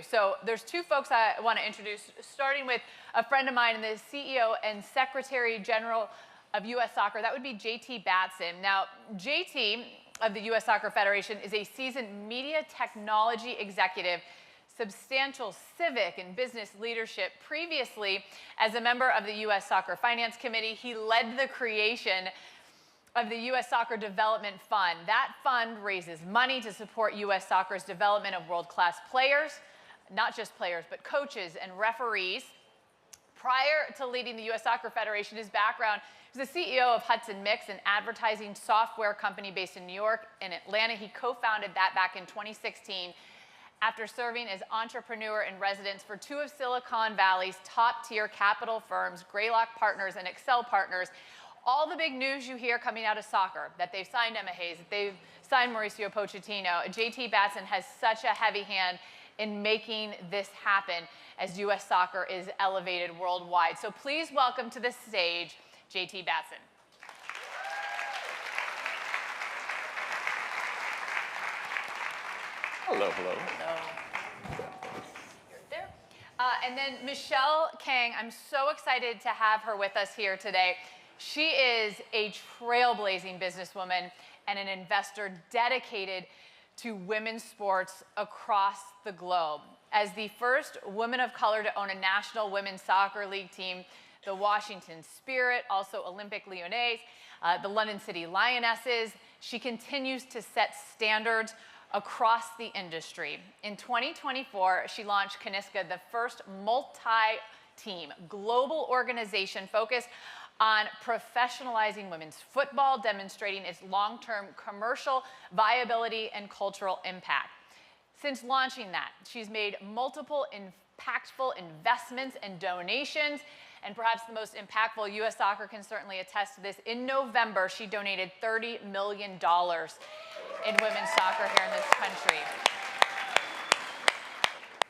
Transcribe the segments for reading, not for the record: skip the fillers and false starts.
So there's two folks I want to introduce, starting with a friend of mine and the CEO and Secretary General of U.S. Soccer. That would be JT Batson. Now, JT of the U.S. Soccer Federation is a seasoned media technology executive, substantial civic and business leadership. Previously, as a member of the U.S. Soccer Finance Committee, he led the creation of the U.S. Soccer Development Fund. That fund raises money to support U.S. Soccer's development of world-class players, not just players, but coaches and referees. Prior to leading the U.S. Soccer Federation, his background, he was the CEO of Hudson Mix, an advertising software company based in New York and Atlanta. He co-founded that back in 2016 after serving as entrepreneur in residence for two of Silicon Valley's top-tier capital firms, Greylock Partners and Excel Partners. All the big news you hear coming out of soccer, that they've signed Emma Hayes, that they've signed Mauricio Pochettino, JT Batson has such a heavy hand in making this happen as U.S. soccer is elevated worldwide. So please welcome to the stage, JT Batson. Hello, hello. Hello. There. And then Michelle Kang, I'm so excited to have her with us here today. She is a trailblazing businesswoman and an investor dedicated to women's sports across the globe. As the first woman of color to own a national women's soccer league team, the Washington Spirit, also Olympic Lyonnais, the London City Lionesses, she continues to set standards across the industry. In 2024, she launched Kaniska, the first multi-team global organization focused on professionalizing women's football, demonstrating its long-term commercial viability and cultural impact. Since launching that, she's made multiple impactful investments and donations, and perhaps the most impactful, U.S. Soccer can certainly attest to this. In November, she donated $30 million in women's soccer here in this country.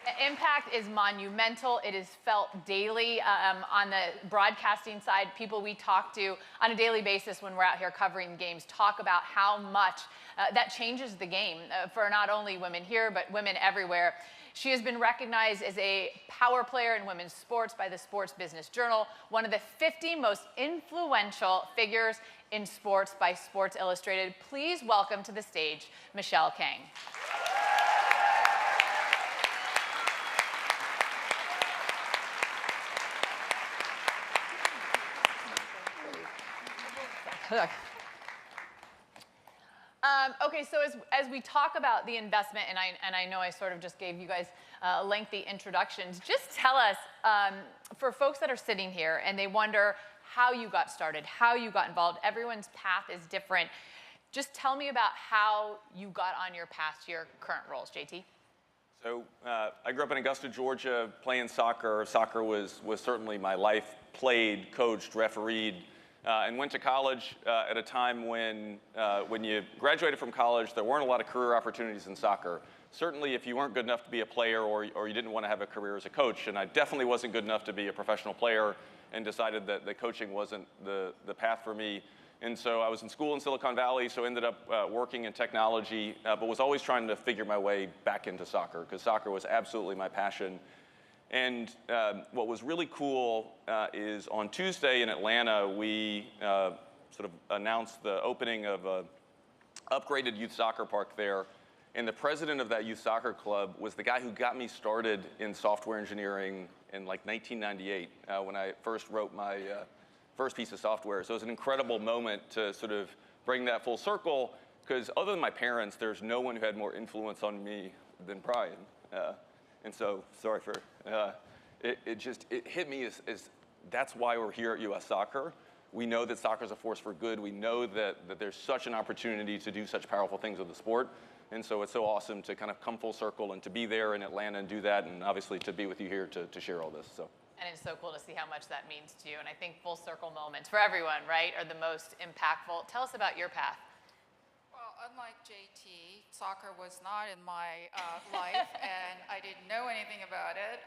The impact is monumental. It is felt daily on the broadcasting side. People we talk to on a daily basis when we're out here covering games talk about how much that changes the game for not only women here, but women everywhere. She has been recognized as a power player in women's sports by the Sports Business Journal, one of the 50 most influential figures in sports by Sports Illustrated. Please welcome to the stage, Michelle Kang. Okay, so as we talk about the investment, and I know I sort of just gave you guys lengthy introductions, just tell us, for folks that are sitting here and they wonder how you got started, how you got involved, everyone's path is different. Just tell me about how you got on your path to your current roles, JT. So I grew up in Augusta, Georgia, playing soccer. Soccer was certainly my life. Played, coached, refereed, and went to college at a time when you graduated from college, there weren't a lot of career opportunities in soccer. Certainly if you weren't good enough to be a player or you didn't want to have a career as a coach, and I definitely wasn't good enough to be a professional player and decided that coaching wasn't the path for me. And so I was in school in Silicon Valley, so ended up working in technology, but was always trying to figure my way back into soccer, because soccer was absolutely my passion. And what was really cool is on Tuesday in Atlanta, we sort of announced the opening of an upgraded youth soccer park there. And the president of that youth soccer club was the guy who got me started in software engineering in like 1998 when I first wrote my first piece of software. So it was an incredible moment to sort of bring that full circle, because other than my parents, there's no one who had more influence on me than Brian. And so, sorry for, it hit me as that's why we're here at U.S. Soccer. We know that soccer is a force for good. We know that there's such an opportunity to do such powerful things with the sport. And so it's so awesome to kind of come full circle and to be there in Atlanta and do that, and obviously to be with you here to share all this. So. And it's so cool to see how much that means to you. And I think full circle moments for everyone, right, are the most impactful. Tell us about your path. Unlike JT, soccer was not in my life, and I didn't know anything about it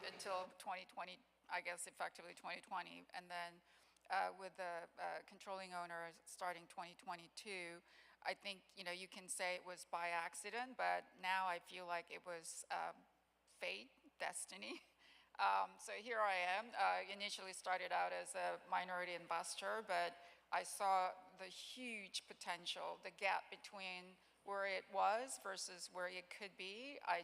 until 2020, I guess effectively 2020. And then with the controlling owner starting 2022, I think you can say it was by accident, but now I feel like it was fate, destiny. So here I am. Initially started out as a minority investor, but I saw the huge potential, the gap between where it was versus where it could be. I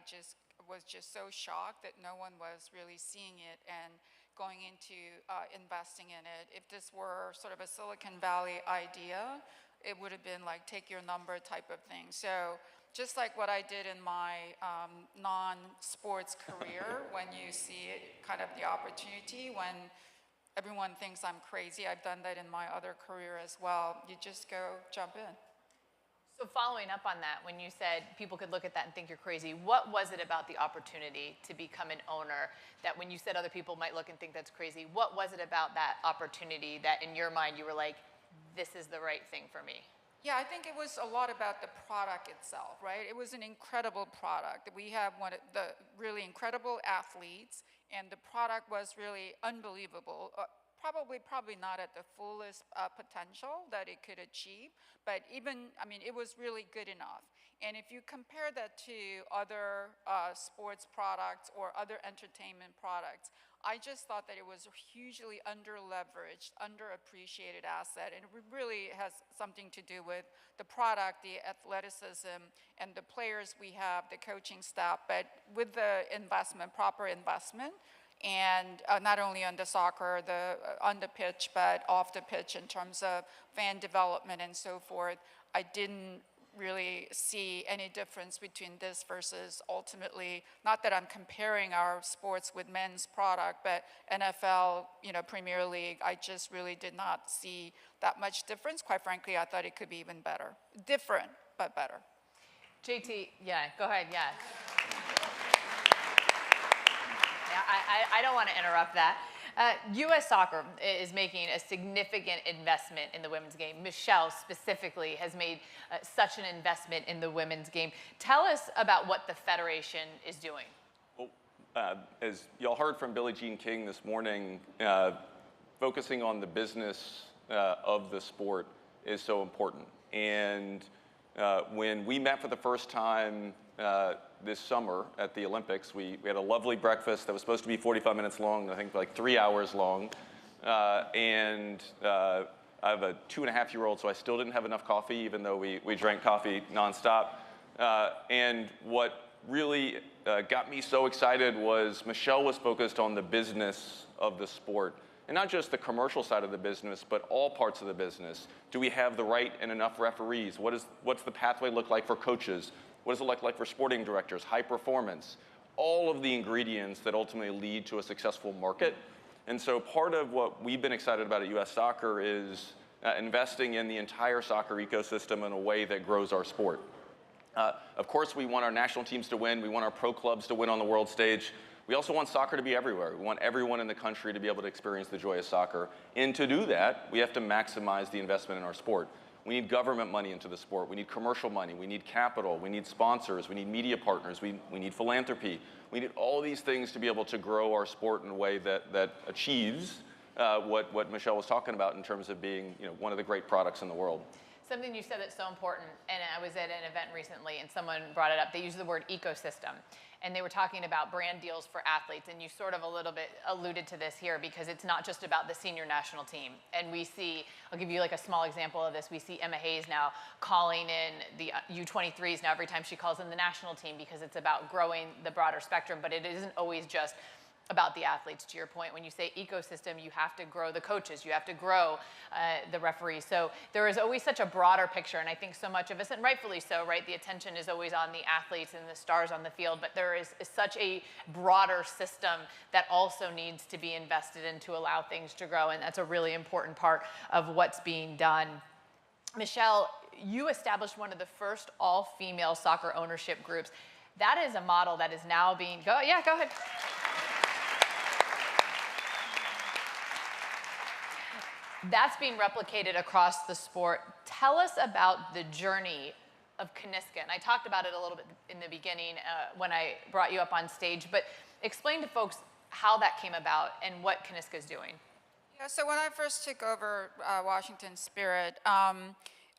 was just so shocked that no one was really seeing it and going into investing in it. If this were sort of a Silicon Valley idea, it would have been like take your number type of thing. So just like what I did in my non-sports career, when you see it, kind of the opportunity, when everyone thinks I'm crazy, I've done that in my other career as well. You just go jump in. So following up on that, when you said people could look at that and think you're crazy, what was it about the opportunity to become an owner that when you said other people might look and think that's crazy, what was it about that opportunity that in your mind you were like, this is the right thing for me? Yeah, I think it was a lot about the product itself, right? It was an incredible product. We have one of the really incredible athletes, and the product was really unbelievable. Probably not at the fullest potential that it could achieve, but even, I mean, it was really good enough. And if you compare that to other sports products or other entertainment products, I just thought that it was a hugely under-leveraged, underappreciated asset, and it really has something to do with the product, the athleticism, and the players we have, the coaching staff, but with the investment, proper investment, and not only on the soccer, on the pitch, but off the pitch in terms of fan development and so forth, I didn't really see any difference between this versus ultimately, not that I'm comparing our sports with men's product, but NFL, Premier League, I just really did not see that much difference. Quite frankly, I thought it could be even better. Different, but better. JT, yeah, go ahead, yeah. I don't want to interrupt that. U.S. Soccer is making a significant investment in the women's game. Michelle specifically has made such an investment in the women's game. Tell us about what the Federation is doing. Well, as y'all heard from Billie Jean King this morning, focusing on the business of the sport is so important. And when we met for the first time this summer at the Olympics, we had a lovely breakfast that was supposed to be 45 minutes long, I think like 3 hours long. And I have a 2.5-year-old, so I still didn't have enough coffee, even though we drank coffee nonstop. And what really got me so excited was Michelle was focused on the business of the sport. And not just the commercial side of the business, but all parts of the business. Do we have the right and enough referees? What's the pathway look like for coaches? What does it look like for sporting directors? High performance? All of the ingredients that ultimately lead to a successful market. And so part of what we've been excited about at U.S. Soccer is investing in the entire soccer ecosystem in a way that grows our sport. Of course, we want our national teams to win. We want our pro clubs to win on the world stage. We also want soccer to be everywhere. We want everyone in the country to be able to experience the joy of soccer. And to do that, we have to maximize the investment in our sport. We need government money into the sport. We need commercial money. We need capital. We need sponsors. We need media partners. We need philanthropy. We need all these things to be able to grow our sport in a way that achieves what Michelle was talking about in terms of being one of the great products in the world. Something you said that's so important, and I was at an event recently and someone brought it up. They used the word ecosystem, and they were talking about brand deals for athletes, and you sort of a little bit alluded to this here because it's not just about the senior national team. And we see, I'll give you like a small example of this. We see Emma Hayes now calling in the U23s now every time she calls in the national team because it's about growing the broader spectrum, but it isn't always just about the athletes. To your point, when you say ecosystem, you have to grow the coaches, you have to grow the referees. So there is always such a broader picture, and I think so much of us, and rightfully so, right? The attention is always on the athletes and the stars on the field, but there is such a broader system that also needs to be invested in to allow things to grow, and that's a really important part of what's being done. Michelle, you established one of the first all-female soccer ownership groups. That is a model that is now being, go ahead. That's being replicated across the sport. Tell us about the journey of Kaniska. And I talked about it a little bit in the beginning when I brought you up on stage, but explain to folks how that came about and what Kaniska is doing. Yeah, so when I first took over Washington Spirit,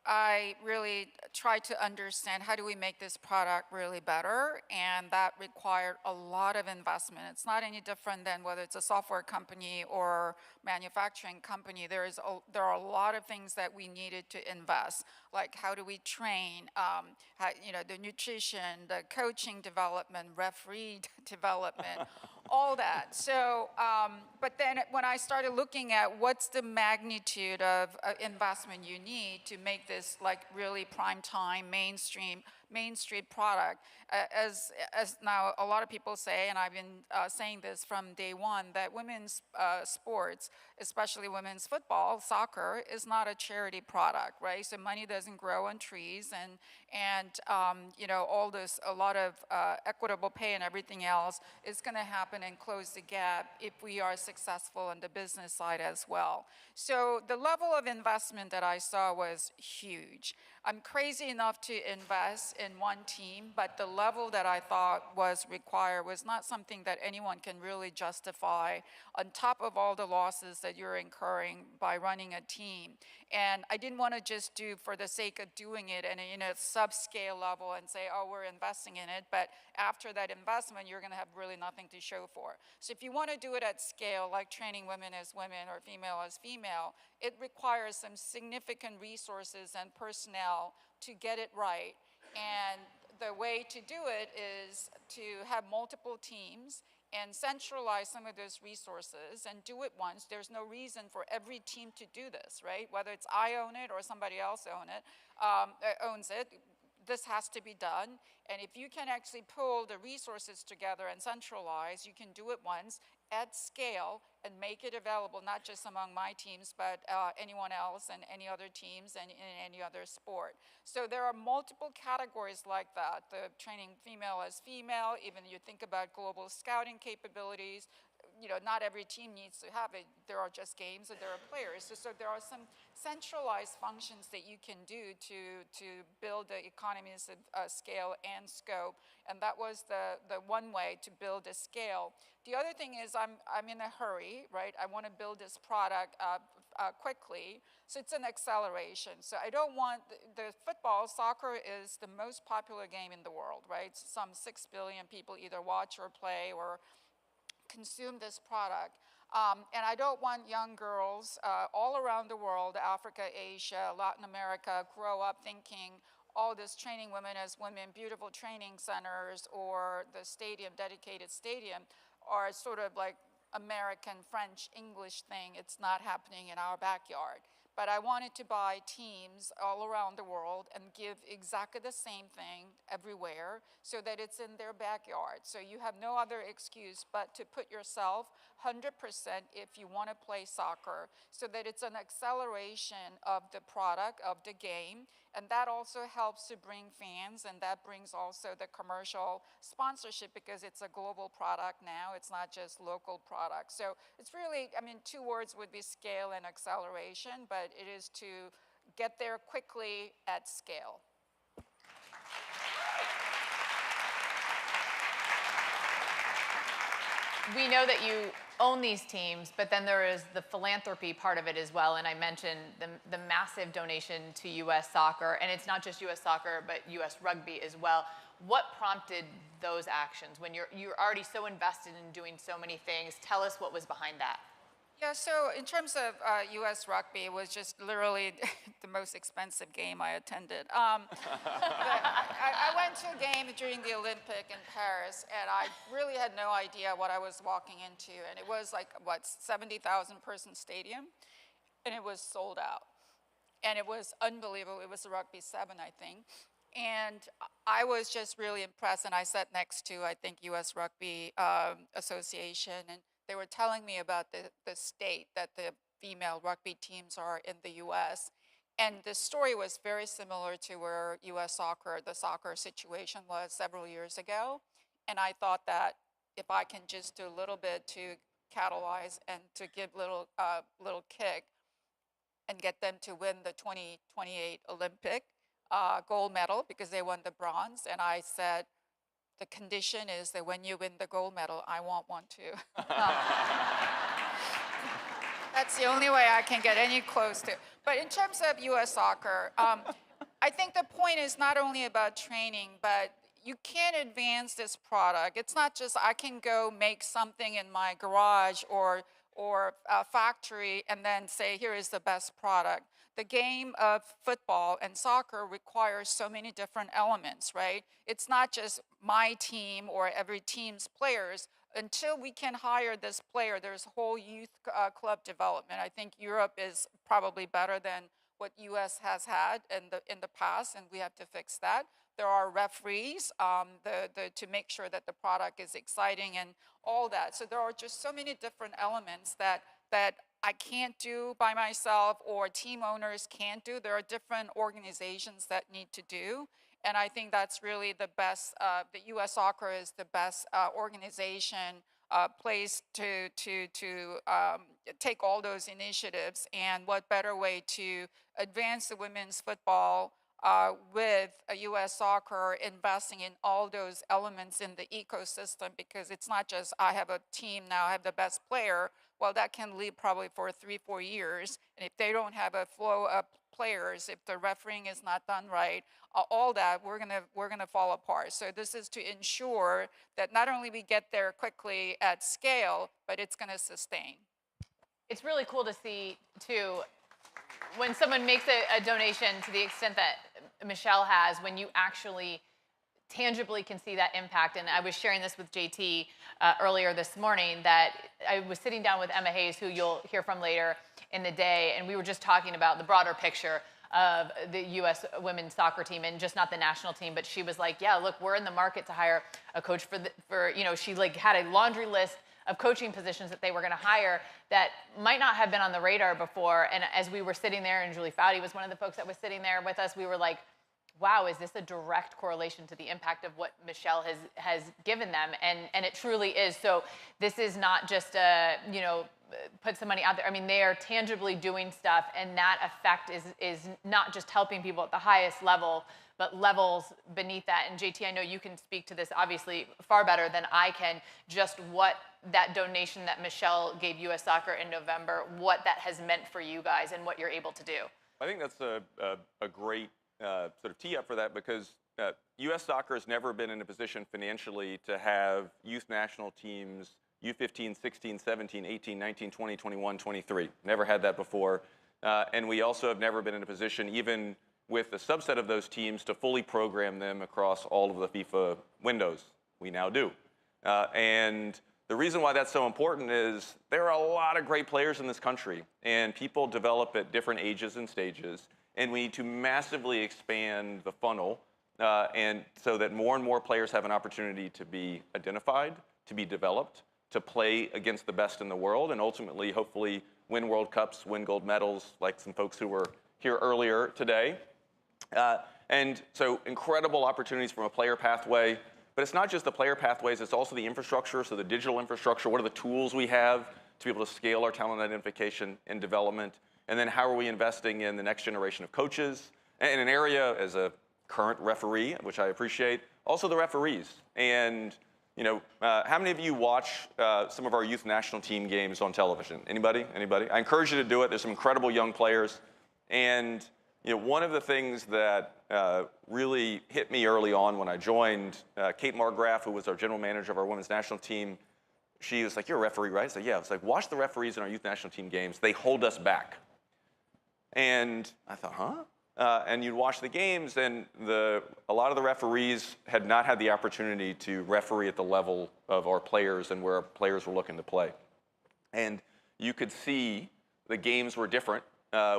I really tried to understand how do we make this product really better, and that required a lot of investment. It's not any different than whether it's a software company or manufacturing company. There are a lot of things that we needed to invest, like how do we train, the nutrition, the coaching development, referee development, all that. So, but then when I started looking at what's the magnitude of investment you need to make this like really prime time, mainstream product, as now a lot of people say, and I've been saying this from day one, that women's sports, especially women's football, soccer, is not a charity product, right? So money doesn't grow on trees, and all this, a lot of equitable pay and everything else is going to happen and close the gap if we are successful on the business side as well. So the level of investment that I saw was huge. I'm crazy enough to invest in one team, but the level that I thought was required was not something that anyone can really justify on top of all the losses that you're incurring by running a team. And I didn't want to just do for the sake of doing it and in a sub-scale level and say, oh, we're investing in it, but after that investment, you're going to have really nothing to show for. So if you want to do it at scale, like training women as women or female as female, it requires some significant resources and personnel to get it right. And the way to do it is to have multiple teams and centralize some of those resources and do it once. There's no reason for every team to do this, right? Whether it's I own it or somebody else owns it, this has to be done. And if you can actually pull the resources together and centralize, you can do it once at scale and make it available, not just among my teams, but anyone else and any other teams and in any other sport. So there are multiple categories like that. The training female as female, even you think about global scouting capabilities, not every team needs to have it. There are just games and there are players. So there are some centralized functions that you can do to build the economies of scale and scope. And that was the one way to build a scale. The other thing is I'm in a hurry, right? I want to build this product quickly. So it's an acceleration. So I don't want the football, soccer is the most popular game in the world, right? Some 6 billion people either watch or play or consume this product. And I don't want young girls all around the world, Africa, Asia, Latin America, grow up thinking all this training women as women, beautiful training centers or the stadium, dedicated stadium, are sort of like American, French, English thing. It's not happening in our backyard. But I wanted to buy teams all around the world and give exactly the same thing everywhere so that it's in their backyard. So you have no other excuse but to put yourself 100% if you want to play soccer so that it's an acceleration of the product, of the game. And that also helps to bring fans, and that brings also the commercial sponsorship because it's a global product now. It's not just local product. So it's really, two words would be scale and acceleration, but it is to get there quickly at scale. We know that you own these teams, but then there is the philanthropy part of it as well. And I mentioned the massive donation to U.S. soccer. And it's not just U.S. soccer, but U.S. rugby as well. What prompted those actions when you're already so invested in doing so many things? Tell us what was behind that. Yeah, so in terms of U.S. rugby, it was just literally the most expensive game I attended. I went to a game during the Olympic in Paris, and I really had no idea what I was walking into. And it was like, 70,000 person stadium, and it was sold out. And it was unbelievable. It was a Rugby 7, I think. And I was just really impressed, and I sat next to, I think, U.S. Rugby Association, and they were telling me about the state that the female rugby teams are in the U.S. And the story was very similar to where U.S. soccer, the soccer situation was several years ago. And I thought that if I can just do a little bit to catalyze and to give little kick and get them to win the 2028 Olympic gold medal because they won the bronze. And I said, the condition is that when you win the gold medal, I want one too. That's the only way I can get any close to. But in terms of U.S. soccer, I think the point is not only about training, but you can't advance this product. It's not just I can go make something in my garage or a factory and then say, here is the best product. The game of football and soccer requires so many different elements, right? It's not just my team or every team's players. Until we can hire this player, there's whole youth club development. I think Europe is probably better than what U.S. has had in the past, and we have to fix that. There are referees to make sure that the product is exciting and all that. So there are just so many different elements that I can't do by myself or team owners can't do. There are different organizations that need to do. And I think that's really the best, the U.S. Soccer is the best organization, place to take all those initiatives. And what better way to advance the women's football with a U.S. Soccer investing in all those elements in the ecosystem, because it's not just I have a team now, I have the best player. Well, that can lead probably for 3-4 years. And if they don't have a flow of players, if the refereeing is not done right, all that, we're gonna fall apart. So this is to ensure that not only we get there quickly at scale, but it's gonna sustain. It's really cool to see, too, when someone makes a donation to the extent that Michelle has, when you actually tangibly can see that impact. And I was sharing this with JT earlier this morning, that I was sitting down with Emma Hayes, who you'll hear from later in the day, and we were just talking about the broader picture of the U.S. women's soccer team, and just not the national team. But she was like, yeah, look, we're in the market to hire a coach for you know, she like had a laundry list of coaching positions that they were going to hire that might not have been on the radar before. And as we were sitting there, and Julie Foudy was one of the folks that was sitting there with us, we were like, wow, is this a direct correlation to the impact of what Michelle has given them? And it truly is. So this is not just a, you know, put some money out there. I mean, they are tangibly doing stuff, and that effect is not just helping people at the highest level, but levels beneath that. And JT, I know you can speak to this obviously far better than I can, just what that donation that Michelle gave U.S. Soccer in November, what that has meant for you guys and what you're able to do. I think that's a great sort of tee up for that, because U.S. Soccer has never been in a position financially to have youth national teams, U15, 16, 17, 18, 19, 20, 21, 23. Never had that before. And we also have never been in a position, even with a subset of those teams, to fully program them across all of the FIFA windows. We now do. And the reason why that's so important is there are a lot of great players in this country, and people develop at different ages and stages. And we need to massively expand the funnel, and so that more and more players have an opportunity to be identified, to be developed, to play against the best in the world, and ultimately, hopefully, win World Cups, win gold medals, like some folks who were here earlier today. And so incredible opportunities from a player pathway. But it's not just the player pathways, it's also the infrastructure, so the digital infrastructure. What are the tools we have to be able to scale our talent identification and development? And then how are we investing in the next generation of coaches? And in an area, as a current referee, which I appreciate, also the referees. And you know, how many of you watch some of our youth national team games on television? Anybody? Anybody? I encourage you to do it. There's some incredible young players. And you know, one of the things that really hit me early on when I joined, Kate Margraf, who was our general manager of our women's national team, she was like, "You're a referee, right?" I said, "Yeah." I was like, "Watch the referees in our youth national team games. They hold us back." And I thought, huh? And you'd watch the games, and a lot of the referees had not had the opportunity to referee at the level of our players and where our players were looking to play. And you could see the games were different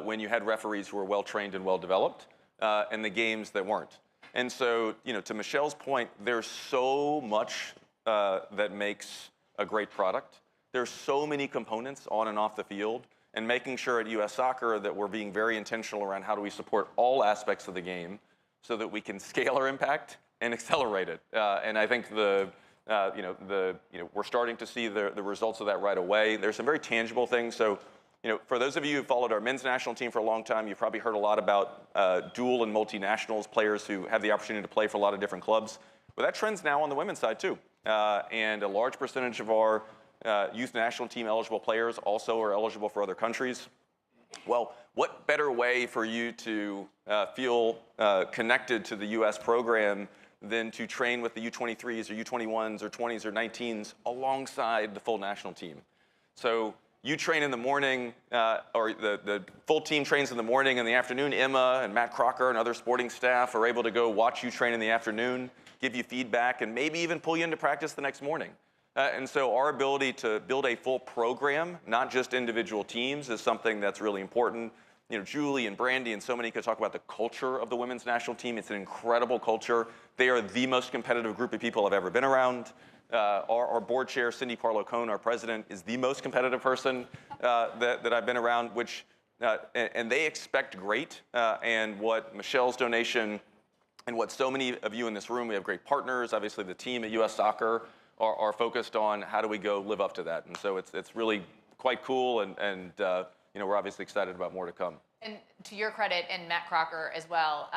when you had referees who were well-trained and well-developed, and the games that weren't. And so, you know, to Michelle's point, there's so much that makes a great product. There's so many components on and off the field, and making sure at U.S. Soccer that we're being very intentional around how do we support all aspects of the game so that we can scale our impact and accelerate it. And I think we're starting to see the results of that right away. There's some very tangible things. So, you know, for those of you who followed our men's national team for a long time, you've probably heard a lot about dual and multinationals, players who have the opportunity to play for a lot of different clubs. But that trend's now on the women's side too. And a large percentage of our youth national team eligible players also are eligible for other countries. Well, what better way for you to feel connected to the U.S. program than to train with the U23s or U21s or 20s or 19s alongside the full national team? So you train in the morning, or the full team trains in the morning. In the afternoon, Emma and Matt Crocker and other sporting staff are able to go watch you train in the afternoon, give you feedback, and maybe even pull you into practice the next morning. And so our ability to build a full program, not just individual teams, is something that's really important. You know, Julie and Brandy and so many could talk about the culture of the women's national team. It's an incredible culture. They are the most competitive group of people I've ever been around. Our board chair, Cindy Parlow-Cohn, our president, is the most competitive person that I've been around, and they expect great. And what Michelle's donation and what so many of you in this room, we have great partners. Obviously, the team at U.S. Soccer are focused on how do we go live up to that. And so it's really quite cool, and you know, we're obviously excited about more to come. And to your credit, and Matt Crocker as well,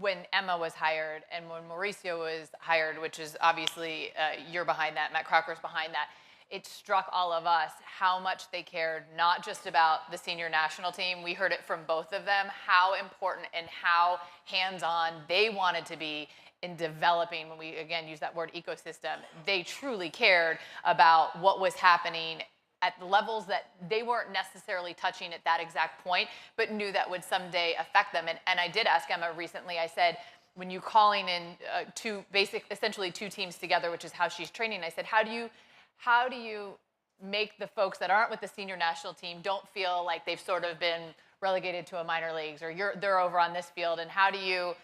when Emma was hired and when Mauricio was hired, which is obviously you're behind that, Matt Crocker's behind that, it struck all of us how much they cared, not just about the senior national team. We heard it from both of them, how important and how hands-on they wanted to be in developing, when we again use that word ecosystem. They truly cared about what was happening at the levels that they weren't necessarily touching at that exact point, but knew that would someday affect them. And I did ask Emma recently, I said, when you calling in essentially two teams together, which is how she's training, I said, how do you make the folks that aren't with the senior national team don't feel like they've sort of been relegated to a minor leagues, or they're over on this field, and how do you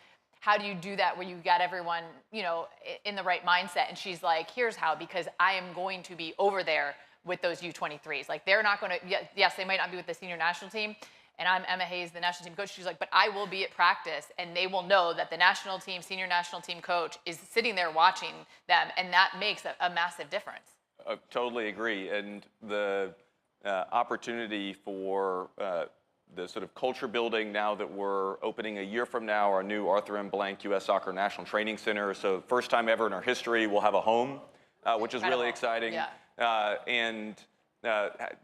do that where you got everyone, you know, in the right mindset? And she's like, here's how, because I am going to be over there with those U23s. Like, they're not going to, yes, they might not be with the senior national team, and I'm Emma Hayes, the national team coach. She's like, but I will be at practice, and they will know that the national team, senior national team coach is sitting there watching them, and that makes a massive difference. I totally agree. And the opportunity for the sort of culture building now that we're opening a year from now, our new Arthur M. Blank U.S. Soccer National Training Center. So first time ever in our history, we'll have a home, which is really exciting. Yeah.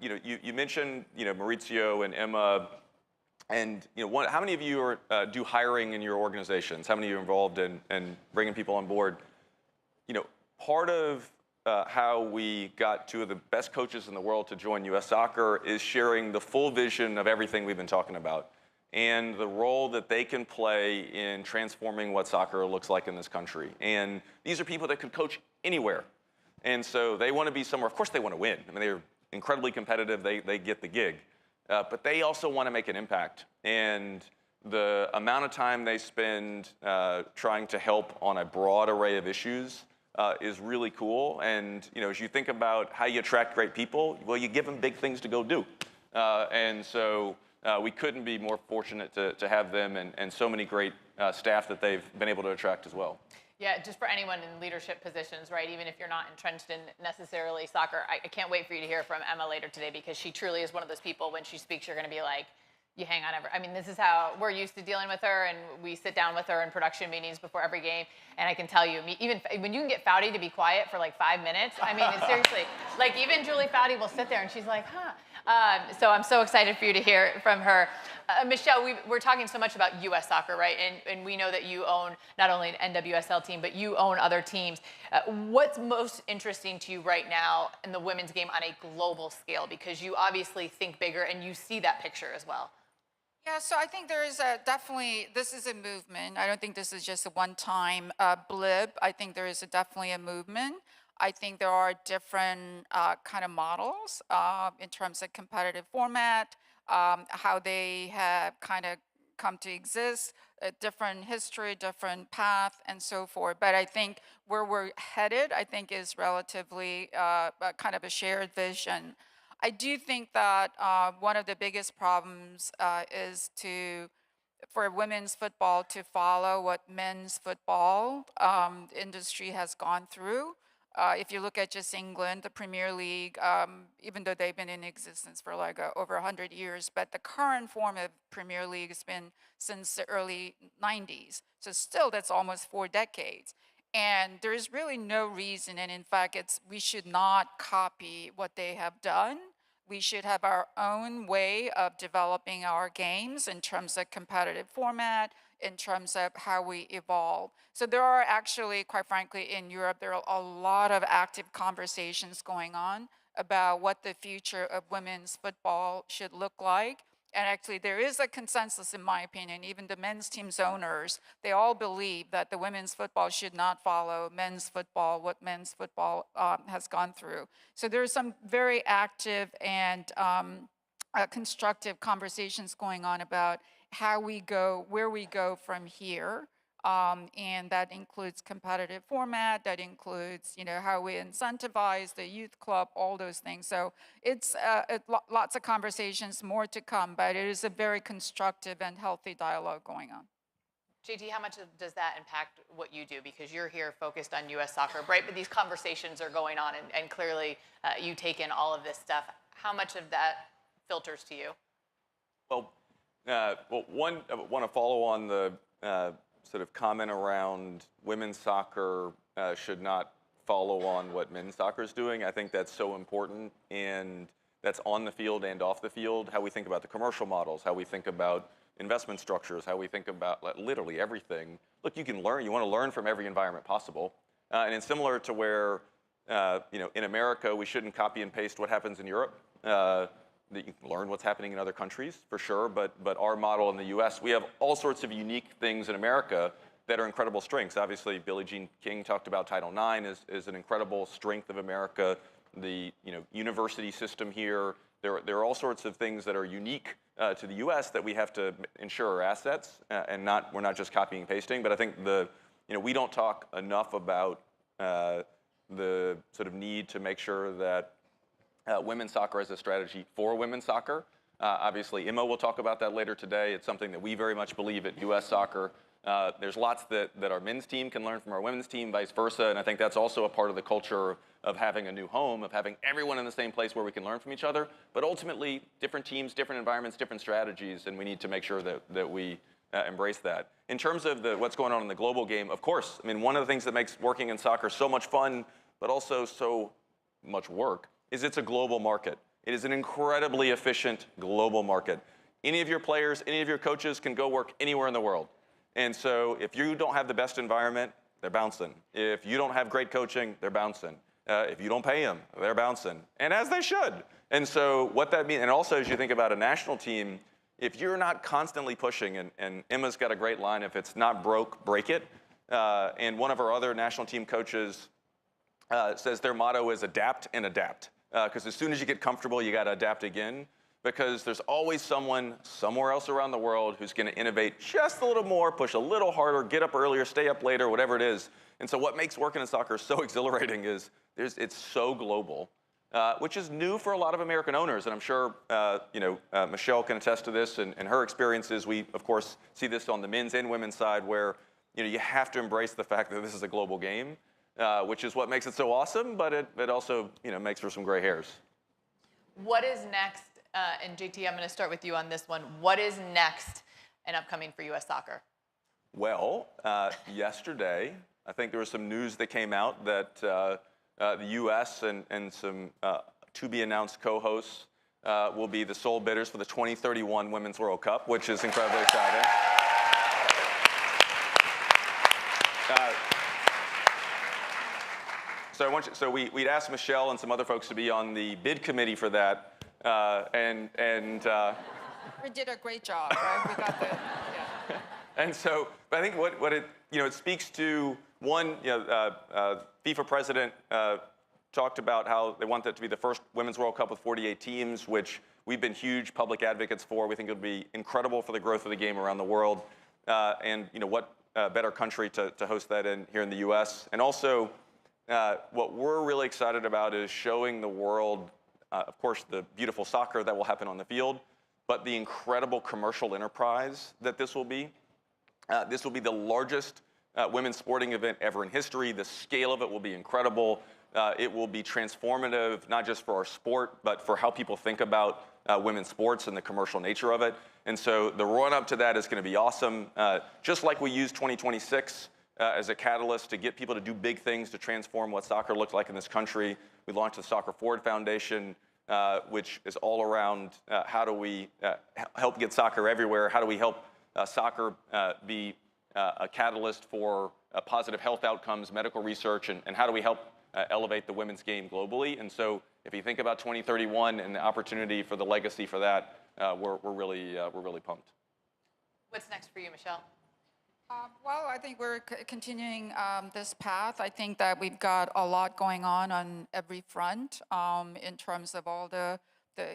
You know, you mentioned, you know, Mauricio and Emma, and you know, how many of you do hiring in your organizations? How many of you are involved in bringing people on board? You know, part of how we got two of the best coaches in the world to join U.S. Soccer is sharing the full vision of everything we've been talking about and the role that they can play in transforming what soccer looks like in this country. And these are people that could coach anywhere. And so they want to be somewhere. Of course, they want to win. I mean, they're incredibly competitive. They get the gig. But they also want to make an impact. And the amount of time they spend trying to help on a broad array of issues is really cool. And you know, as you think about how you attract great people, well, you give them big things to go do. And so we couldn't be more fortunate to have them and so many great staff that they've been able to attract as well. Yeah, just for anyone in leadership positions, right? Even if you're not entrenched in necessarily soccer, I can't wait for you to hear from Emma later today, because she truly is one of those people, when she speaks, you're going to be like, you hang on I mean, this is how we're used to dealing with her, and we sit down with her in production meetings before every game, and I can tell you, even when you can get Foudy to be quiet for like 5 minutes, I mean, it's seriously, like even Julie Foudy will sit there and she's like, huh. So I'm so excited for you to hear from her. Michelle, we're talking so much about U.S. Soccer, right? And we know that you own not only an NWSL team, but you own other teams. What's most interesting to you right now in the women's game on a global scale? Because you obviously think bigger and you see that picture as well. Yeah, so I think there is definitely, this is a movement. I don't think this is just a one-time blip. I think there is definitely a movement. I think there are different kind of models in terms of competitive format, how they have kind of come to exist, a different history, different path, and so forth. But I think where we're headed, I think, is relatively kind of a shared vision. I do think that one of the biggest problems is for women's football to follow what men's football industry has gone through. If you look at just England, the Premier League, even though they've been in existence for like over 100 years, but the current form of Premier League has been since the early 90s. So still, that's almost 4 decades. And there is really no reason, and in fact, we should not copy what they have done. We should have our own way of developing our games in terms of competitive format, in terms of how we evolve. So there are actually, quite frankly, in Europe, there are a lot of active conversations going on about what the future of women's football should look like. And actually, there is a consensus, in my opinion, even the men's team's owners, they all believe that the women's football should not follow men's football, what men's football has gone through. So there's some very active and constructive conversations going on about how we go, where we go from here. And that includes competitive format, that includes, how we incentivize the youth club, all those things. So it's lots of conversations, more to come, but it is a very constructive and healthy dialogue going on. JT, how much does that impact what you do? Because you're here focused on U.S. soccer, right? But these conversations are going on, and clearly you take in all of this stuff. How much of that filters to you? Well, one, I want to follow on the sort of comment around women's soccer should not follow on what men's soccer is doing. I think that's so important, and that's on the field and off the field, how we think about the commercial models, how we think about investment structures, how we think about literally everything. Look, you can learn, you want to learn from every environment possible. And it's similar to where, in America, we shouldn't copy and paste what happens in Europe. That you can learn what's happening in other countries, for sure, but our model in the US, we have all sorts of unique things in America that are incredible strengths. Obviously, Billie Jean King talked about Title IX is an incredible strength of America. The university system here, there are all sorts of things that are unique to the US that we have to ensure are assets, and we're not just copying and pasting. But I think we don't talk enough about the sort of need to make sure that women's soccer as a strategy for women's soccer. Obviously, Emma will talk about that later today. It's something that we very much believe at U.S. Soccer. There's lots that our men's team can learn from our women's team, vice versa. And I think that's also a part of the culture of having a new home, of having everyone in the same place where we can learn from each other. But ultimately, different teams, different environments, different strategies, and we need to make sure that we embrace that. In terms of what's going on in the global game, of course, I mean, one of the things that makes working in soccer so much fun, but also so much work, is it's a global market. It is an incredibly efficient global market. Any of your players, any of your coaches can go work anywhere in the world. And so if you don't have the best environment, they're bouncing. If you don't have great coaching, they're bouncing. If you don't pay them, they're bouncing. And as they should. And so what that means, and also as you think about a national team, if you're not constantly pushing, and Emma's got a great line, if it's not broke, break it. And one of our other national team coaches says their motto is adapt and adapt. Because as soon as you get comfortable, you got to adapt again. Because there's always someone somewhere else around the world who's going to innovate just a little more, push a little harder, get up earlier, stay up later, whatever it is. And so what makes working in soccer so exhilarating is it's so global, which is new for a lot of American owners. And I'm sure Michelle can attest to this and her experiences. We, of course, see this on the men's and women's side where you have to embrace the fact that this is a global game. Which is what makes it so awesome, but it also makes for some gray hairs. What is next? And JT, I'm going to start with you on this one. What is next and upcoming for U.S. Soccer? Well, yesterday, I think there was some news that came out that the U.S. and some to-be-announced co-hosts will be the sole bidders for the 2031 Women's World Cup, which is incredibly exciting. So we'd asked Michelle and some other folks to be on the bid committee for that, We did a great job, right? We got the And so, but I think what it it speaks to one, FIFA president talked about how they want that to be the first Women's World Cup with 48 teams, which we've been huge public advocates for. We think it would be incredible for the growth of the game around the world, and what better country to host that in here in the U.S. And also. What we're really excited about is showing the world, of course, the beautiful soccer that will happen on the field, but the incredible commercial enterprise that this will be. This will be the largest women's sporting event ever in history. The scale of it will be incredible. It will be transformative, not just for our sport, but for how people think about women's sports and the commercial nature of it. And so the run-up to that is going to be awesome. Just like we used 2026 as a catalyst to get people to do big things to transform what soccer looks like in this country. We launched the Soccer Forward Foundation, which is all around how do we help get soccer everywhere? How do we help soccer be a catalyst for positive health outcomes, medical research, and how do we help elevate the women's game globally? And so if you think about 2031 and the opportunity for the legacy for that, we're really pumped. What's next for you, Michelle? Well, I think we're continuing this path. I think that we've got a lot going on every front in terms of all the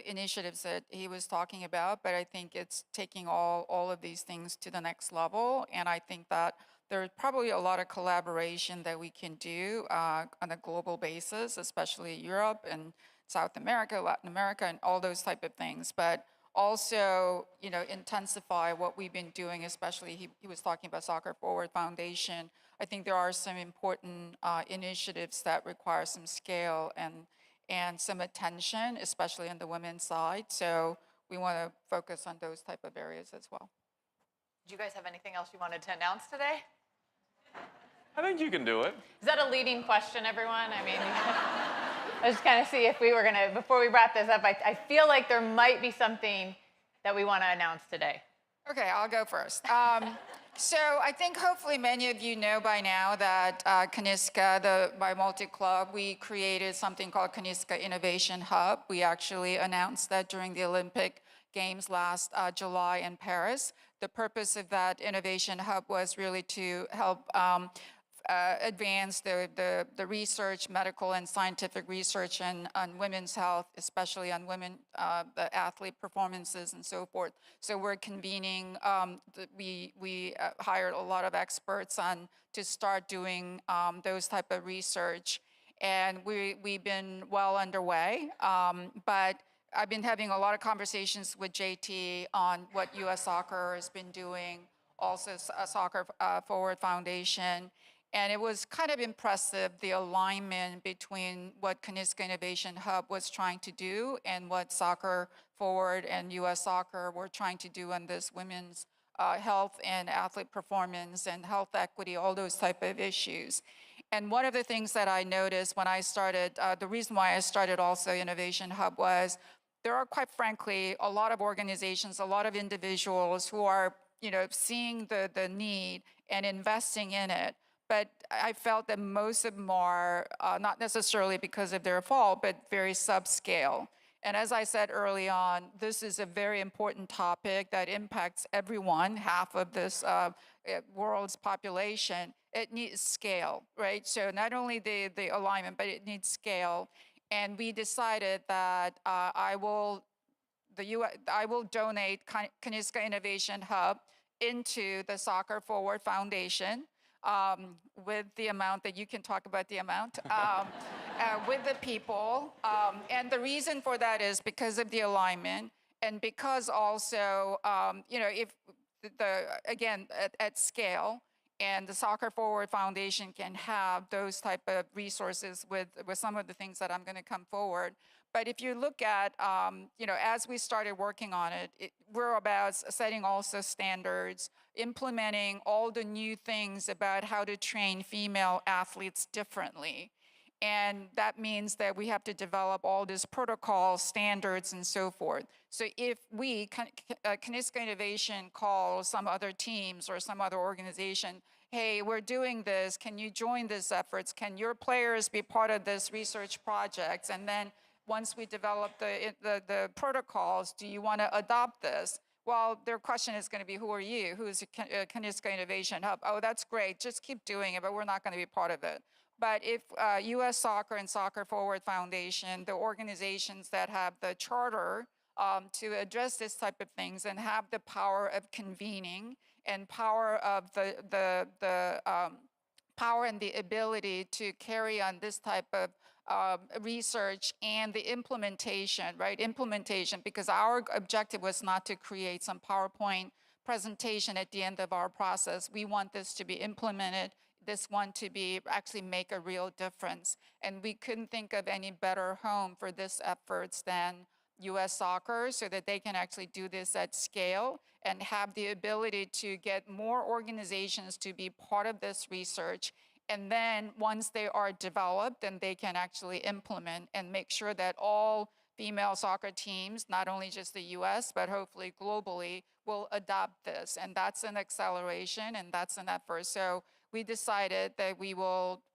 initiatives that he was talking about. But I think it's taking all of these things to the next level. And I think that there's probably a lot of collaboration that we can do on a global basis, especially Europe and South America, Latin America, and all those type of things. But also, intensify what we've been doing, especially he was talking about Soccer Forward Foundation. I think there are some important initiatives that require some scale and some attention, especially on the women's side. So we want to focus on those type of areas as well. Do you guys have anything else you wanted to announce today? I think you can do it. Is that a leading question, everyone? I mean, I was just kind of see if we were going to, before we wrap this up, I feel like there might be something that we want to announce today. Okay, I'll go first. So I think hopefully many of you know by now that Kaniska, by multi-club, we created something called Kaniska Innovation Hub. We actually announced that during the Olympic Games last July in Paris. The purpose of that Innovation Hub was really to help advance the research, medical and scientific research on women's health, especially on women, the athlete performances and so forth. So we're convening, we hired a lot of experts to start doing those type of research. And we've been well underway, but I've been having a lot of conversations with JT on what U.S. Soccer has been doing, also Soccer Forward Foundation. And it was kind of impressive, the alignment between what Kaniska Innovation Hub was trying to do and what Soccer Forward and U.S. Soccer were trying to do on this women's health and athlete performance and health equity, all those type of issues. And one of the things that I noticed when I started, the reason why I started also Innovation Hub was there are, quite frankly, a lot of organizations, a lot of individuals who are, seeing the need and investing in it. But I felt that most of them are, not necessarily because of their fault, but very subscale. And as I said early on, this is a very important topic that impacts everyone, half of this world's population. It needs scale, right? So not only the alignment, but it needs scale. And we decided that I will donate Kaniska Innovation Hub into the Soccer Forward Foundation. With the amount that you can talk about the amount, with the people. And the reason for that is because of the alignment and because also, if again, at scale, and the Soccer Forward Foundation can have those type of resources with some of the things that I'm going to come forward. But if you look at, as we started working on it, we're about setting also standards, implementing all the new things about how to train female athletes differently. And that means that we have to develop all these protocols, standards, and so forth. So if we, Kaniska Innovation, calls some other teams or some other organization, hey, we're doing this, can you join these efforts? Can your players be part of this research project? And then once we develop the protocols, do you want to adopt this? Well, their question is going to be, who are you? Who's Kaniska Innovation Hub? Oh, that's great. Just keep doing it, but we're not going to be part of it. But if U.S. Soccer and Soccer Forward Foundation, the organizations that have the charter to address this type of things and have the power of convening and power of the power and the ability to carry on this type of research and the implementation, right? Implementation, because our objective was not to create some PowerPoint presentation at the end of our process. We want this to be implemented, this one to be actually make a real difference. And we couldn't think of any better home for this efforts than U.S. soccer so that they can actually do this at scale and have the ability to get more organizations to be part of this research. And then once they are developed, then they can actually implement and make sure that all female soccer teams, not only just the US, but hopefully globally, will adopt this. And that's an acceleration and that's an effort. So we decided that we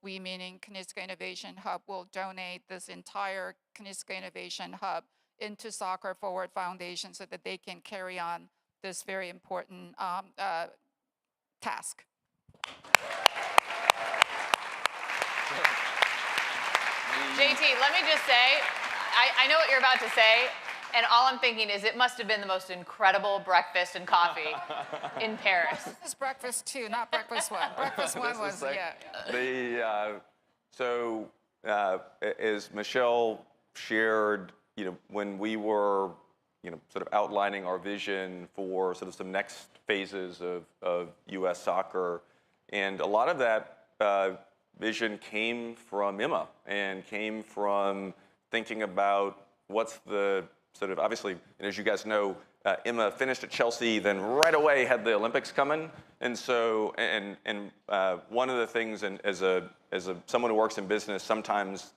meaning Kniska Innovation Hub, will donate this entire Kniska Innovation Hub into Soccer Forward Foundation so that they can carry on this very important task. JT, let me just say, I know what you're about to say, and all I'm thinking is it must have been the most incredible breakfast and coffee in Paris. This is breakfast 2, not breakfast 1. Breakfast 1 was, yeah. As Michelle shared, when we were, sort of outlining our vision for sort of some next phases of U.S. soccer, and a lot of that vision came from Emma and came from thinking about what's the sort of, obviously, and as you guys know, Emma finished at Chelsea, then right away had the Olympics coming. And so, one of the things, and as someone who works in business, sometimes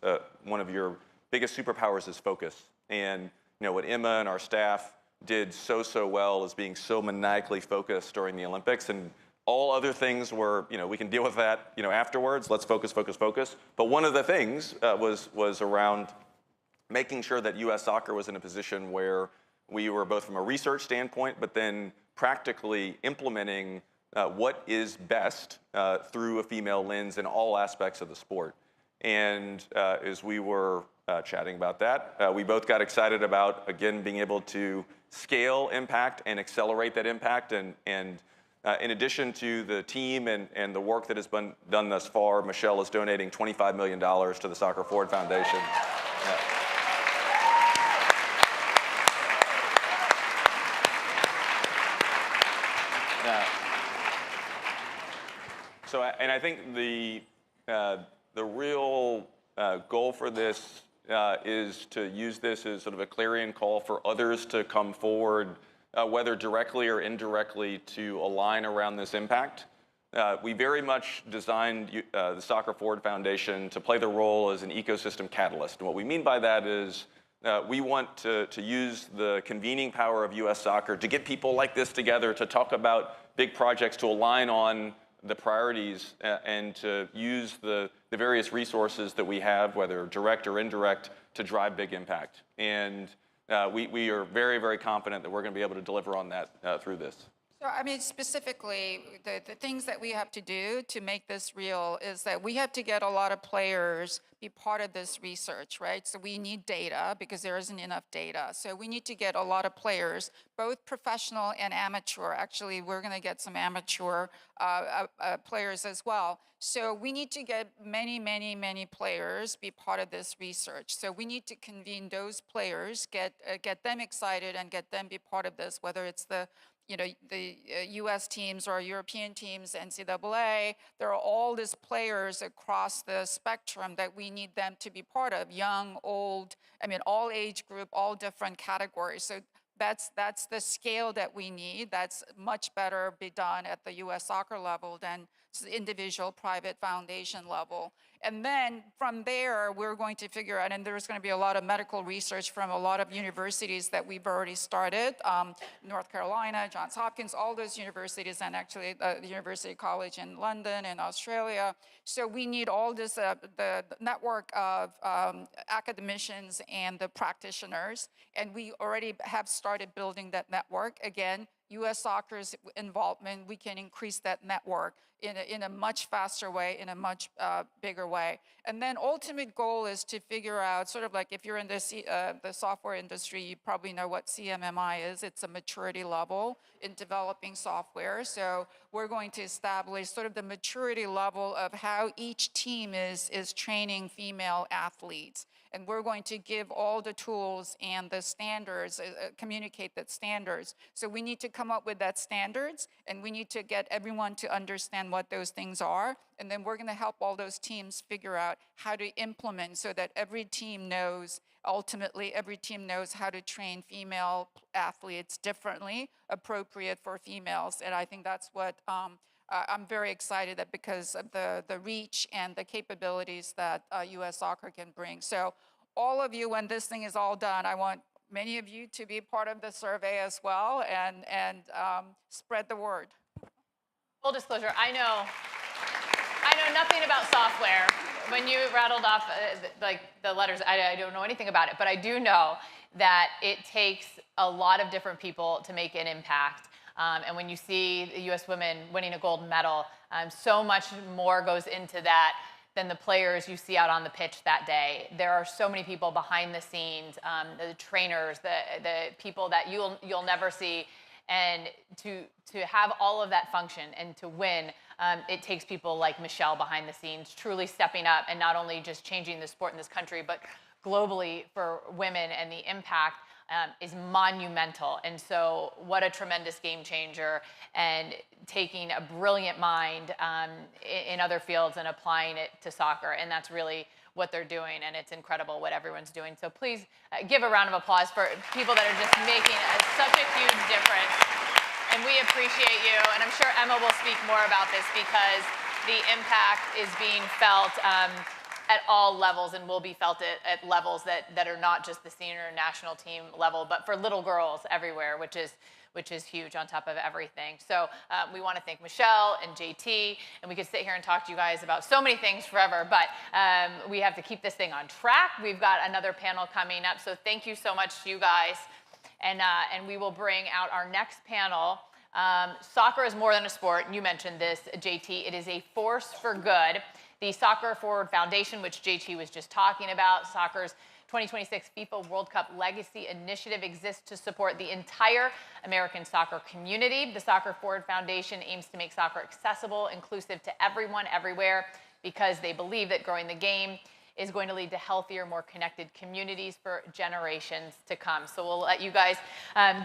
one of your biggest superpowers is focus. And what Emma and our staff did so well is being so maniacally focused during the Olympics, and all other things were, we can deal with that, afterwards. Let's focus. But one of the things was around making sure that U.S. soccer was in a position where we were both from a research standpoint, but then practically implementing what is best through a female lens in all aspects of the sport. And as we were chatting about that, we both got excited about, again, being able to scale impact and accelerate that impact. And in addition to the team and the work that has been done thus far, Michelle is donating $25 million to the Soccer Forward Foundation. So, and I think the real goal for this is to use this as sort of a clarion call for others to come forward, whether directly or indirectly, to align around this impact. We very much designed the Soccer Forward Foundation to play the role as an ecosystem catalyst. And what we mean by that is we want to use the convening power of U.S. soccer to get people like this together to talk about big projects, to align on the priorities, and to use the various resources that we have, whether direct or indirect, to drive big impact. And we are very, very confident that we're going to be able to deliver on that through this. So, I mean, specifically, the things that we have to do to make this real is that we have to get a lot of players be part of this research, right? So we need data because there isn't enough data. So we need to get a lot of players, both professional and amateur. Actually, we're going to get some amateur players as well. So we need to get many players be part of this research. So we need to convene those players, get them excited and get them be part of this, whether it's the U.S. teams or European teams, NCAA. There are all these players across the spectrum that we need them to be part of, young, old, I mean, all age group, all different categories. So that's the scale that we need. That's much better be done at the U.S. soccer level than individual private foundation level. And then from there, we're going to figure out, and there's going to be a lot of medical research from a lot of universities that we've already started, North Carolina, Johns Hopkins, all those universities, and actually the University College in London and Australia. So we need all this, the network of academicians and the practitioners, and we already have started building that network. Again, U.S. soccer's involvement, we can increase that network in a much faster way, in a much bigger way. And then ultimate goal is to figure out, sort of like if you're in the software industry, you probably know what CMMI is. It's a maturity level in developing software. So we're going to establish sort of the maturity level of how each team is training female athletes. and we're going to give all the tools and the standards, communicate the standards. So we need to come up with that standards, and we need to get everyone to understand what those things are, and then we're going to help all those teams figure out how to implement so that every team knows, ultimately every team knows how to train female athletes differently, appropriate for females. And I think that's what I'm very excited that because of the reach and the capabilities that U.S. Soccer can bring. So all of you, when this thing is all done, I want many of you to be part of the survey as well, and spread the word. Full disclosure, I know nothing about software. When you rattled off like the letters, I don't know anything about it, but I do know that it takes a lot of different people to make an impact. And when you see the U.S. women winning a gold medal, so much more goes into that than the players you see out on the pitch that day. There are so many people behind the scenes, the trainers, the people that you'll never see. And to have all of that function and to win, it takes people like Michelle behind the scenes, truly stepping up and not only just changing the sport in this country, but globally for women, and the impact is monumental. And so what a tremendous game changer, and taking a brilliant mind in other fields and applying it to soccer. And that's really what they're doing, and it's incredible what everyone's doing. So please give a round of applause for people that are just making such a huge difference. And we appreciate you, and I'm sure Emma will speak more about this because the impact is being felt at all levels, and will be felt at levels that are not just the senior national team level, but for little girls everywhere, which is huge on top of everything. So we want to thank Michelle and JT, and we could sit here and talk to you guys about so many things forever, but we have to keep this thing on track. We've got another panel coming up, so thank you so much to you guys. And we will bring out our next panel. Soccer is more than a sport. You mentioned this, JT. It is a force for good. The Soccer Forward Foundation, which JT was just talking about, soccer's 2026 FIFA World Cup Legacy Initiative, exists to support the entire American soccer community. The Soccer Forward Foundation aims to make soccer accessible, inclusive to everyone, everywhere, because they believe that growing the game is going to lead to healthier, more connected communities for generations to come. So we'll let you guys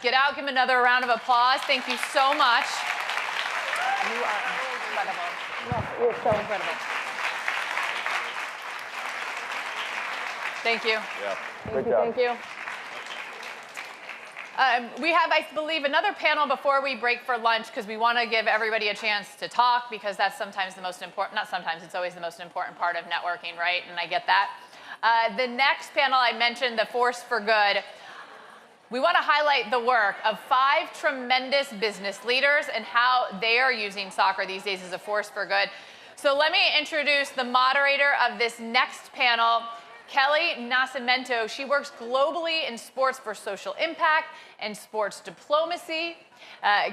get out, give them another round of applause. Thank you so much. You are incredible. Yes, you're so incredible. Thank you. Yeah. Thank you. Thank you. We have, I believe, another panel before we break for lunch, because we want to give everybody a chance to talk, because that's sometimes the most important, not sometimes, it's always the most important part of networking, right? And I get that. The next panel I mentioned, the Force for Good. We want to highlight the work of 5 tremendous business leaders and how they are using soccer these days as a force for good. So let me introduce the moderator of this next panel, Kelly Nascimento. She works globally in sports for social impact and sports diplomacy.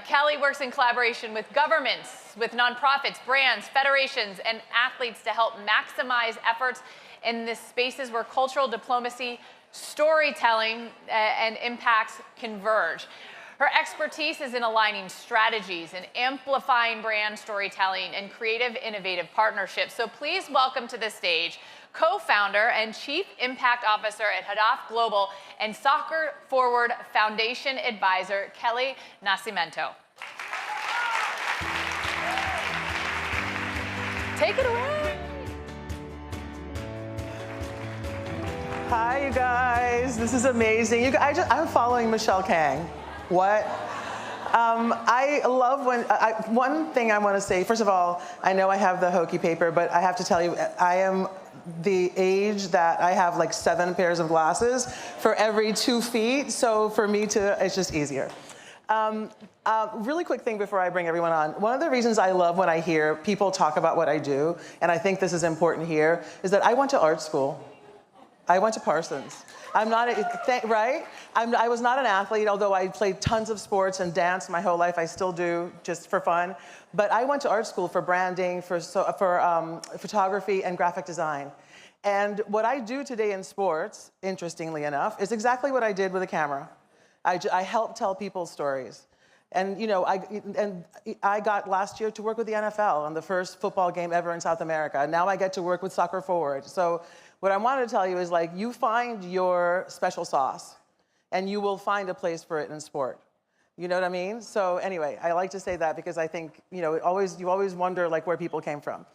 Kelly works in collaboration with governments, with nonprofits, brands, federations, and athletes to help maximize efforts in the spaces where cultural diplomacy, storytelling, and impacts converge. Her expertise is in aligning strategies and amplifying brand storytelling and creative, innovative partnerships. So please welcome to the stage co-founder and Chief Impact Officer at Hadaf Global and Soccer Forward Foundation Advisor, Kelly Nascimento. Take it away. Hi, you guys. This is amazing. I'm following Michelle Kang. What? I love when, one thing I want to say, first of all, I know I have the hokey paper, but I have to tell you, I am the age that I have like 7 pairs of glasses for every 2 feet. So for me it's just easier. Really quick thing before I bring everyone on. One of the reasons I love when I hear people talk about what I do, and I think this is important here, is that I went to art school. I went to Parsons. I'm not, right? I was not an athlete, although I played tons of sports and danced my whole life. I still do, just for fun. But I went to art school for branding, for photography and graphic design. And what I do today in sports, interestingly enough, is exactly what I did with a camera. I help tell people's stories. And I got last year to work with the NFL on the first football game ever in South America. Now I get to work with Soccer Forward. So What I wanted to tell you is like, you find your special sauce and you will find a place for it in sport. You know what I mean? So anyway, I like to say that because I think, you know, you always wonder like where people came from.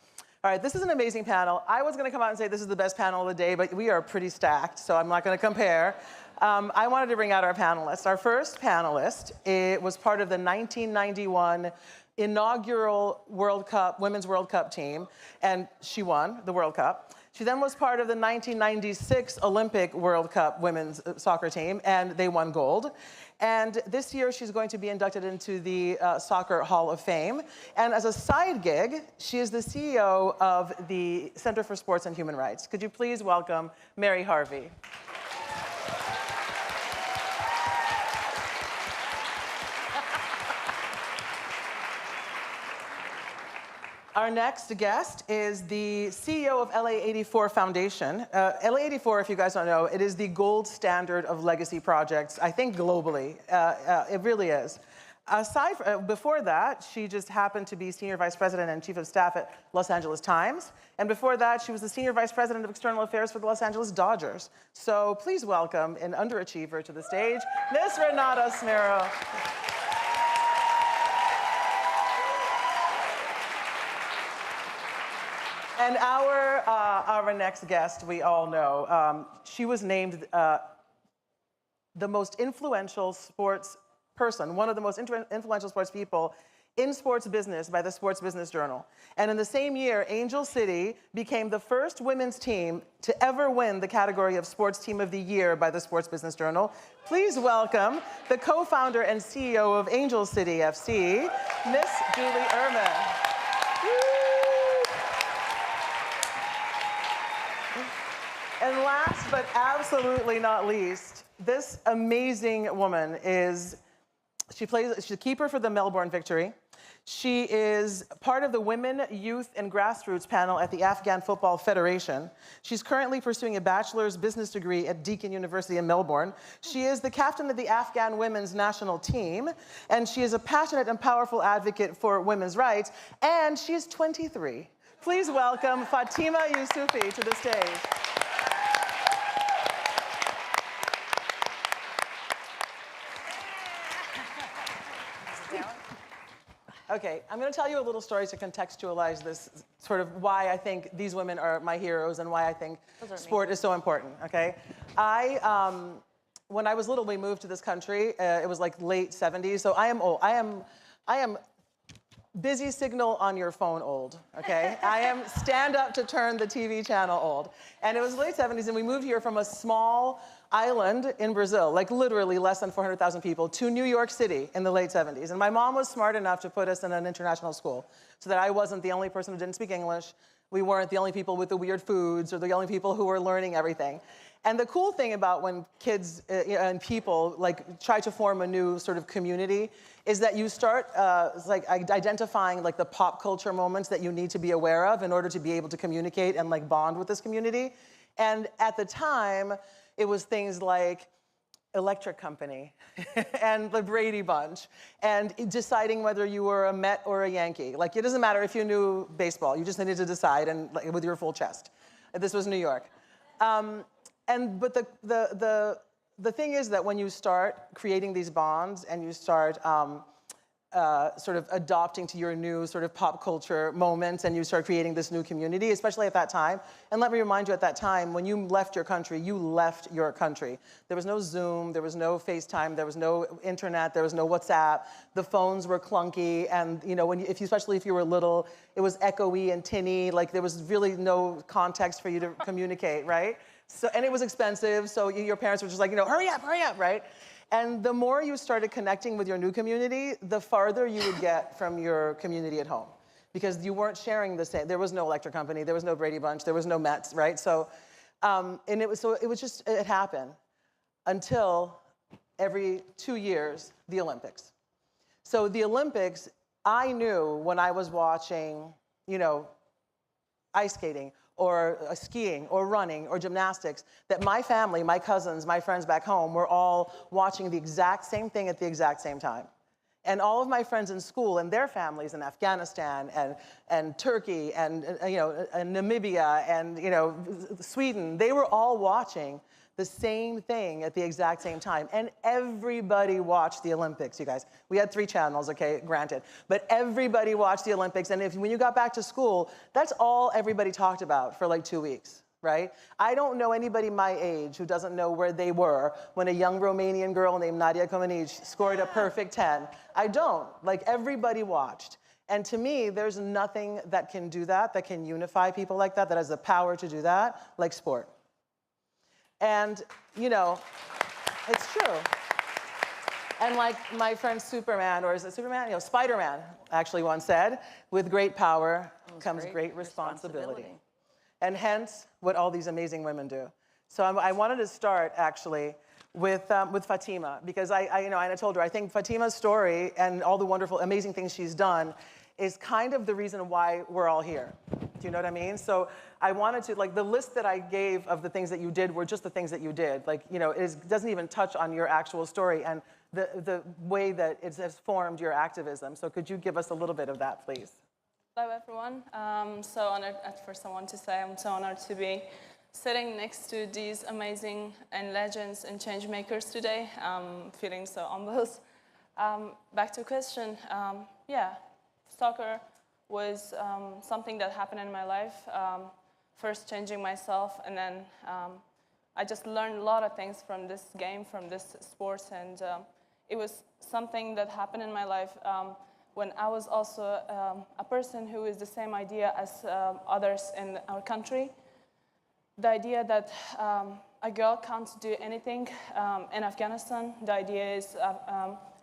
All right, this is an amazing panel. I was gonna come out and say this is the best panel of the day, but we are pretty stacked, so I'm not gonna compare. I wanted to bring out our panelists. Our first panelist, it was part of the 1991 inaugural World Cup, Women's World Cup team, and she won the World Cup. She then was part of the 1996 Olympic World Cup women's soccer team, and they won gold. And this year, she's going to be inducted into the Soccer Hall of Fame. And as a side gig, she is the CEO of the Center for Sports and Human Rights. Could you please welcome Mary Harvey? Our next guest is the CEO of LA84 Foundation. LA84, if you guys don't know, it is the gold standard of legacy projects, I think globally. It really is. Before that, she just happened to be Senior Vice President and Chief of Staff at Los Angeles Times. And before that, she was the Senior Vice President of External Affairs for the Los Angeles Dodgers. So please welcome an underachiever to the stage, Miss Renata Smiro. And our next guest, we all know, she was named the most influential sports person, one of the most influential sports people in sports business by the Sports Business Journal. And in the same year, Angel City became the first women's team to ever win the category of Sports Team of the Year by the Sports Business Journal. Please welcome the co-founder and CEO of Angel City FC, Miss Julie Ehrman. And last but absolutely not least, this amazing woman she's a keeper for the Melbourne Victory. She is part of the Women, Youth, and Grassroots panel at the Afghan Football Federation. She's currently pursuing a bachelor's business degree at Deakin University in Melbourne. She is the captain of the Afghan women's national team, and she is a passionate and powerful advocate for women's rights, and she is 23. Please welcome Fatima Yusufi to the stage. Okay, I'm going to tell you a little story to contextualize this, sort of why I think these women are my heroes and why I think sport is so important, okay? When I was little, we moved to this country. It was like late 70s, so I am old. I am busy signal on your phone old, okay? I am stand up to turn the TV channel old. And it was late 70s, and we moved here from a small island in Brazil, like literally less than 400,000 people, to New York City in the late 70s. And my mom was smart enough to put us in an international school so that I wasn't the only person who didn't speak English. We weren't the only people with the weird foods or the only people who were learning everything. And the cool thing about when kids and people like try to form a new sort of community is that you start like identifying like the pop culture moments that you need to be aware of in order to be able to communicate and like bond with this community. And at the time, it was things like Electric Company and the Brady Bunch and deciding whether you were a Met or a Yankee. Like, it doesn't matter if you knew baseball. You just needed to decide and like, with your full chest. This was New York. But the thing is that when you start creating these bonds and you start sort of adopting to your new sort of pop culture moments and you start creating this new community, especially at that time. And let me remind you, at that time, when you left your country, you left your country. There was no Zoom, there was no FaceTime, there was no internet, there was no WhatsApp. The phones were clunky, and you know, especially if you were little, it was echoey and tinny. Like, there was really no context for you to communicate, right? So, and it was expensive, so your parents were just like, you know, hurry up, right? And the more you started connecting with your new community, the farther you would get from your community at home. Because you weren't sharing the same, there was no Electric Company, there was no Brady Bunch, there was no Mets, right? So, it happened until every 2 years, the Olympics. So the Olympics, I knew when I was watching, you know, ice skating, or skiing, or running, or gymnastics, that my family, my cousins, my friends back home were all watching the exact same thing at the exact same time. And all of my friends in school and their families in Afghanistan and Turkey and and Namibia and Sweden, they were all watching the same thing at the exact same time. And everybody watched the Olympics, you guys. We had 3 channels, okay, granted. But everybody watched the Olympics. And when you got back to school, that's all everybody talked about for like 2 weeks, right? I don't know anybody my age who doesn't know where they were when a young Romanian girl named Nadia Comaneci scored a perfect 10. I don't. Like, everybody watched. And to me, there's nothing that can do that can unify people like that has the power to do that, like sport. And, it's true. And like my friend Superman, or is it Superman? Spider-Man actually once said, with great power comes great responsibility. And hence, what all these amazing women do. So I wanted to start, actually, with Fatima, because I told her, I think Fatima's story and all the wonderful, amazing things she's done is kind of the reason why we're all here. Do you know what I mean? So I wanted to, the list that I gave of the things that you did were just the things that you did. It doesn't even touch on your actual story and the way that it has formed your activism. So could you give us a little bit of that, please? Hello, everyone. So honored, at first I want to say I'm so honored to be sitting next to these amazing and legends and change makers today. I'm feeling so humbled. Back to the question, soccer was something that happened in my life. First changing myself, and then I just learned a lot of things from this game, from this sport, and it was something that happened in my life when I was also a person who is the same idea as others in our country. The idea that a girl can't do anything in Afghanistan. The idea is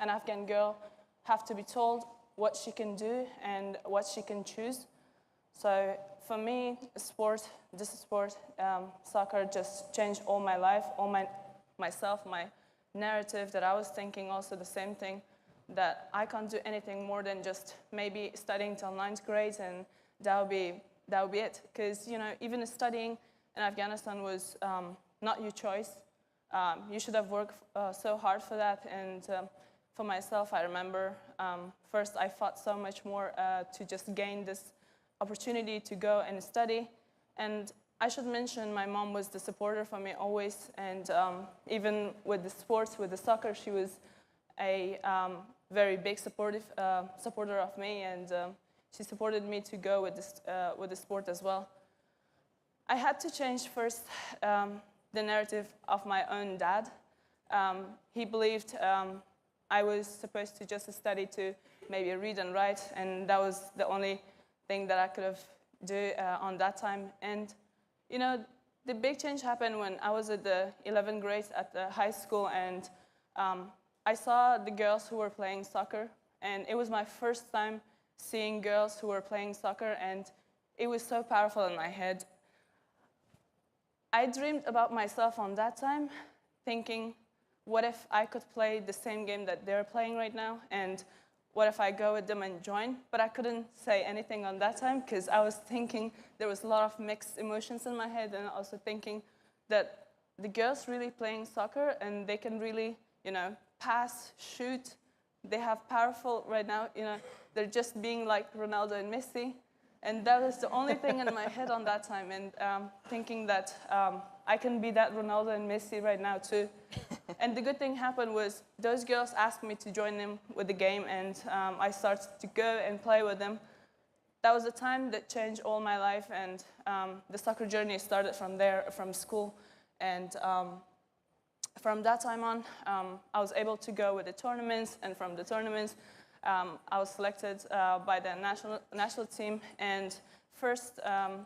an Afghan girl have to be told what she can do and what she can choose. So for me, this sport, soccer, just changed all my life, myself, my narrative, that I was thinking also the same thing, that I can't do anything more than just maybe studying till 9th grade, and that would be it. Because even studying in Afghanistan was not your choice. You should have worked so hard for that. And for myself, I remember first I fought so much more to just gain this opportunity to go and study. And I should mention my mom was the supporter for me always. And even with the sports, with the soccer, she was a very big supporter of me. And she supported me to go with the sport as well. I had to change first the narrative of my own dad. He believed I was supposed to just study to maybe read and write, and that was the only thing that I could have do on that time. And the big change happened when I was at the 11th grade at the high school, and I saw the girls who were playing soccer, and it was my first time seeing girls who were playing soccer, and it was so powerful in my head. I dreamed about myself on that time, thinking, what if I could play the same game that they're playing right now? And what if I go with them and join? But I couldn't say anything on that time because I was thinking there was a lot of mixed emotions in my head, and also thinking that the girls really playing soccer and they can really, pass, shoot. They have powerful right now, they're just being like Ronaldo and Messi. And that was the only thing in my head on that time, and thinking that I can be that Ronaldo and Messi right now too. And the good thing happened was those girls asked me to join them with the game, and I started to go and play with them. That was the time that changed all my life, and the soccer journey started from there, from school. And from that time on, I was able to go with the tournaments, and from the tournaments, I was selected by the national team, and first,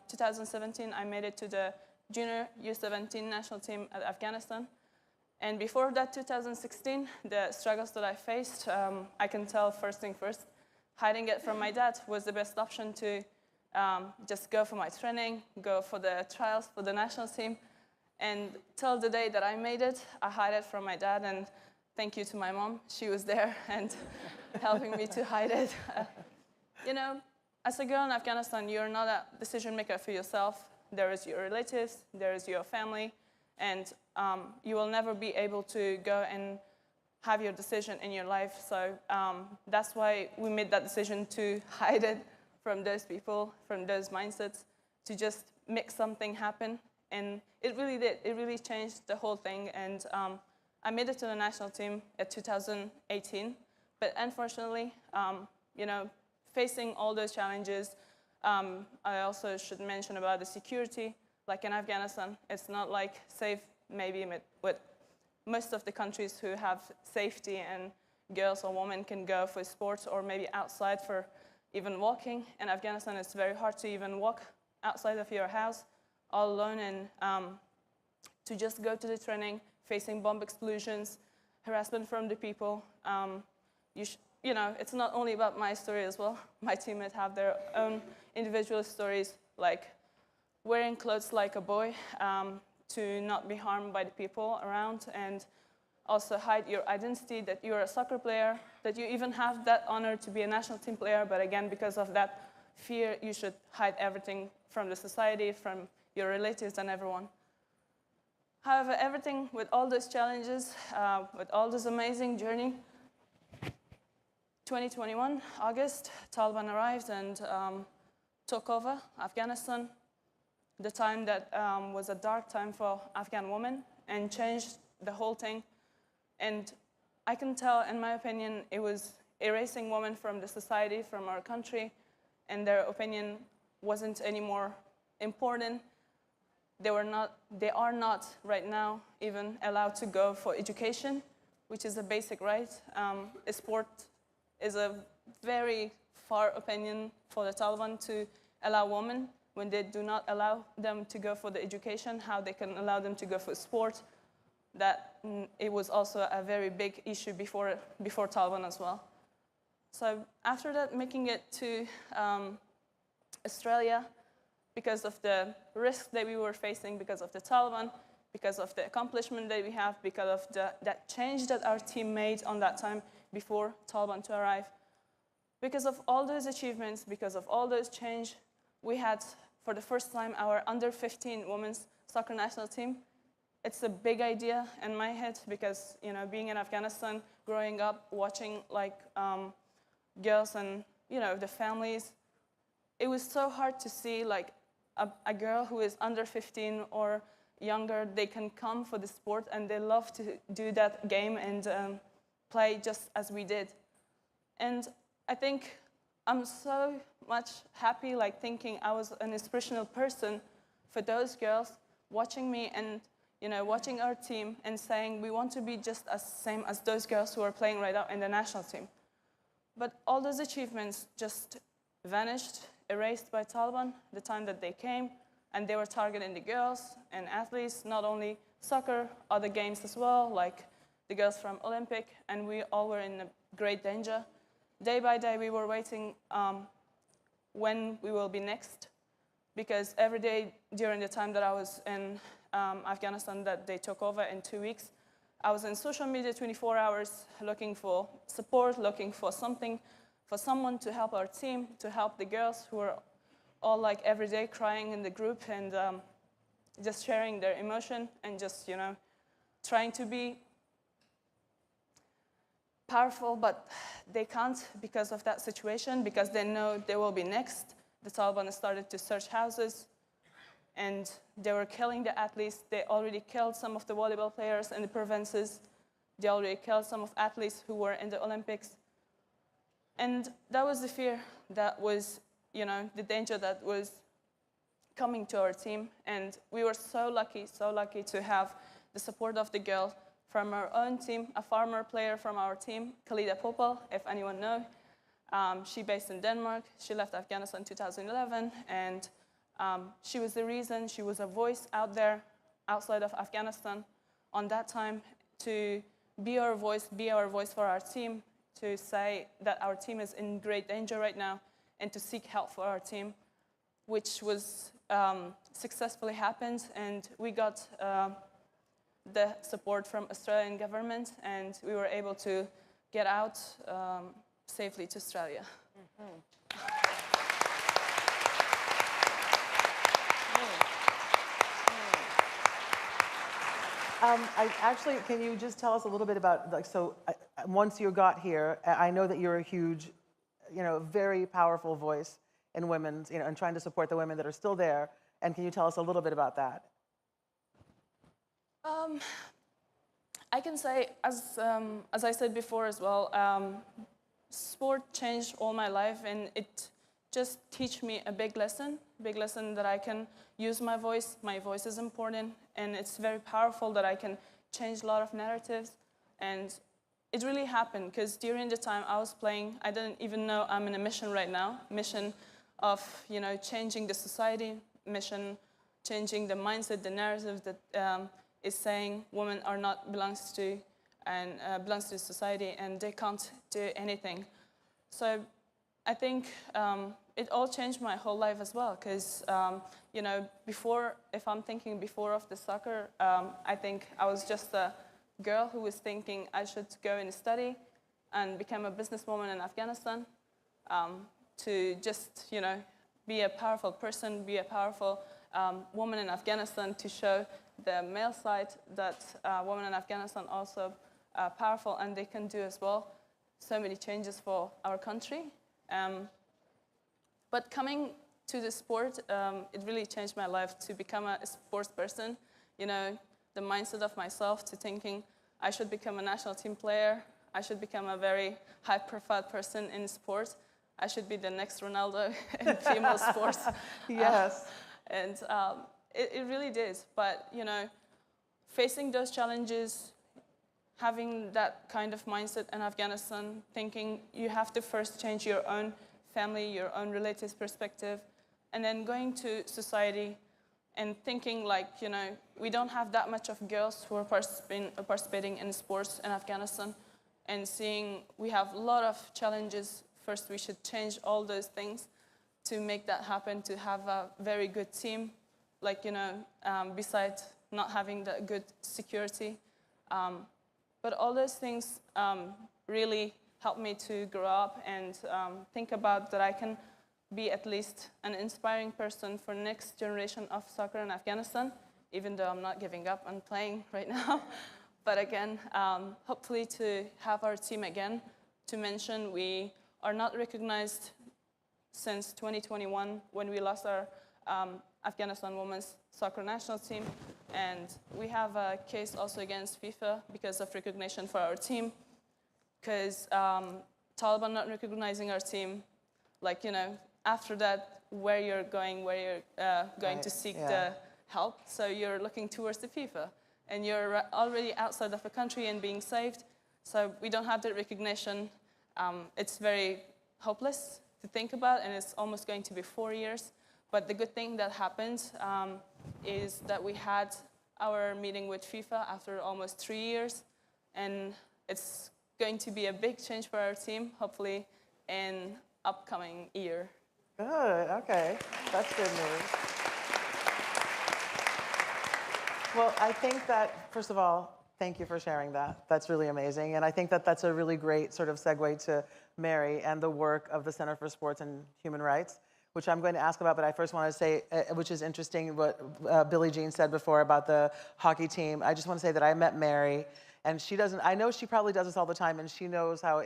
2017, I made it to the junior U17 national team at Afghanistan. And before that, 2016, the struggles that I faced, I can tell first thing first, hiding it from my dad was the best option to just go for my training, go for the trials for the national team. And till the day that I made it, I hid it from my dad, and thank you to my mom. She was there and helping me to hide it. As a girl in Afghanistan, you're not a decision maker for yourself. There is your relatives, there is your family, and you will never be able to go and have your decision in your life. So that's why we made that decision to hide it from those people, from those mindsets, to just make something happen. And it really did. It really changed the whole thing. And I made it to the national team at 2018. But unfortunately, you know, facing all those challenges, I also should mention about the security. Like in Afghanistan, it's not like safe maybe with most of the countries who have safety and girls or women can go for sports or maybe outside for even walking. In Afghanistan, it's very hard to even walk outside of your house all alone, and to just go to the training, facing bomb explosions, harassment from the people. You know, it's not only about my story as well. My teammates have their own individual stories, like wearing clothes like a boy, to not be harmed by the people around, and also hide your identity that you're a soccer player, that you even have that honor to be a national team player, but again, because of that fear, you should hide everything from the society, from your relatives and everyone. However, everything with all those challenges, with all this amazing journey, 2021, August, Taliban arrived and took over Afghanistan. The time that was a dark time for Afghan women and changed the whole thing. And I can tell, in my opinion, it was erasing women from the society, from our country, and their opinion wasn't anymore important. They are not right now even allowed to go for education, which is a basic right. Sport is a very far opinion for the Taliban to allow women when they do not allow them to go for the education, how they can allow them to go for sport. That it was also a very big issue before Taliban as well. So after that, making it to Australia, because of the risk that we were facing, because of the Taliban, because of the accomplishment that we have, because of that change that our team made on that time before Taliban to arrive. Because of all those achievements, because of all those change, we had, for the first time, our under-15 women's soccer national team. It's a big idea in my head because, you know, being in Afghanistan, growing up, watching like girls and, you know, the families, it was so hard to see like a girl who is under 15 or younger, they can come for the sport and they love to do that game and play just as we did. And I think I'm so much happy, like thinking I was an inspirational person for those girls watching me and, you know, watching our team and saying we want to be just as same as those girls who are playing right now in the national team. But all those achievements just vanished, erased by Taliban the time that they came, and they were targeting the girls and athletes, not only soccer, other games as well, like the girls from Olympic, and we all were in great danger. Day by day, we were waiting when we will be next, because every day during the time that I was in Afghanistan that they took over in 2 weeks, I was in social media 24 hours looking for support, looking for something, for someone to help our team, to help the girls who were all like every day crying in the group and just sharing their emotion and just, you know, trying to be powerful, but they can't because of that situation, because they know they will be next. The Taliban started to search houses, and they were killing the athletes. They already killed some of the volleyball players in the provinces. They already killed some of athletes who were in the Olympics. And that was the fear, that was, you know, the danger that was coming to our team. And we were so lucky to have the support of the girl from our own team, a former player from our team, Khalida Popal, if anyone knows. She based in Denmark. She left Afghanistan in 2011, and she was the reason, she was a voice out there, outside of Afghanistan, on that time, to be our voice for our team, to say that our team is in great danger right now, and to seek help for our team, which was successfully happened, and we got the support from Australian government, and we were able to get out safely to Australia. Mm-hmm. Can you just tell us a little bit about, like, so once you got here, I know that you're a huge, very powerful voice in women's, and trying to support the women that are still there. And can you tell us a little bit about that? I can say, as I said before as well, sport changed all my life, and it just teach me a big lesson that I can use my voice. My voice is important, and it's very powerful that I can change a lot of narratives. And it really happened, because during the time I was playing, I didn't even know I'm in a mission right now, mission of changing the society, mission changing the mindset, the narrative that is saying women are not belongs to society, and they can't do anything. So I think it all changed my whole life as well, because before, if I'm thinking before of the soccer, I think I was just a girl who was thinking I should go and study and become a businesswoman in Afghanistan, to just be a powerful person, be a powerful woman in Afghanistan, to show the male side that women in Afghanistan also powerful, and they can do as well so many changes for our country. But coming to the sport, it really changed my life to become a sports person. The mindset of myself to thinking I should become a national team player, I should become a very high-profile person in sports, I should be the next Ronaldo in female sports. Yes. And it really did. But, facing those challenges, having that kind of mindset in Afghanistan, thinking you have to first change your own family, your own relatives' perspective, and then going to society and thinking like, we don't have that much of girls who are participating in sports in Afghanistan, and seeing we have a lot of challenges. First, we should change all those things to make that happen, to have a very good team, like, besides not having that good security. But all those things really helped me to grow up and think about that I can be at least an inspiring person for next generation of soccer in Afghanistan, even though I'm not giving up on playing right now. But again, hopefully to have our team again. To mention, we are not recognized since 2021 when we lost our Afghanistan women's soccer national team. And we have a case also against FIFA because of recognition for our team. Because Taliban not recognizing our team, like, after that, where you're going right. To seek the help. So you're looking towards the FIFA. And you're already outside of the country and being saved. So we don't have that recognition. It's very hopeless to think about, and it's almost going to be 4 years. But the good thing that happened is that we had our meeting with FIFA after almost 3 years. And it's going to be a big change for our team, hopefully in upcoming year. Good, okay. That's good news. Well, I think that, first of all, thank you for sharing that. That's really amazing. And I think that that's a really great sort of segue to Mary and the work of the Center for Sports and Human Rights, which I'm going to ask about, but I first want to say, which is interesting, what Billie Jean said before about the hockey team. I just want to say that I met Mary, and she doesn't, I know she probably does this all the time, and she knows how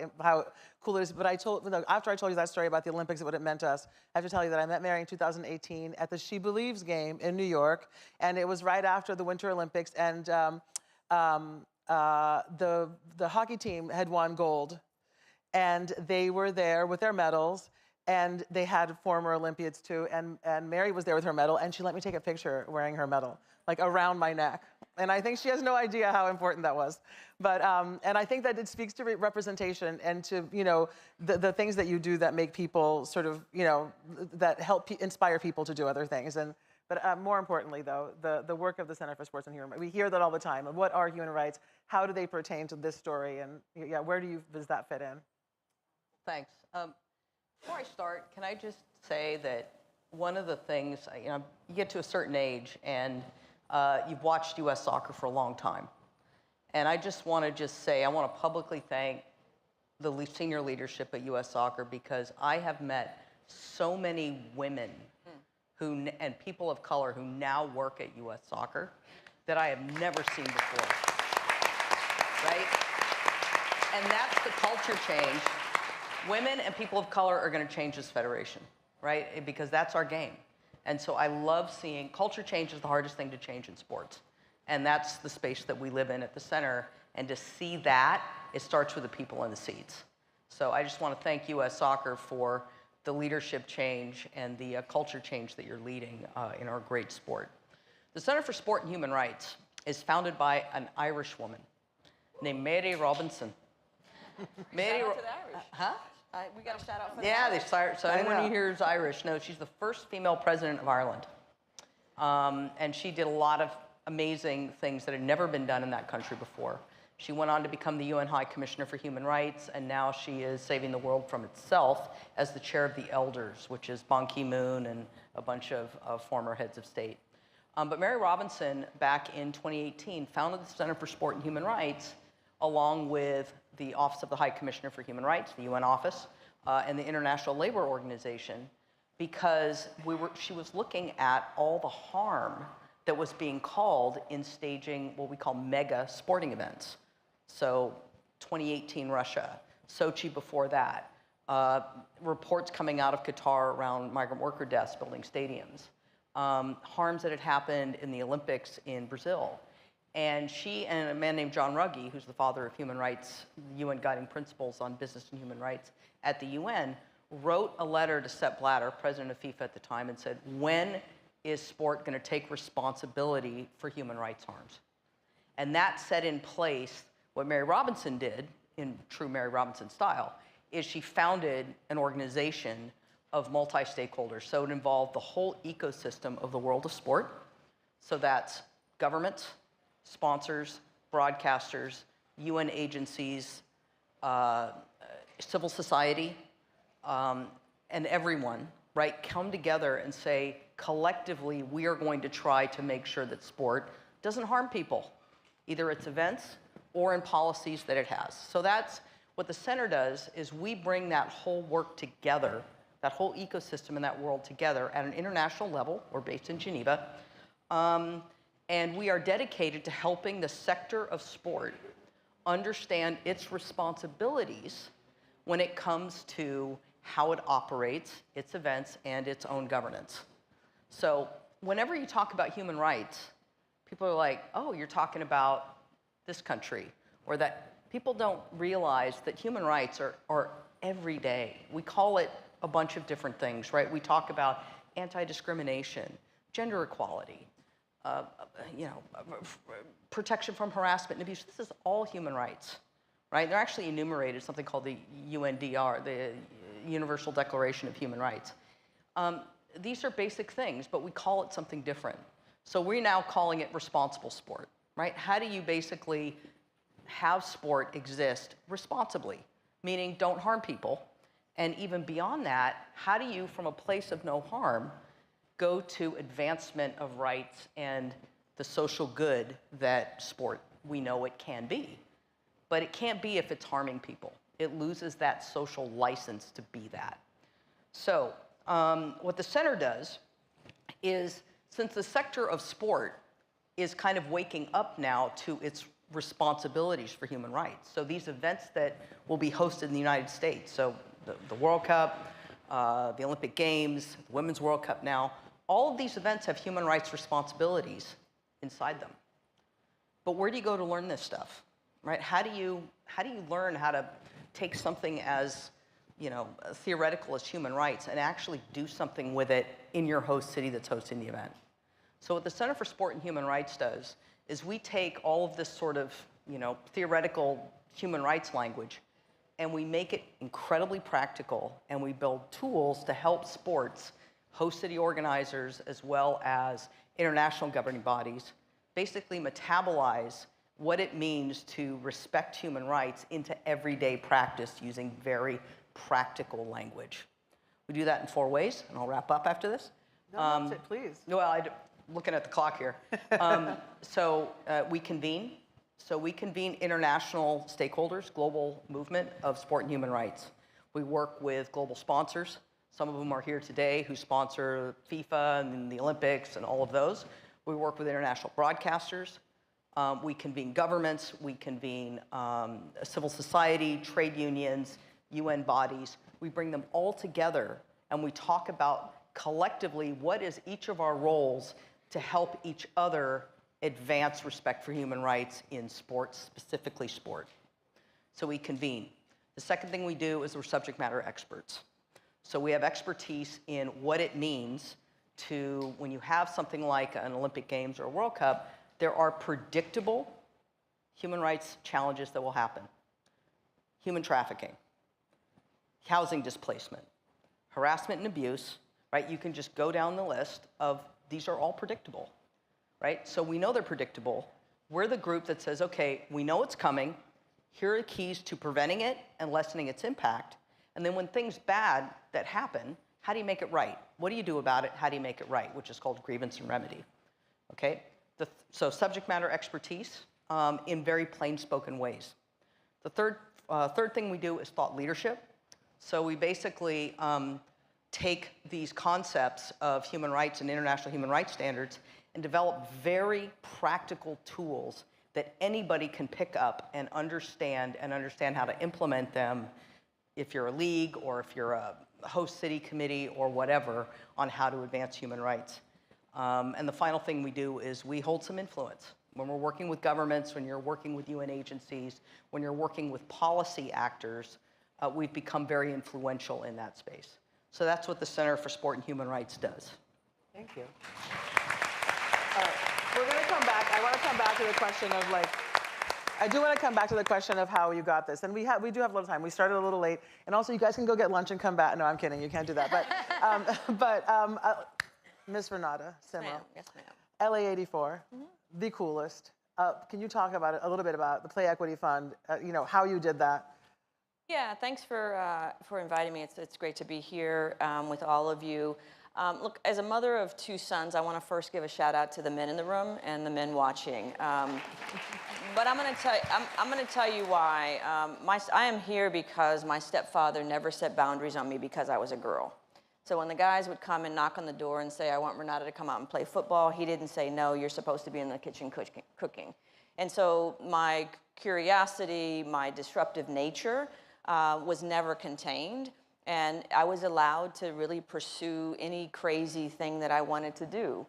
cool it is, but after I told you that story about the Olympics and what it meant to us, I have to tell you that I met Mary in 2018 at the She Believes game in New York, and it was right after the Winter Olympics, and the hockey team had won gold, and they were there with their medals, and they had former Olympians too, and Mary was there with her medal, and she let me take a picture wearing her medal, like around my neck. And I think she has no idea how important that was. But, and I think that it speaks to representation and to, the things that you do that make people sort of, that help inspire people to do other things. But more importantly, though, the work of the Center for Sports and Human Rights, we hear that all the time. And what are human rights? How do they pertain to this story? And where does that fit in? Thanks. Before I start, can I just say that one of the things, you get to a certain age and you've watched U.S. soccer for a long time. And I just want to say, I want to publicly thank the senior leadership at U.S. Soccer, because I have met so many women and people of color who now work at U.S. Soccer that I have never seen before, right? And that's the culture change. Women and people of color are going to change this federation, right? Because that's our game. And so I love seeing culture change is the hardest thing to change in sports. And that's the space that we live in at the center. And to see that, it starts with the people in the seats. So I just want to thank U.S. Soccer for the leadership change and the culture change that you're leading in our great sport. The Center for Sport and Human Rights is founded by an Irish woman named Mary Robinson. Mary, Shout out to the Irish. Huh? We got a shout out for Yeah, the Irish. so anyone who hears Irish knows she's the first female president of Ireland. And she did a lot of amazing things that had never been done in that country before. She went on to become the UN High Commissioner for Human Rights, and now she is saving the world from itself as the chair of the Elders, which is Ban Ki-moon and a bunch of former heads of state. But Mary Robinson, back in 2018, founded the Center for Sport and Human Rights, along with the Office of the High Commissioner for Human Rights, the UN office, and the International Labor Organization, because she was looking at all the harm that was being called in staging what we call mega sporting events. So 2018 Russia, Sochi before that, reports coming out of Qatar around migrant worker deaths building stadiums, harms that had happened in the Olympics in Brazil. And she and a man named John Ruggie, who's the father of human rights, UN Guiding Principles on Business and Human Rights at the UN, wrote a letter to Sepp Blatter, president of FIFA at the time, and said, when is sport going to take responsibility for human rights harms? And that set in place what Mary Robinson did, in true Mary Robinson style, is she founded an organization of multi-stakeholders. So it involved the whole ecosystem of the world of sport. So that's governments, sponsors, broadcasters, UN agencies, civil society, and everyone, right, come together and say, collectively, we are going to try to make sure that sport doesn't harm people, either its events or in policies that it has. So that's what the center does, is we bring that whole work together, that whole ecosystem in that world together at an international level. We're based in Geneva. And we are dedicated to helping the sector of sport understand its responsibilities when it comes to how it operates, its events, and its own governance. So whenever you talk about human rights, people are like, oh, you're talking about this country, or that people don't realize that human rights are every day. We call it a bunch of different things, right? We talk about anti-discrimination, gender equality, protection from harassment and abuse. This is all human rights, right? They're actually enumerated, something called the UNDR, the Universal Declaration of Human Rights. These are basic things, but we call it something different. So we're now calling it responsible sport, right? How do you basically have sport exist responsibly, meaning don't harm people? And even beyond that, how do you, from a place of no harm, go to advancement of rights and the social good that sport, we know it can be? But it can't be if it's harming people. It loses that social license to be that. So what the center does is, since the sector of sport is kind of waking up now to its responsibilities for human rights. So these events that will be hosted in the United States, so the World Cup, the Olympic Games, the Women's World Cup now, all of these events have human rights responsibilities inside them. But where do you go to learn this stuff, right? How do you learn how to take something as theoretical as human rights and actually do something with it in your host city that's hosting the event? So what the Center for Sport and Human Rights does is we take all of this sort of theoretical human rights language and we make it incredibly practical, and we build tools to help sports, host city organizers, as well as international governing bodies, basically metabolize what it means to respect human rights into everyday practice using very practical language. We do that in 4 ways, and I'll wrap up after this. No, that's it, please. Well, looking at the clock here. We convene. So we convene international stakeholders, global movement of sport and human rights. We work with global sponsors. Some of them are here today who sponsor FIFA and the Olympics and all of those. We work with international broadcasters. We convene governments. We convene civil society, trade unions, UN bodies. We bring them all together, and we talk about collectively what is each of our roles to help each other advance respect for human rights in sports, specifically sport. So we convene. The second thing we do is we're subject matter experts. So we have expertise in what it means to, when you have something like an Olympic Games or a World Cup, there are predictable human rights challenges that will happen. Human trafficking, housing displacement, harassment and abuse, right? You can just go down the list of these are all predictable, right? So we know they're predictable. We're the group that says, okay, we know it's coming. Here are the keys to preventing it and lessening its impact. And then when things bad that happen, how do you make it right? What do you do about it? How do you make it right? Which is called grievance and remedy, okay? So subject matter expertise in very plain spoken ways. The third thing we do is thought leadership. So we basically take these concepts of human rights and international human rights standards and develop very practical tools that anybody can pick up and understand how to implement them if you're a league or if you're a host city committee or whatever on how to advance human rights. And the final thing we do is we hold some influence. When we're working with governments, when you're working with UN agencies, when you're working with policy actors, we've become very influential in that space. So that's what the Center for Sport and Human Rights does. Thank you. All right, we're going to come back. I want to come back to the question of I do want to come back to the question of how you got this. And we do have a little time. We started a little late. And also, you guys can go get lunch and come back. No, I'm kidding. You can't do that. But Ms. Renata Simo, Yes, ma'am. LA 84, the coolest. Can you talk about it a little bit about the Play Equity Fund, how you did that? Yeah, thanks for inviting me. It's great to be here with all of you. Look, as a mother of 2 sons, I want to first give a shout out to the men in the room and the men watching. But I'm going to tell you why. I am here because my stepfather never set boundaries on me because I was a girl. So when the guys would come and knock on the door and say, I want Renata to come out and play football, he didn't say, no, you're supposed to be in the kitchen cooking. And so my curiosity, my disruptive nature was never contained. And I was allowed to really pursue any crazy thing that I wanted to do.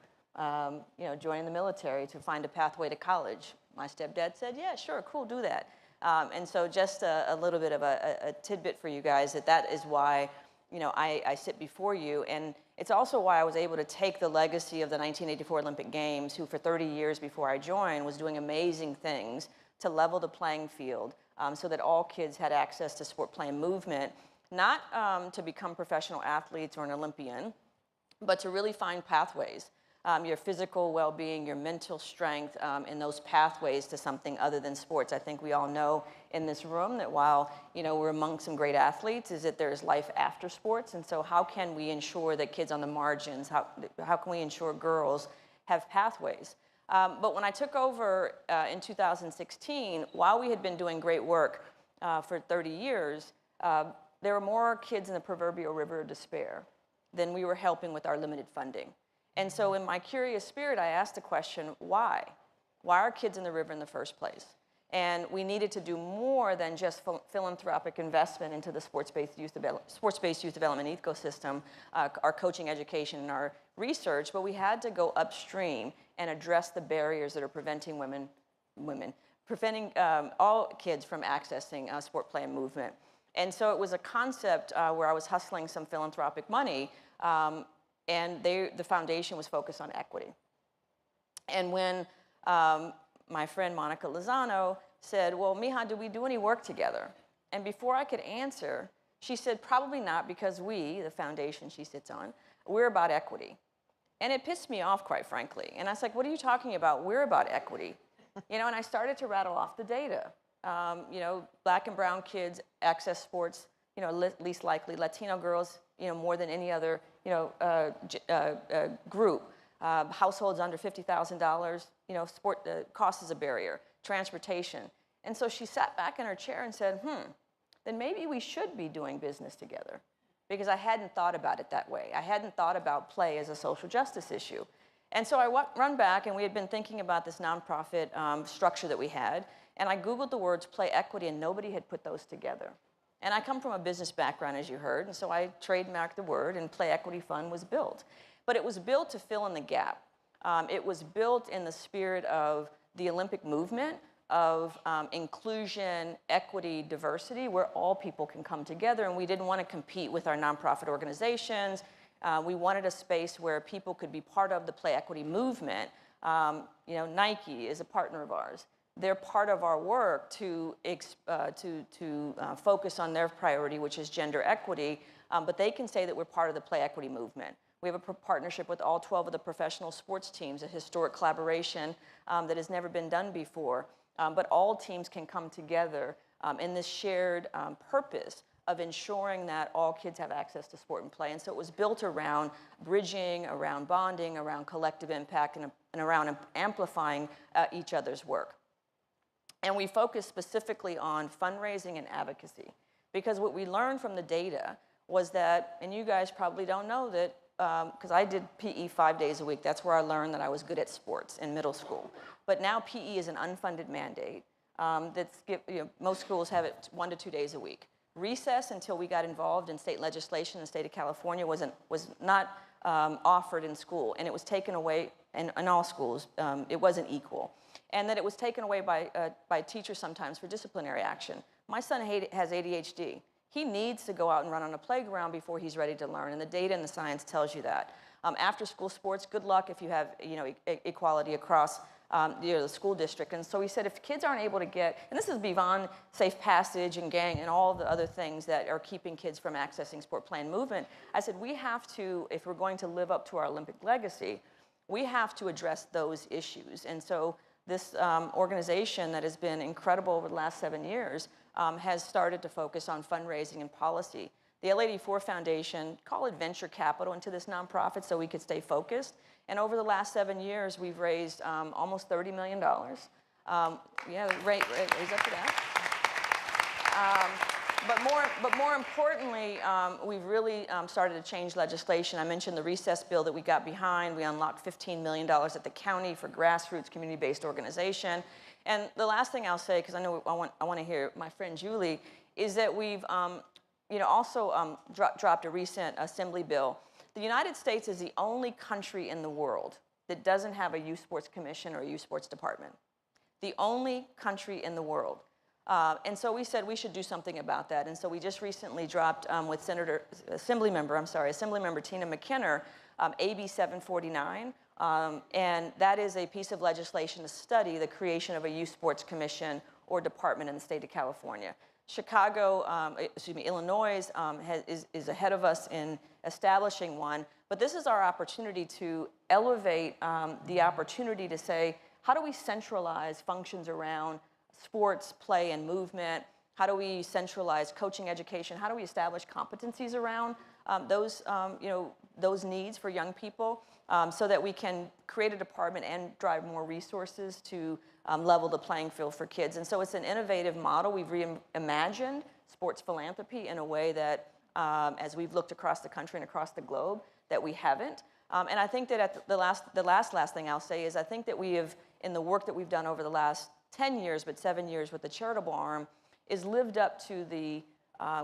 Joining the military to find a pathway to college. My stepdad said, yeah, sure, cool, do that. And so just a little bit of a tidbit for you guys that is why I sit before you. And it's also why I was able to take the legacy of the 1984 Olympic Games, who for 30 years before I joined was doing amazing things to level the playing field so that all kids had access to sport, play, and movement, not to become professional athletes or an Olympian, but to really find pathways. Your physical well-being, your mental strength, and those pathways to something other than sports. I think we all know in this room that while we're among some great athletes, is that there's life after sports. And so how can we ensure that kids on the margins, how can we ensure girls have pathways? But when I took over in 2016, while we had been doing great work for 30 years, there were more kids in the proverbial river of despair than we were helping with our limited funding. And so in my curious spirit, I asked the question, why? Why are kids in the river in the first place? And we needed to do more than just philanthropic investment into the sports-based youth development ecosystem, our coaching education and our research, but we had to go upstream and address the barriers that are preventing preventing all kids from accessing sport, play, and movement. And so it was a concept where I was hustling some philanthropic money, and the foundation was focused on equity. And when my friend Monica Lozano said, well, Mija, do we do any work together? And before I could answer, she said, probably not, because we, the foundation she sits on, we're about equity. And it pissed me off, quite frankly. And I was like, what are you talking about? We're about equity. And I started to rattle off the data. Black and brown kids access sports, least likely. Latino girls, more than any other, group. Households under $50,000, sport cost is a barrier. Transportation. And so she sat back in her chair and said, then maybe we should be doing business together. Because I hadn't thought about it that way. I hadn't thought about play as a social justice issue. And so I run back, and we had been thinking about this nonprofit structure that we had, and I Googled the words play equity, and nobody had put those together. And I come from a business background, as you heard, and so I trademarked the word, and Play Equity Fund was built. But it was built to fill in the gap. It was built in the spirit of the Olympic movement, of inclusion, equity, diversity, where all people can come together, and we didn't want to compete with our nonprofit organizations. We wanted a space where people could be part of the Play Equity movement. You know, Nike is a partner of ours. They're part of our work to focus on their priority, which is gender equity, but they can say that we're part of the Play Equity movement. We have a partnership with all 12 of the professional sports teams, a historic collaboration that has never been done before. But all teams can come together in this shared purpose of ensuring that all kids have access to sport and play. And so it was built around bridging, around bonding, around collective impact, and around amplifying each other's work. And we focused specifically on fundraising and advocacy, because what we learned from the data was that, and you guys probably don't know that, because I did PE 5 days a week. That's where I learned that I was good at sports in middle school. But now PE is an unfunded mandate. Most schools have it 1 to 2 days a week. Recess, until we got involved in state legislation in the state of California, was not offered in school, and it was taken away in all schools. It wasn't equal. And that it was taken away by teachers sometimes for disciplinary action. My son has ADHD. He needs to go out and run on a playground before he's ready to learn, and the data and the science tells you that. After school sports, good luck if you have equality across the school district. And so we said if kids aren't able to get, and this is beyond safe passage and gang and all the other things that are keeping kids from accessing sport, play, and movement, I said we have to, if we're going to live up to our Olympic legacy, we have to address those issues. And so this organization that has been incredible over the last 7 years has started to focus on fundraising and policy. The L84 Foundation, call it venture capital into this nonprofit so we could stay focused. And over the last 7 years, we've raised almost $30 million. Yeah, raise up to that. But more importantly, we've really started to change legislation. I mentioned the recess bill that we got behind. We unlocked $15 million at the county for grassroots community-based organization. And the last thing I'll say, because I know I want to hear my friend Julie, is that we've also dropped a recent assembly bill. The United States is the only country in the world that doesn't have a youth sports commission or a youth sports department. The only country in the world. And so we said we should do something about that. And so we just recently dropped with Assemblymember Tina McKinnon, AB 749. And that is a piece of legislation to study the creation of a youth sports commission or department in the state of California. Illinois is ahead of us in establishing one, but this is our opportunity to elevate the opportunity to say, how do we centralize functions around sports, play, and movement? How do we centralize coaching education? How do we establish competencies around those needs for young people so that we can create a department and drive more resources to level the playing field for kids? And so it's an innovative model. We've reimagined sports philanthropy in a way that, as we've looked across the country and across the globe, that we haven't. And I think that at the last thing I'll say is I think that we have, in the work that we've done over the last 10 years, but 7 years with the charitable arm, is lived up to the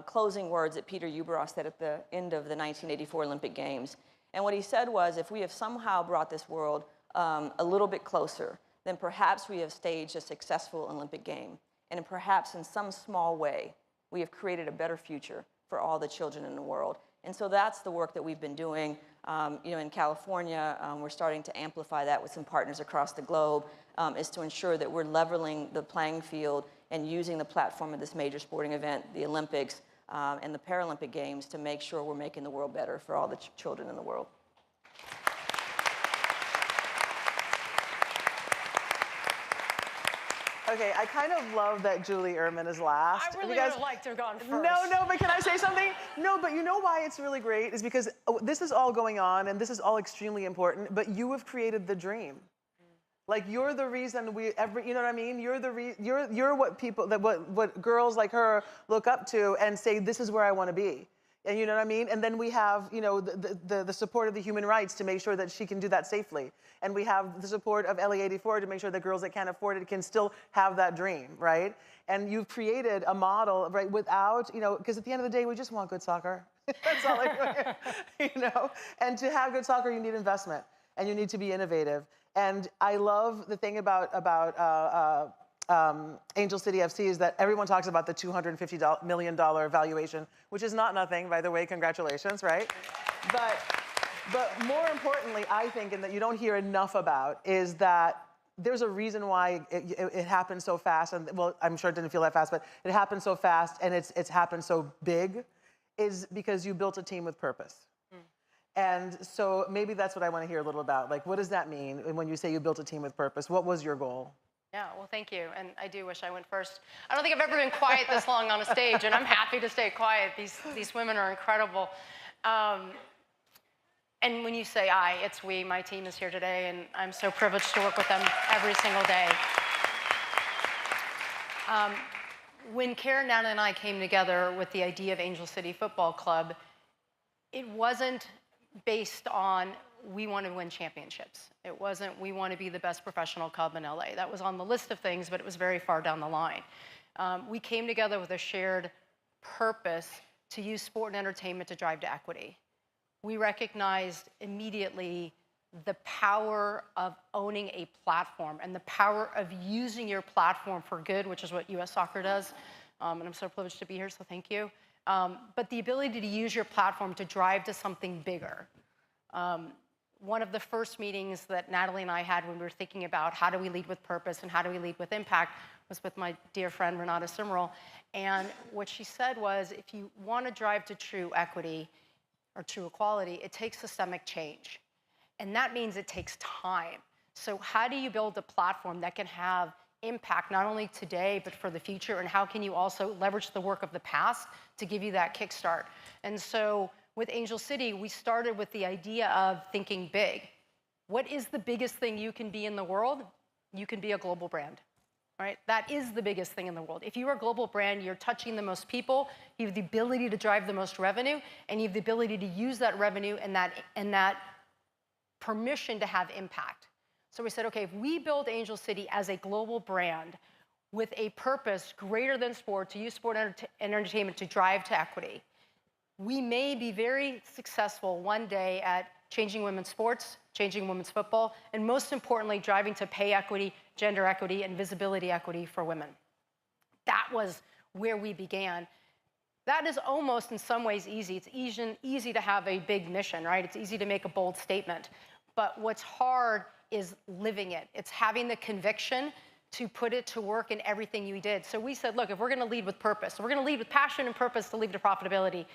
closing words that Peter Ueberroth said at the end of the 1984 Olympic Games. And what he said was, if we have somehow brought this world a little bit closer, then perhaps we have staged a successful Olympic game. And perhaps in some small way, we have created a better future for all the children in the world. And so that's the work that we've been doing. In California, we're starting to amplify that with some partners across the globe, is to ensure that we're leveling the playing field and using the platform of this major sporting event, the Olympics and the Paralympic Games, to make sure we're making the world better for all the children in the world. Okay, I kind of love that Julie Ehrman is last. I really would have liked to have gone first. No, but can I say something? No, but you know why it's really great is because this is all going on and this is all extremely important, but you have created the dream. Like, you're the reason you know what I mean? You're what people, what girls like her look up to and say, this is where I want to be. And you know what I mean? And then we have, you know, the support of the human rights to make sure that she can do that safely. And we have the support of LE84 to make sure that girls that can't afford it can still have that dream, right? And you've created a model, right, without, you know, because at the end of the day, we just want good soccer. That's all you know? And to have good soccer, you need investment, and you need to be innovative. And I love the thing about Angel City FC is that everyone talks about the $250 million valuation, which is not nothing, by the way, congratulations, right? But more importantly, I think, and that you don't hear enough about, is that there's a reason why it happened so fast, and well, I'm sure it didn't feel that fast, but it happened so fast and it's happened so big, is because you built a team with purpose. And so maybe that's what I want to hear a little about. Like, what does that mean when you say you built a team with purpose? What was your goal? Yeah, well, thank you. And I do wish I went first. I don't think I've ever been quiet this long on a stage, and I'm happy to stay quiet. These women are incredible. And when you say I, it's we. My team is here today, and I'm so privileged to work with them every single day. When Karen, Nana, and I came together with the idea of Angel City Football Club, it wasn't based on we want to win championships. It wasn't we want to be the best professional club in LA. That was on the list of things, but it was very far down the line. We came together with a shared purpose to use sport and entertainment to drive to equity. We recognized immediately the power of owning a platform and the power of using your platform for good, which is what US Soccer does. And I'm so privileged to be here, so thank you. But the ability to use your platform to drive to something bigger. One of the first meetings that Natalie and I had when we were thinking about how do we lead with purpose and how do we lead with impact was with my dear friend Renata Simmerl. And what she said was, if you want to drive to true equity or true equality, it takes systemic change. And that means it takes time. So how do you build a platform that can have impact not only today, but for the future? And how can you also leverage the work of the past to give you that kickstart? And so with Angel City, we started with the idea of thinking big. What is the biggest thing you can be in the world? You can be a global brand, right? That is the biggest thing in the world. If you are a global brand, you're touching the most people, you have the ability to drive the most revenue, and you have the ability to use that revenue and that permission to have impact. So we said, okay, if we build Angel City as a global brand with a purpose greater than sport, to use sport and entertainment to drive to equity, we may be very successful one day at changing women's sports, changing women's football, and most importantly, driving to pay equity, gender equity, and visibility equity for women. That was where we began. That is almost, in some ways, easy. It's easy to have a big mission, right? It's easy to make a bold statement. But what's hard is living it. It's having the conviction to put it to work in everything you did. So we said, look, if we're going to lead with purpose, we're going to lead with passion and purpose to lead to profitability,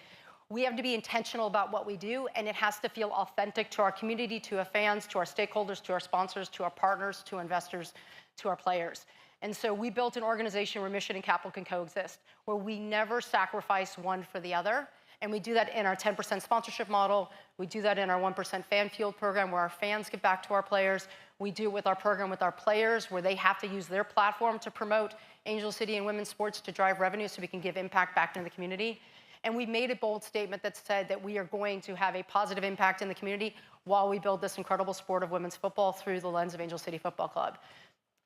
we have to be intentional about what we do, and it has to feel authentic to our community, to our fans, to our stakeholders, to our sponsors, to our partners, to investors, to our players. And so we built an organization where mission and capital can coexist, where we never sacrifice one for the other. And we do that in our 10% sponsorship model. We do that in our 1% fan fueled program, where our fans give back to our players. We do it with our program with our players, where they have to use their platform to promote Angel City and women's sports to drive revenue so we can give impact back into the community. And we made a bold statement that said that we are going to have a positive impact in the community while we build this incredible sport of women's football through the lens of Angel City Football Club.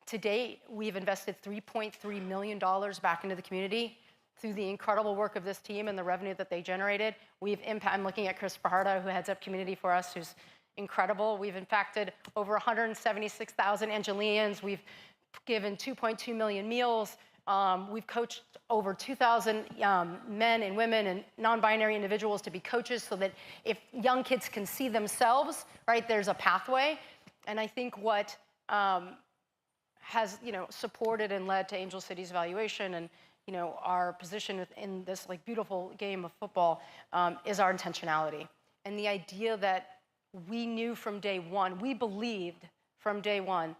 To date, we've invested $3.3 million back into the community through the incredible work of this team and the revenue that they generated. I'm looking at Chris Fajardo, who heads up community for us, who's incredible. We've impacted over 176,000 Angelians. We've given 2.2 million meals. We've coached over 2,000 men and women and non-binary individuals to be coaches, so that if young kids can see themselves, right, there's a pathway. And I think what has supported and led to Angel City's valuation and our position in this beautiful game of football is our intentionality. And the idea that we knew from day one, we believed from day one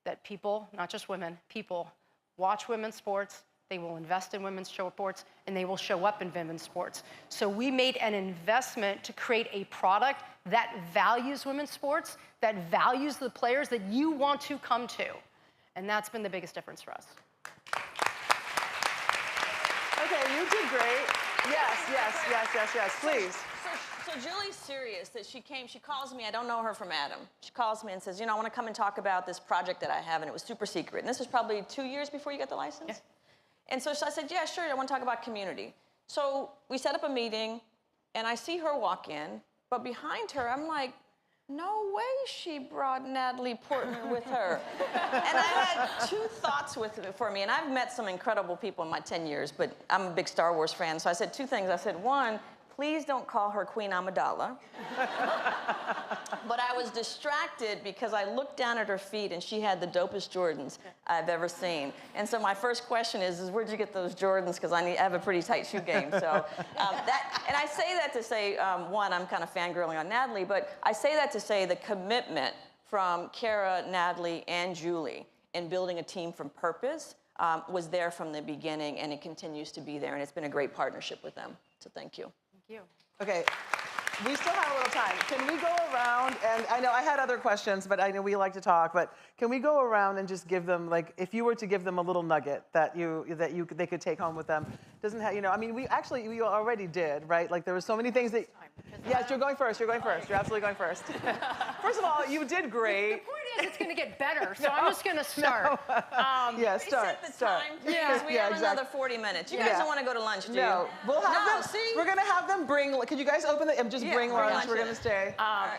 that people, not just women, people watch women's sports, they will invest in women's sports, and they will show up in women's sports. So we made an investment to create a product that values women's sports, that values the players that you want to come to. And that's been the biggest difference for us. Okay, you did great. Yes, please. So Julie's serious that she calls me, I don't know her from Adam. She calls me and says, I want to come and talk about this project that I have, and it was super secret. And this was probably 2 years before you got the license? Yeah. And so I said, yeah, sure, I want to talk about community. So we set up a meeting, and I see her walk in, but behind her, I'm like, no way she brought Natalie Portman with her. And I had 2 thoughts for me, and I've met some incredible people in my 10 years, but I'm a big Star Wars fan, so I said 2 things. I said, 1, please don't call her Queen Amidala. But I was distracted because I looked down at her feet and she had the dopest Jordans I've ever seen. And so my first question is where'd you get those Jordans? Because I have a pretty tight shoe game. So and I say that to say, 1, I'm kind of fangirling on Natalie, but I say that to say the commitment from Kara, Natalie, and Julie in building a team from purpose was there from the beginning, and it continues to be there, and it's been a great partnership with them. So thank you. Thank you. Okay, we still have a little time. Can we go around, and I know I had other questions, but I know we like to talk, but can we go around and just give them, like, if you were to give them a little nugget that they could take home with them, doesn't have, I mean, we already did, right? Like, there were so many things that, yes, you're going first, you're absolutely going first. First of all, you did great. The point is it's going to get better, so I'm just going to start. Yeah, start. Set the time, because we have another 40 minutes. You guys don't want to go to lunch, do you? No, we'll have them. See? We're gonna have them bring. Could you guys open and just bring lunch? We're gonna stay. Yeah,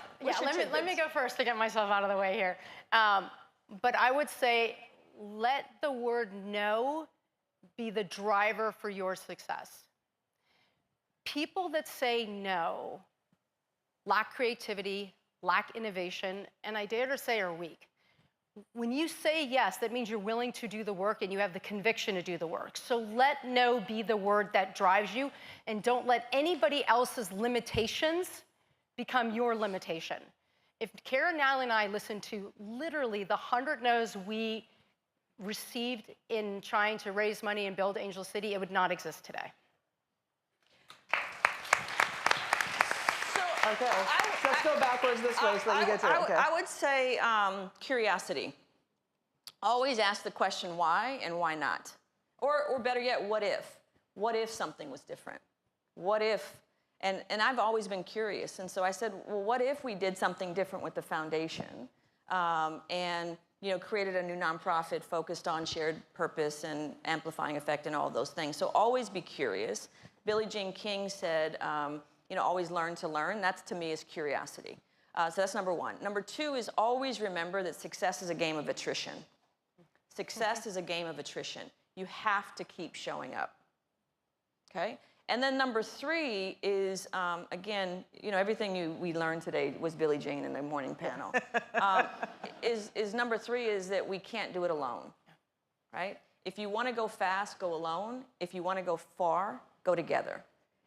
let me go first to get myself out of the way here. But I would say, let the word no be the driver for your success. People that say no lack creativity, lack innovation, and I dare to say are weak. When you say yes, that means you're willing to do the work and you have the conviction to do the work. So let no be the word that drives you, and don't let anybody else's limitations become your limitation. If Kara, Natalie, and I listened to literally the 100 no's we received in trying to raise money and build Angel City, it would not exist today. Okay, let's go backwards this way so that we get to it. Okay. I would say curiosity. Always ask the question why and why not. Or better yet, what if? What if something was different? What if? And I've always been curious. And so I said, well, what if we did something different with the foundation and created a new nonprofit focused on shared purpose and amplifying effect and all of those things. So always be curious. Billie Jean King said, always learn to learn. That, to me, is curiosity. So that's number 1. Number 2 is always remember that success is a game of attrition. Success is a game of attrition. You have to keep showing up, okay? And then number 3 is, again, everything we learned today was Billie Jean in the morning panel. Number 3 is that we can't do it alone, right? If you want to go fast, go alone. If you want to go far, go together.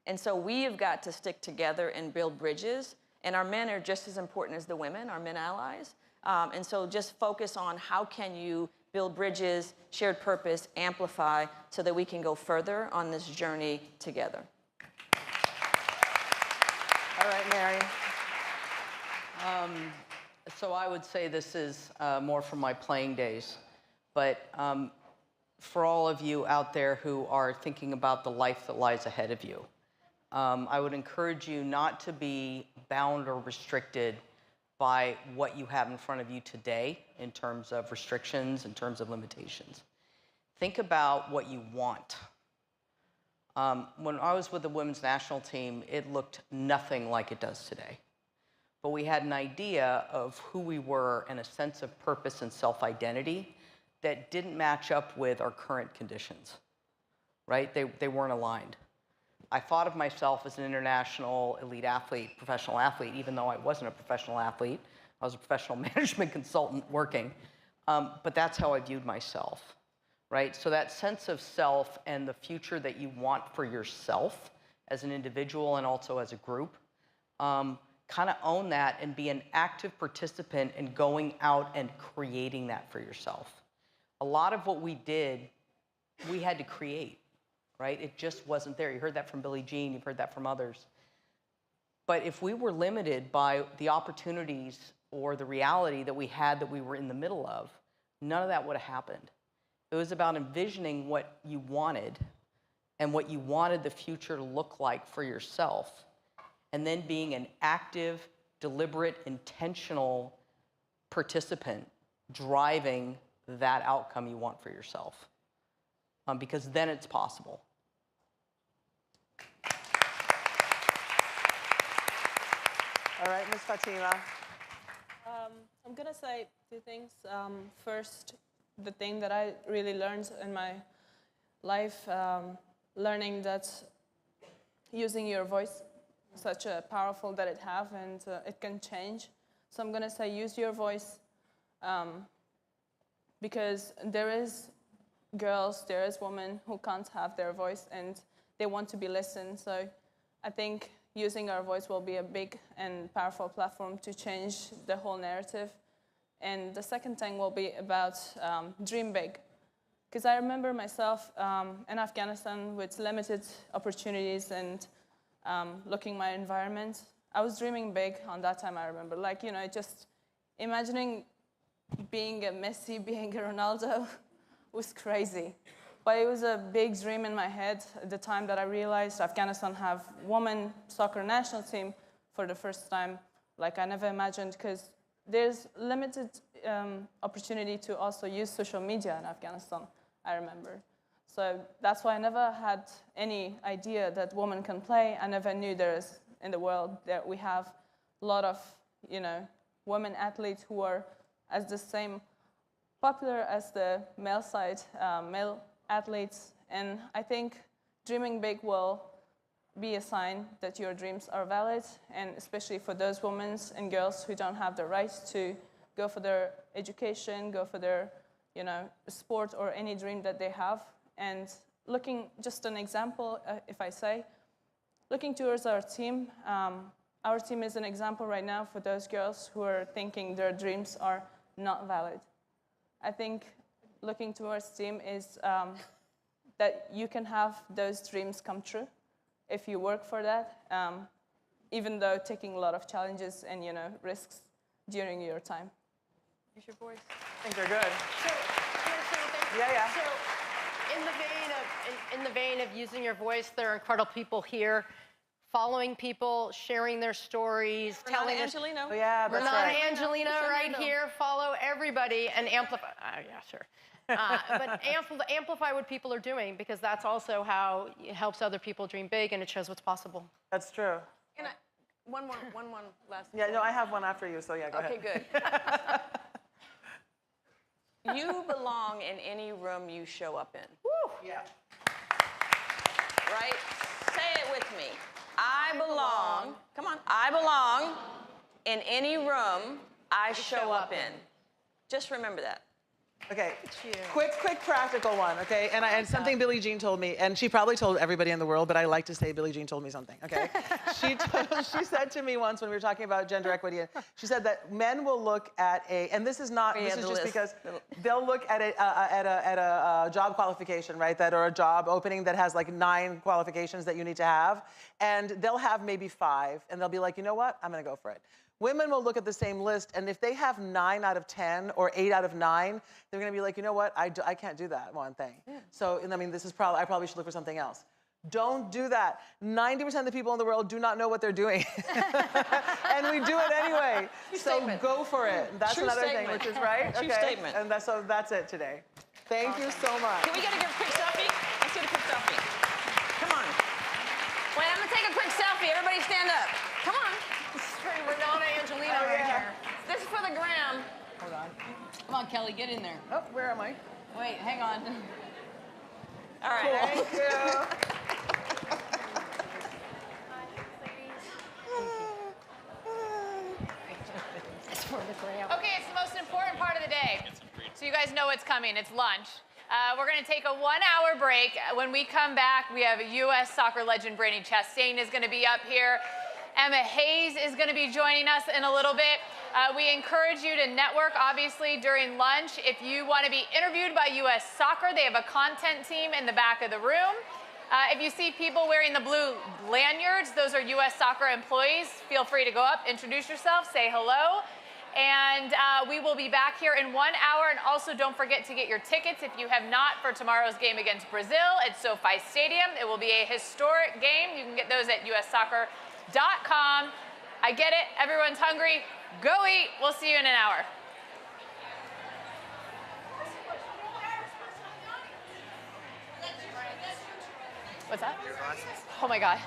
And so we have got to stick together and build bridges. And our men are just as important as the women, our men allies. And so just focus on how can you build bridges, shared purpose, amplify, so that we can go further on this journey together. All right, Mary. So I would say this is more from my playing days. But for all of you out there who are thinking about the life that lies ahead of you, I would encourage you not to be bound or restricted by what you have in front of you today in terms of restrictions, in terms of limitations. Think about what you want. When I was with the women's national team, it looked nothing like it does today. But we had an idea of who we were and a sense of purpose and self-identity that didn't match up with our current conditions, right? They weren't aligned. I thought of myself as an international elite athlete, professional athlete, even though I wasn't a professional athlete. I was a professional management consultant working. But that's how I viewed myself, right? So that sense of self and the future that you want for yourself as an individual and also as a group, kind of own that and be an active participant in going out and creating that for yourself. A lot of what we did, we had to create. Right? It just wasn't there. You heard that from Billie Jean. You've heard that from others. But if we were limited by the opportunities or the reality that we had that we were in the middle of, none of that would have happened. It was about envisioning what you wanted and what you wanted the future to look like for yourself, and then being an active, deliberate, intentional participant driving that outcome you want for yourself. Because then it's possible. All right, Ms. Fatima. I'm going to say two things. First, the thing that I really learned in my life, learning that using your voice, such a powerful that it have, and it can change. So I'm going to say use your voice, because there is girls, there is women who can't have their voice and they want to be listened. So I think using our voice will be a big and powerful platform to change the whole narrative. And the second thing will be about dream big. Because I remember myself in Afghanistan with limited opportunities and looking my environment. I was dreaming big on that time, I remember. Like, you know, just imagining being a Messi, being a Ronaldo was crazy. But it was a big dream in my head at the time that I realized Afghanistan have women soccer national team for the first time. Like I never imagined, because there's limited opportunity to also use social media in Afghanistan, I remember. So that's why I never had any idea that women can play. I never knew there is in the world that we have a lot of, you know, women athletes who are as the same popular as the male side, male athletes. And I think dreaming big will be a sign that your dreams are valid, and especially for those women and girls who don't have the right to go for their education, go for their, you know, sport or any dream that they have. And looking, just an example, if I say, looking towards our team is an example right now for those girls who are thinking their dreams are not valid. I think looking towards team is that you can have those dreams come true if you work for that, even though taking a lot of challenges and, you know, risks during your time. Use your voice. I think they're good. So, Yeah. So, in the vein of using your voice, there are incredible people here, following people, sharing their stories, telling us. Angelino. Oh, yeah, that's Renata right. Angelina right here. Follow everybody and amplify. Yeah, sure. But amplify what people are doing, because that's also how it helps other people dream big, and it shows what's possible. That's true. Can I, one last. Yeah, no, I have one after you, so yeah, go ahead. Okay, good. You belong in any room you show up in. Woo. Yeah. Right? Say it with me. I belong. Come on. I belong in any room I show up in. Just remember that. Okay, quick practical one, okay? And something Billie Jean told me, and she probably told everybody in the world, but I like to say Billie Jean told me something, okay? She said to me once when we were talking about gender equity, she said that men will look at and this is just because they'll look at a job qualification, right? Or a job opening that has like 9 qualifications that you need to have, and they'll have maybe 5, and they'll be like, you know what? I'm gonna go for it. Women will look at the same list, and if they have 9 out of 10 or 8 out of 9, they're going to be like, you know what? I can't do that one thing. Yeah. So, I mean, I probably should look for something else. Don't do that. 90% of the people in the world do not know what they're doing. And we do it anyway. So go for it. That's True another statement. thing, which is right. True okay. statement. And that's it today. Thank you so much. Can we get a quick selfie? Let's get a quick selfie. Come on. Wait, I'm going to take a quick selfie. Everybody stand up. Come on. Renata Angelina right here. This is for the gram. Hold on. Come on, Kelly, get in there. Oh, where am I? Wait, hang on. All right. Thank you. It's for the gram. Okay, it's the most important part of the day. So you guys know what's coming. It's lunch. We're going to take a 1-hour break. When we come back, we have U.S. soccer legend Brandi Chastain is going to be up here. Emma Hayes is going to be joining us in a little bit. We encourage you to network, obviously, during lunch. If you want to be interviewed by U.S. Soccer, they have a content team in the back of the room. If you see people wearing the blue lanyards, those are U.S. Soccer employees. Feel free to go up, introduce yourself, say hello. And we will be back here in 1 hour. And also, don't forget to get your tickets if you have not for tomorrow's game against Brazil at SoFi Stadium. It will be a historic game. You can get those at ussoccer.com. I get it. Everyone's hungry. Go eat. We'll see you in an hour. What's that? Oh my God.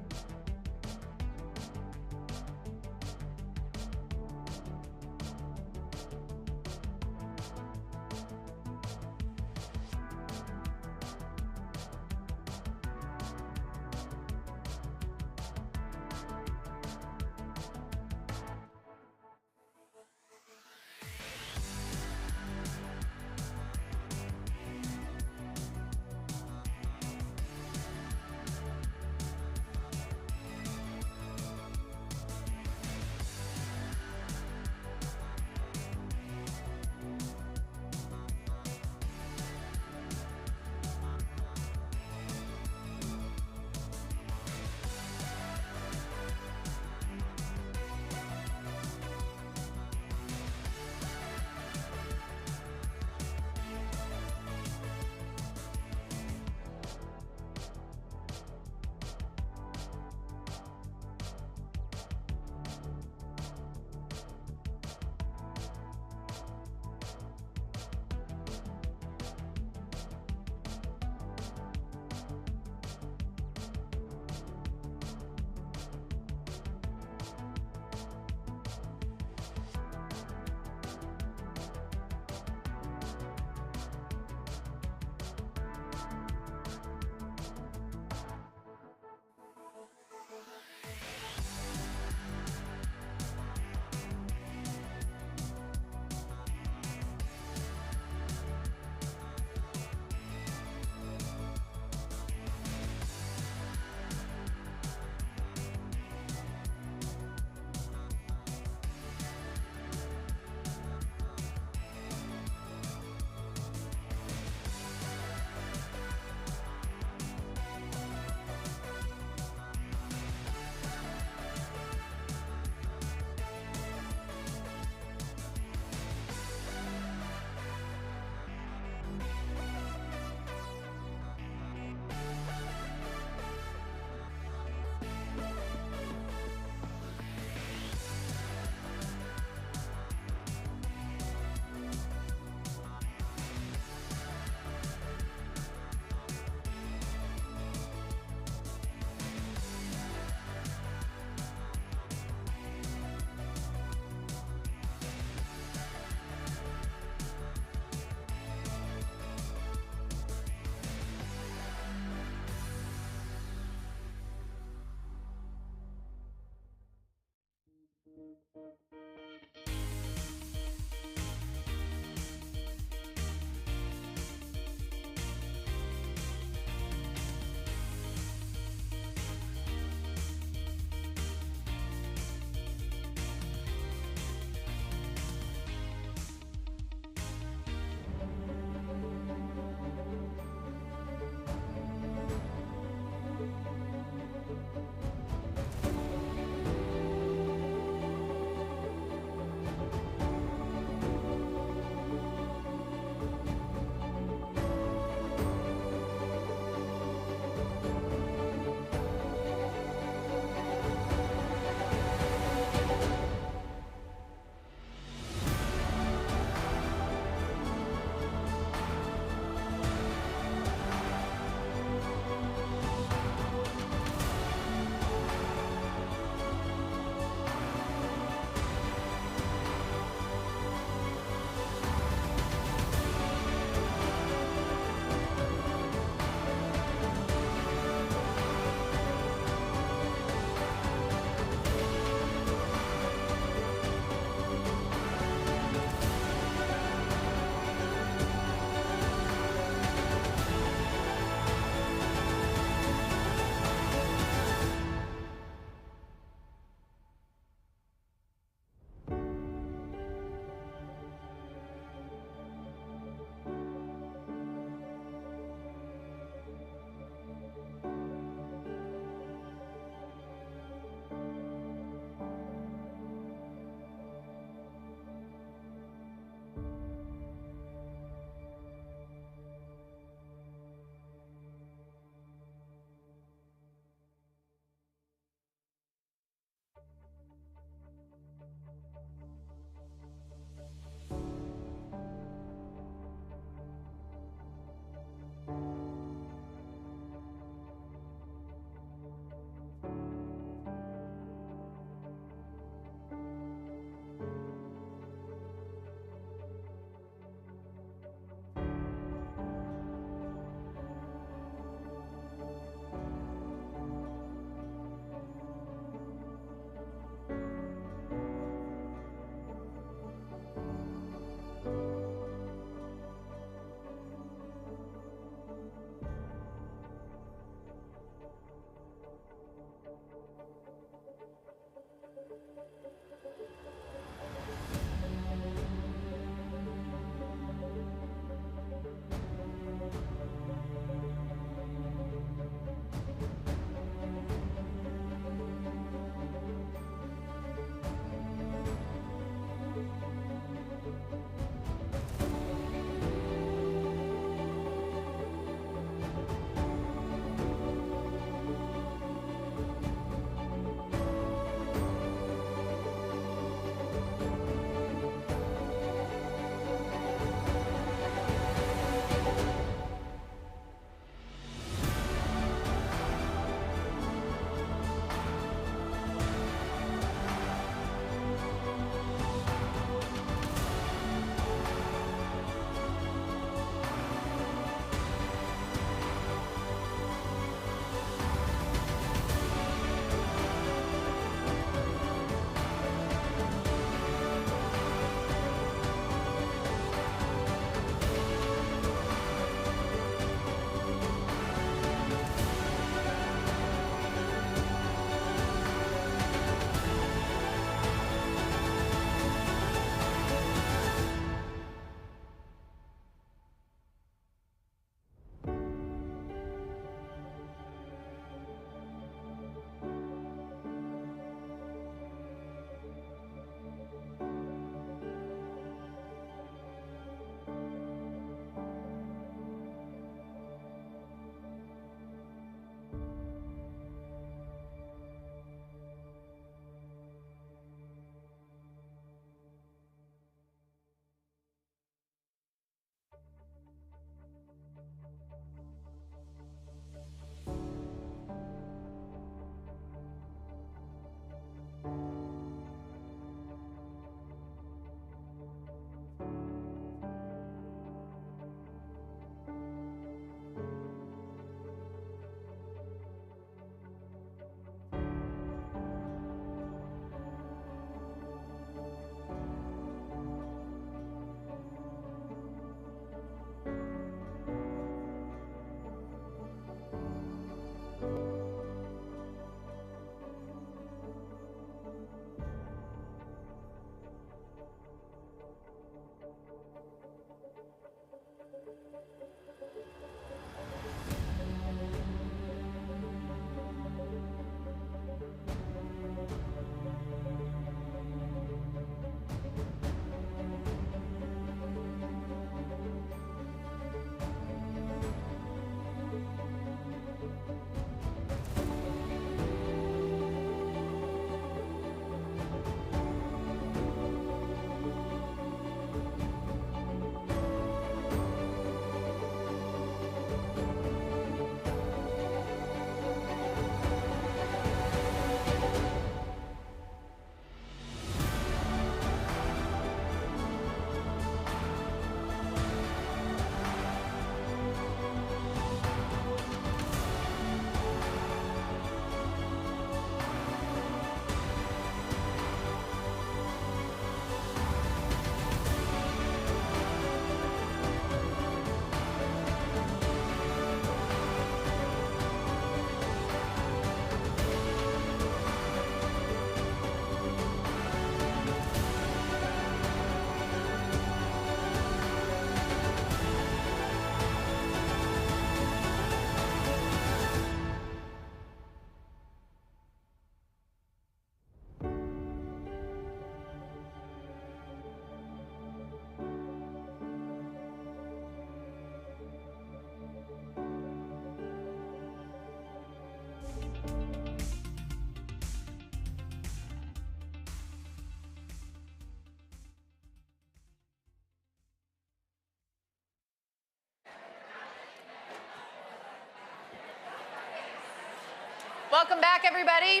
Welcome back, everybody.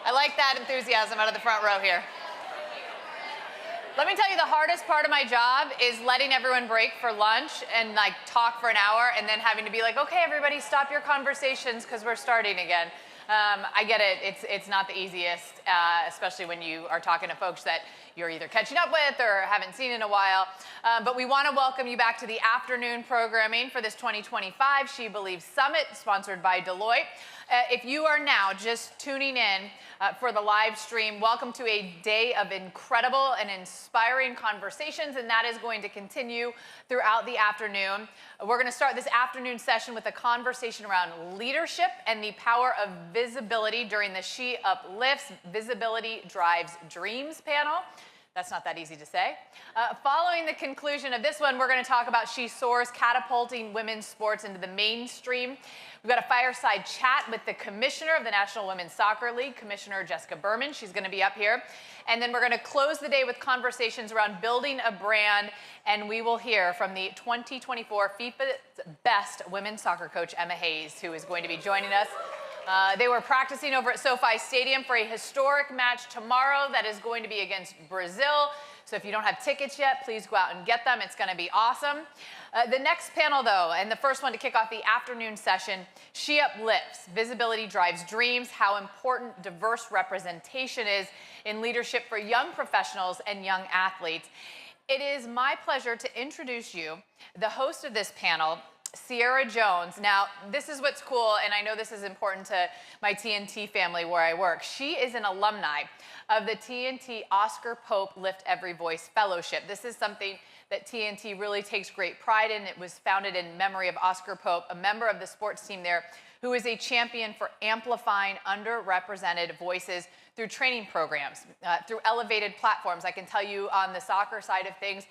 I like that enthusiasm out of the front row here. Let me tell you, the hardest part of my job is letting everyone break for lunch and like talk for an hour and then having to be like, okay, everybody stop your conversations because we're starting again. I get it, it's not the easiest, especially when you are talking to folks that you're either catching up with or haven't seen in a while. But we want to welcome you back to the afternoon programming for this 2025 She Believes Summit, sponsored by Deloitte. If you are now just tuning in for the live stream, welcome to a day of incredible and inspiring conversations, and that is going to continue throughout the afternoon. We're going to start this afternoon session with a conversation around leadership and the power of visibility during the She Uplifts Visibility Drives Dreams panel. That's not that easy to say. Following the conclusion of this one, we're going to talk about She Soars, catapulting women's sports into the mainstream. We've got a fireside chat with the commissioner of the National Women's Soccer League, Commissioner Jessica Berman. She's going to be up here. And then we're going to close the day with conversations around building a brand, and we will hear from the 2024 FIFA's Best Women's Soccer Coach, Emma Hayes, who is going to be joining us. They were practicing over at SoFi Stadium for a historic match tomorrow that is going to be against Brazil. So if you don't have tickets yet, please go out and get them. It's going to be awesome. The next panel, though, and the first one to kick off the afternoon session, She Uplifts, Visibility Drives Dreams, how important diverse representation is in leadership for young professionals and young athletes. It is my pleasure to introduce you, the host of this panel, Sierra Jones. Now, this is what's cool, and I know this is important to my TNT family where I work. She is an alumni of the TNT Oscar Pope Lift Every Voice Fellowship. This is something that TNT really takes great pride in. It was founded in memory of Oscar Pope, a member of the sports team there, who is a champion for amplifying underrepresented voices through training programs, through elevated platforms. I can tell you on the soccer side of things,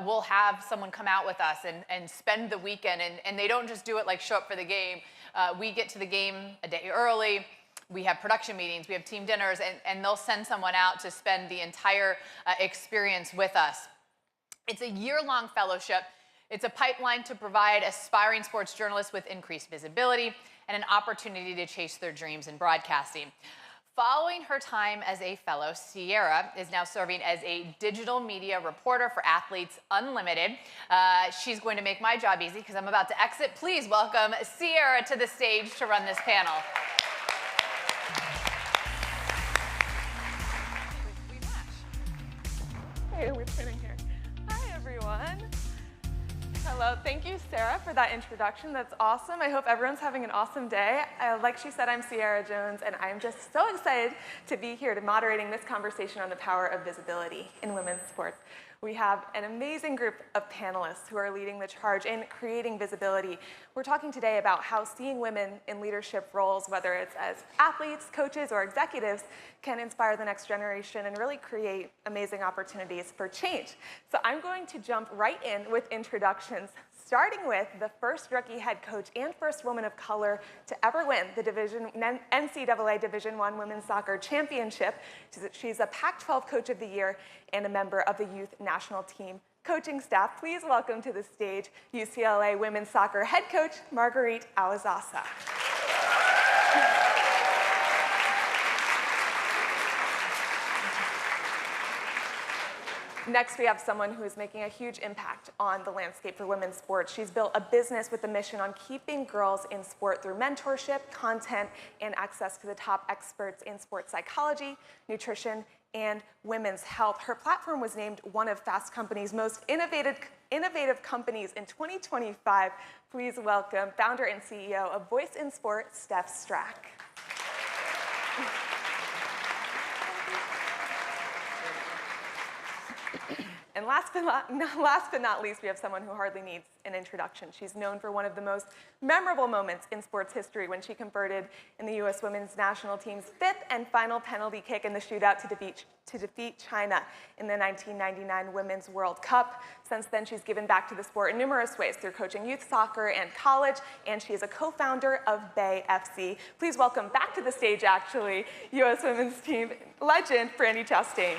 we'll have someone come out with us and spend the weekend, and they don't just do it like show up for the game. We get to the game a day early. We have production meetings, we have team dinners, and they'll send someone out to spend the entire experience with us. It's a year-long fellowship. It's a pipeline to provide aspiring sports journalists with increased visibility and an opportunity to chase their dreams in broadcasting. Following her time as a fellow, Sierra is now serving as a digital media reporter for Athletes Unlimited. She's going to make my job easy because I'm about to exit. Please welcome Sierra to the stage to run this panel. Hey, we're sitting here. Hi, everyone. Hello, thank you, Sarah, for that introduction. That's awesome. I hope everyone's having an awesome day. Like she said, I'm Sierra Jones, and I'm just so excited to be here to moderating this conversation on the power of visibility in women's sports. We have an amazing group of panelists who are leading the charge in creating visibility. We're talking today about how seeing women in leadership roles, whether it's as athletes, coaches, or executives, can inspire the next generation and really create amazing opportunities for change. So I'm going to jump right in with introductions, starting with the first rookie head coach and first woman of color to ever win the NCAA Division I Women's Soccer Championship. She's a Pac-12 Coach of the Year and a member of the Youth National Team coaching staff. Please welcome to the stage UCLA Women's Soccer Head Coach Marguerite Awazasa. Next, we have someone who is making a huge impact on the landscape for women's sports. She's built a business with a mission on keeping girls in sport through mentorship, content, and access to the top experts in sports psychology, nutrition, and women's health. Her platform was named one of Fast Company's most innovative companies in 2025. Please welcome founder and CEO of Voice in Sport, Steph Strack. And last but not least, we have someone who hardly needs an introduction. She's known for one of the most memorable moments in sports history when she converted in the U.S. women's national team's fifth and final penalty kick in the shootout to defeat China in the 1999 Women's World Cup. Since then, she's given back to the sport in numerous ways through coaching youth soccer and college, and she is a co-founder of Bay FC. Please welcome back to the stage, actually, U.S. women's team legend, Brandi Chastain.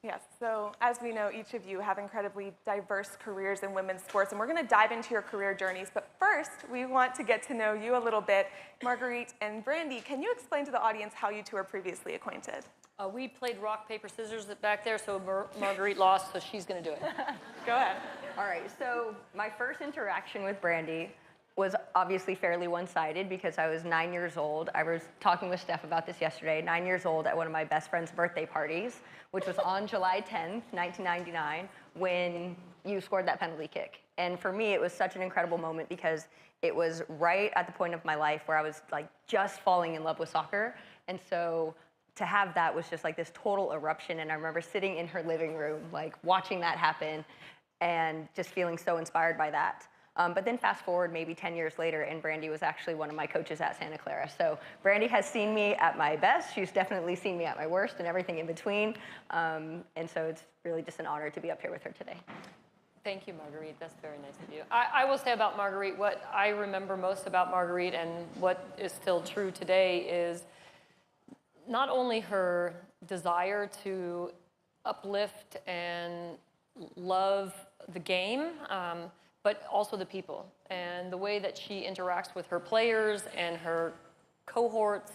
Yes, so as we know, each of you have incredibly diverse careers in women's sports, and we're going to dive into your career journeys. But first, we want to get to know you a little bit. Marguerite and Brandy, can you explain to the audience how you two are previously acquainted? We played rock, paper, scissors back there, so Marguerite lost, so she's going to do it. Go ahead. All right, so my first interaction with Brandy was obviously fairly one-sided because I was 9 years old. I was talking with Steph about this yesterday, 9 years old at one of my best friend's birthday parties, which was on July 10th, 1999, when you scored that penalty kick. And for me, it was such an incredible moment because it was right at the point of my life where I was like just falling in love with soccer. And so to have that was just like this total eruption. And I remember sitting in her living room, like watching that happen and just feeling so inspired by that. But then fast forward maybe 10 years later, and Brandy was actually one of my coaches at Santa Clara. So Brandy has seen me at my best. She's definitely seen me at my worst and everything in between. And so it's really just an honor to be up here with her today. Thank you, Marguerite. That's very nice of you. I will say about Marguerite, what I remember most about Marguerite and what is still true today is not only her desire to uplift and love the game, but also the people, and the way that she interacts with her players and her cohorts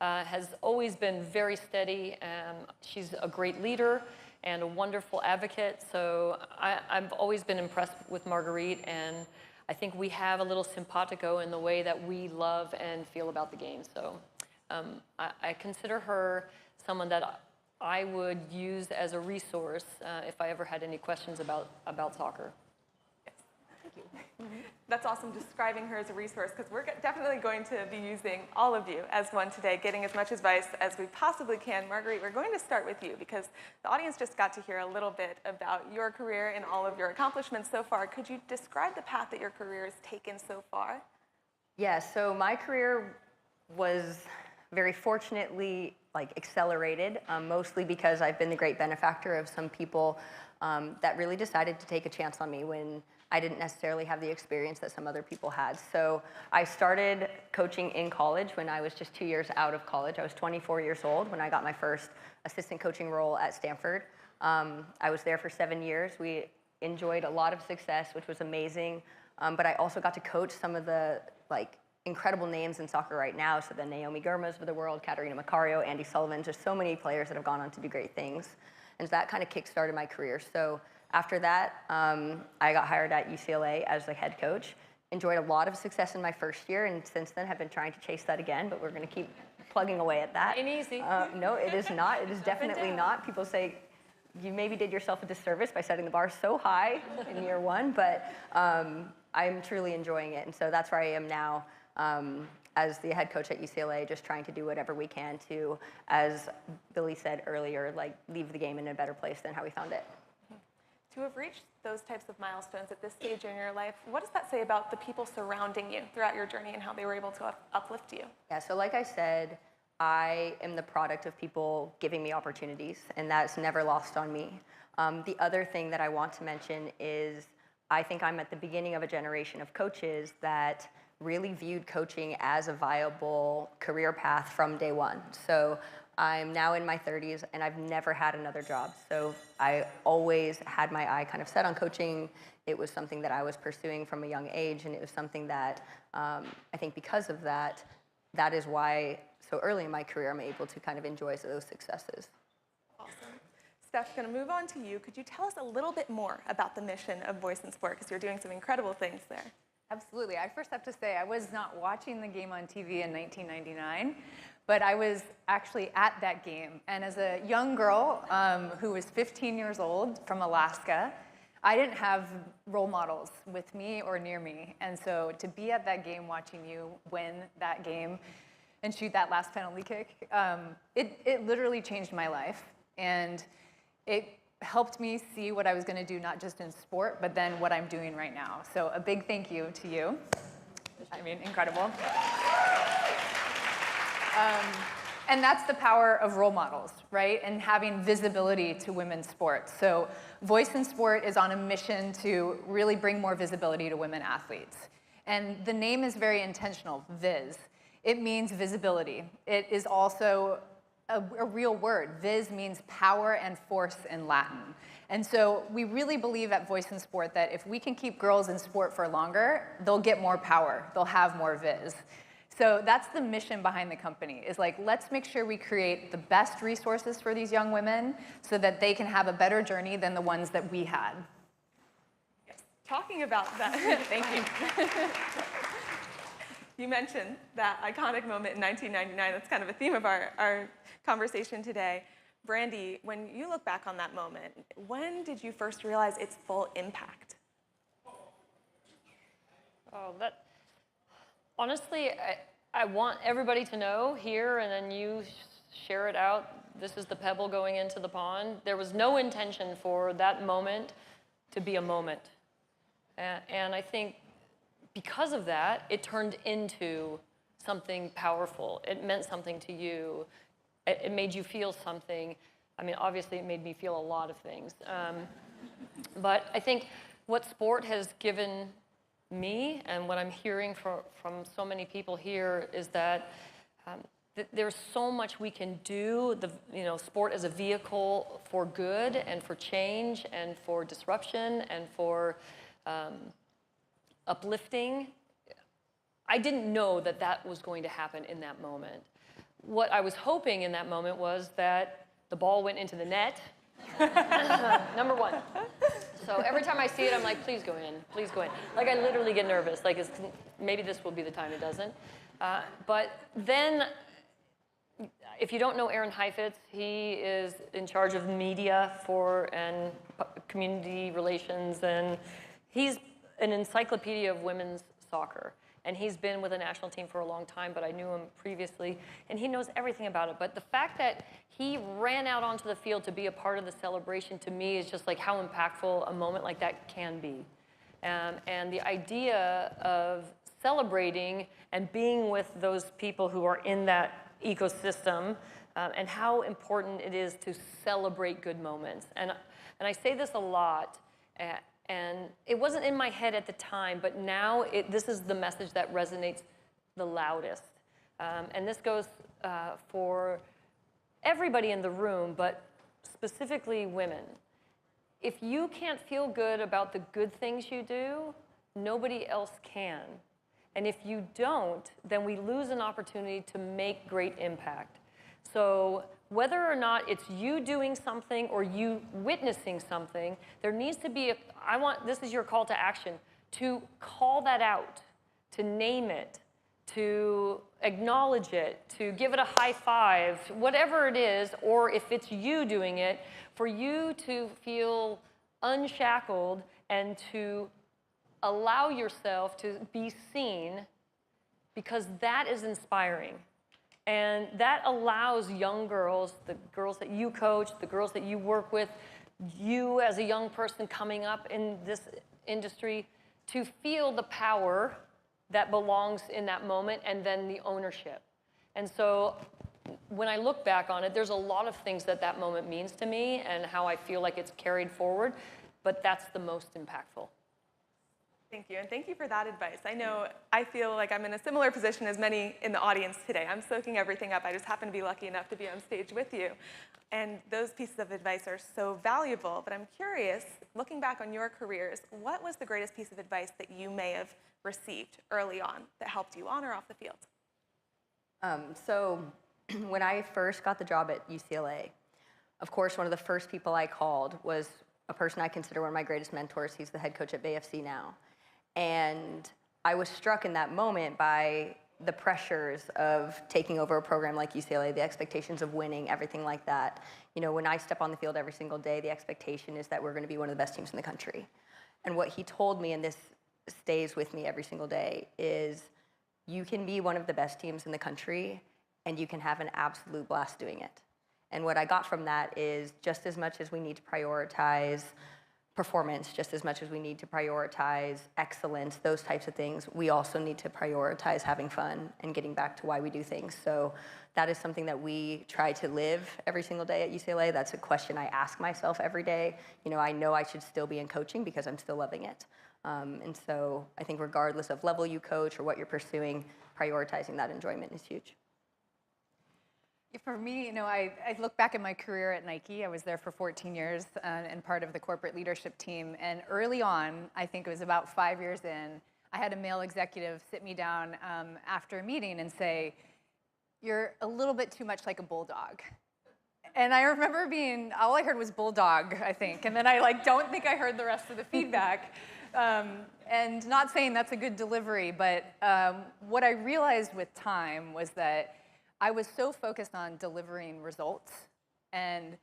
has always been very steady. She's a great leader and a wonderful advocate, so I've always been impressed with Marguerite, and I think we have a little simpatico in the way that we love and feel about the game. So I consider her someone that I would use as a resource if I ever had any questions about soccer. That's awesome, describing her as a resource, because we're definitely going to be using all of you as one today, getting as much advice as we possibly can. Marguerite, we're going to start with you because the audience just got to hear a little bit about your career and all of your accomplishments so far. Could you describe the path that your career has taken so far? Yeah, so my career was very fortunately accelerated, mostly because I've been the great benefactor of some people that really decided to take a chance on me when I didn't necessarily have the experience that some other people had. So I started coaching in college when I was just 2 years out of college. I was 24 years old when I got my first assistant coaching role at Stanford. I was there for 7 years. We enjoyed a lot of success, which was amazing. But I also got to coach some of the incredible names in soccer right now. So the Naomi Gurmas of the world, Katerina Macario, Andy Sullivan, just so many players that have gone on to do great things. And so that kind of kick-started my career. So after that, I got hired at UCLA as the head coach. Enjoyed a lot of success in my first year, and since then have been trying to chase that again, but we're going to keep plugging away at that. Ain't easy. No, it is not. It is definitely not. People say you maybe did yourself a disservice by setting the bar so high in year one, but I'm truly enjoying it, and so that's where I am now as the head coach at UCLA, just trying to do whatever we can to, as Billy said earlier, leave the game in a better place than how we found it. To have reached those types of milestones at this stage in your life, what does that say about the people surrounding you throughout your journey and how they were able to uplift you? Yeah, so like I said, I am the product of people giving me opportunities, and that's never lost on me. The other thing that I want to mention is I think I'm at the beginning of a generation of coaches that really viewed coaching as a viable career path from day one. So I'm now in my 30s, and I've never had another job. So I always had my eye kind of set on coaching. It was something that I was pursuing from a young age, and it was something that I think because of that, that is why so early in my career I'm able to kind of enjoy those successes. Awesome. Steph, going to move on to you. Could you tell us a little bit more about the mission of Voice in Sport, because you're doing some incredible things there? Absolutely. I first have to say I was not watching the game on TV in 1999, but I was actually at that game. And as a young girl who was 15 years old from Alaska, I didn't have role models with me or near me. And so to be at that game watching you win that game and shoot that last penalty kick, it literally changed my life. And it helped me see what I was going to do, not just in sport, but then what I'm doing right now. So a big thank you to you. I mean, incredible. And that's the power of role models, right? And having visibility to women's sports. So Voice in Sport is on a mission to really bring more visibility to women athletes. And the name is very intentional, Viz. It means visibility. It is also a real word. Viz means power and force in Latin. And so we really believe at Voice in Sport that if we can keep girls in sport for longer, they'll get more power, they'll have more viz. So that's the mission behind the company, is like, let's make sure we create the best resources for these young women so that they can have a better journey than the ones that we had. Yes. Talking about that, thank you. You mentioned that iconic moment in 1999. That's kind of a theme of our conversation today. Brandy, when you look back on that moment, when did you first realize its full impact? Oh, honestly, I want everybody to know here, and then you share it out. This is the pebble going into the pond. There was no intention for that moment to be a moment. And I think because of that, it turned into something powerful. It meant something to you. It made you feel something. I mean, obviously, it made me feel a lot of things. But I think what sport has given me, and what I'm hearing from so many people here, is that there's so much we can do. Sport as a vehicle for good and for change and for disruption and for uplifting. I didn't know that that was going to happen in that moment. What I was hoping in that moment was that the ball went into the net, number one. So every time I see it, I'm like, please go in, please go in. Like, I literally get nervous. Like, maybe this will be the time it doesn't. But then, if you don't know Aaron Heifetz, he is in charge of media and community relations, and he's an encyclopedia of women's soccer. And he's been with the national team for a long time, but I knew him previously, and he knows everything about it. But the fact that he ran out onto the field to be a part of the celebration, to me, is just like how impactful a moment like that can be. And the idea of celebrating and being with those people who are in that ecosystem, and how important it is to celebrate good moments. And I say this a lot, and it wasn't in my head at the time, but now this is the message that resonates the loudest. And this goes for everybody in the room, but specifically women. If you can't feel good about the good things you do, nobody else can. And if you don't, then we lose an opportunity to make great impact. So whether or not it's you doing something or you witnessing something, there needs to be this is your call to action, to call that out, to name it, to acknowledge it, to give it a high five, whatever it is, or if it's you doing it, for you to feel unshackled and to allow yourself to be seen, because that is inspiring. And that allows young girls, the girls that you coach, the girls that you work with, you as a young person coming up in this industry, to feel the power that belongs in that moment, and then the ownership. And so when I look back on it, there's a lot of things that moment means to me and how I feel like it's carried forward, but that's the most impactful. Thank you, and thank you for that advice. I feel like I'm in a similar position as many in the audience today. I'm soaking everything up. I just happen to be lucky enough to be on stage with you. And those pieces of advice are so valuable, but I'm curious, looking back on your careers, what was the greatest piece of advice that you may have received early on that helped you on or off the field? So when I first got the job at UCLA, of course, one of the first people I called was a person I consider one of my greatest mentors. He's the head coach at Bay FC now. And I was struck in that moment by the pressures of taking over a program like UCLA, the expectations of winning, everything like that. You know, when I step on the field every single day, the expectation is that we're going to be one of the best teams in the country. And what he told me, and this stays with me every single day, is you can be one of the best teams in the country and you can have an absolute blast doing it. And what I got from that is, just as much as we need to prioritize performance, just as much as we need to prioritize excellence, those types of things, we also need to prioritize having fun and getting back to why we do things. So that is something that we try to live every single day at UCLA. That's a question I ask myself every day. You know I should still be in coaching because I'm still loving it. And so I think regardless of level you coach or what you're pursuing, prioritizing that enjoyment is huge. For me, I look back at my career at Nike. I was there for 14 years and part of the corporate leadership team. And early on, I think it was about 5 years in, I had a male executive sit me down after a meeting and say, "You're a little bit too much like a bulldog." And I remember all I heard was bulldog, I think. And then I don't think I heard the rest of the feedback. And not saying that's a good delivery, but what I realized with time was that I was so focused on delivering results and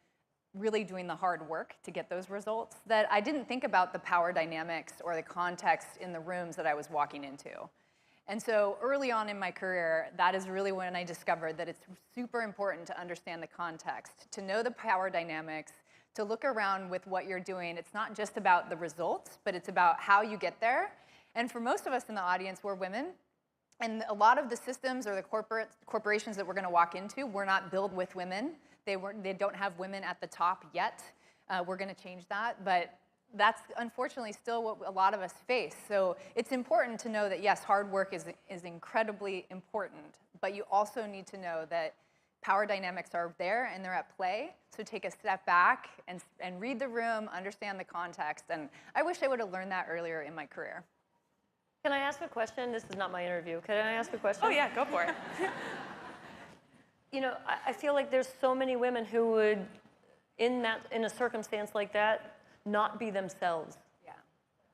really doing the hard work to get those results that I didn't think about the power dynamics or the context in the rooms that I was walking into. And so early on in my career, that is really when I discovered that it's super important to understand the context, to know the power dynamics, to look around with what you're doing. It's not just about the results, but it's about how you get there. And for most of us in the audience, we're women. And a lot of the systems or the corporations that we're going to walk into were not built with women. They don't have women at the top yet. We're going to change that, but that's unfortunately still what a lot of us face. So it's important to know that yes, hard work is incredibly important, but you also need to know that power dynamics are there and they're at play. So take a step back and read the room, understand the context. And I wish I would have learned that earlier in my career. Can I ask a question? This is not my interview. Can I ask a question? Oh yeah, go for it. I feel like there's so many women who would, in a circumstance like that, not be themselves. Yeah.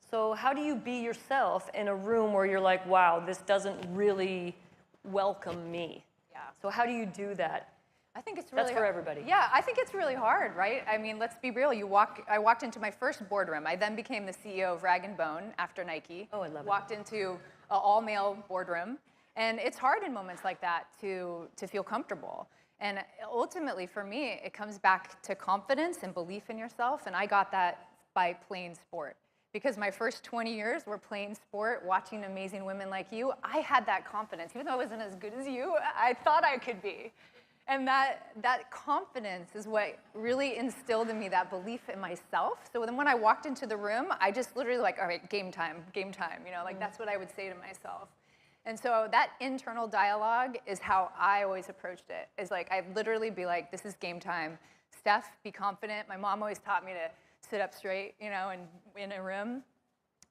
So how do you be yourself in a room where you're like, wow, this doesn't really welcome me? Yeah. So how do you do that? I think it's really That's for everybody. Yeah, I think it's really hard, right? I mean, let's be real. I walked into my first boardroom. I then became the CEO of Rag & Bone after Nike. Oh, I love it. Walked into an all-male boardroom. And it's hard in moments like that to feel comfortable. And ultimately, for me, it comes back to confidence and belief in yourself. And I got that by playing sport. Because my first 20 years were playing sport, watching amazing women like you. I had that confidence. Even though I wasn't as good as you, I thought I could be. And that confidence is what really instilled in me that belief in myself. So then when I walked into the room, I just literally all right, game time, that's what I would say to myself. And so that internal dialogue is how I always approached it. Is I'd literally be like, this is game time. Steph, be confident. My mom always taught me to sit up straight, and in a room.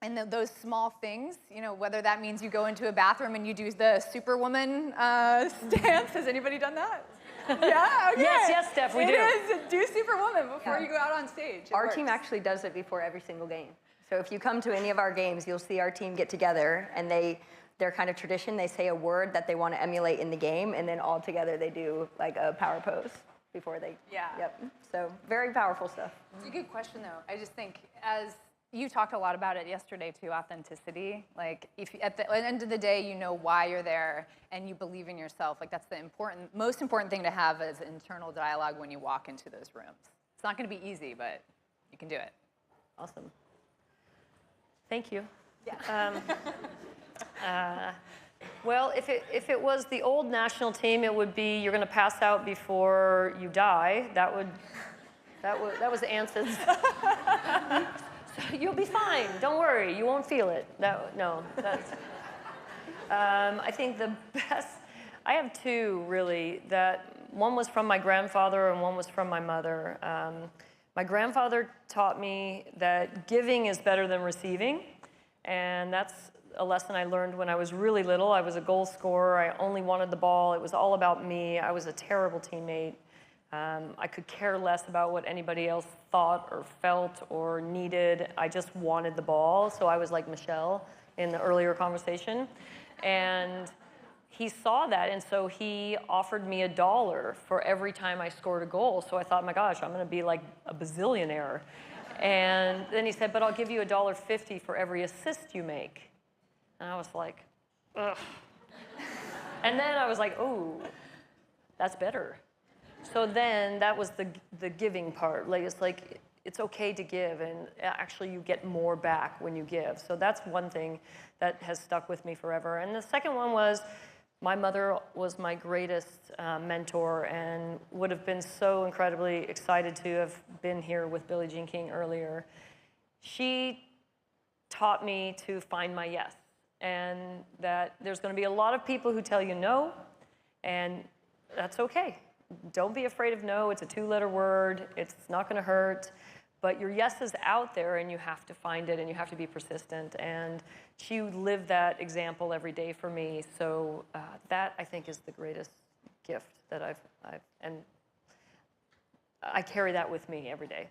And those small things, whether that means you go into a bathroom and you do the superwoman stance. Has anybody done that? Yeah, okay. Yes, Steph, we do. It is. Do superwoman before you go out on stage. Our team actually does it before every single game. So if you come to any of our games, you'll see our team get together, and their kind of tradition, they say a word that they want to emulate in the game, and then all together they do a power pose before they. Yeah. Yep. So very powerful stuff. It's a good question, though. I just think as you talked a lot about it yesterday too, authenticity. If at the end of the day you know why you're there and you believe in yourself, that's the most important thing to have as internal dialogue when you walk into those rooms. It's not going to be easy, but you can do it. Awesome. Thank you. Yeah. Well, if it was the old national team, it would be you're going to pass out before you die. That was Anson's. You'll be fine. Don't worry. You won't feel it. I think the best. I have two really. One was from my grandfather and one was from my mother. My grandfather taught me that giving is better than receiving, and that's a lesson I learned when I was really little. I was a goal scorer. I only wanted the ball. It was all about me. I was a terrible teammate. I could care less about what anybody else thought or felt or needed. I just wanted the ball. So I was like Michelle in the earlier conversation. And he saw that, and so he offered me $1 for every time I scored a goal. So I thought, my gosh, I'm going to be like a bazillionaire. And then he said, but I'll give you $1.50 for every assist you make. And I was like, ugh. And then I was like, oh, that's better. So then that was the giving part. It's okay to give, and actually you get more back when you give. So that's one thing that has stuck with me forever. And the second one was my mother was my greatest mentor and would have been so incredibly excited to have been here with Billie Jean King earlier. She taught me to find my yes, and that there's going to be a lot of people who tell you no, and that's okay. don't be afraid of no. It's a 2-letter word. It's not going to hurt. But your yes is out there, and you have to find it, and you have to be persistent. And she lived that example every day for me. So that, I think, is the greatest gift that and I carry that with me every day.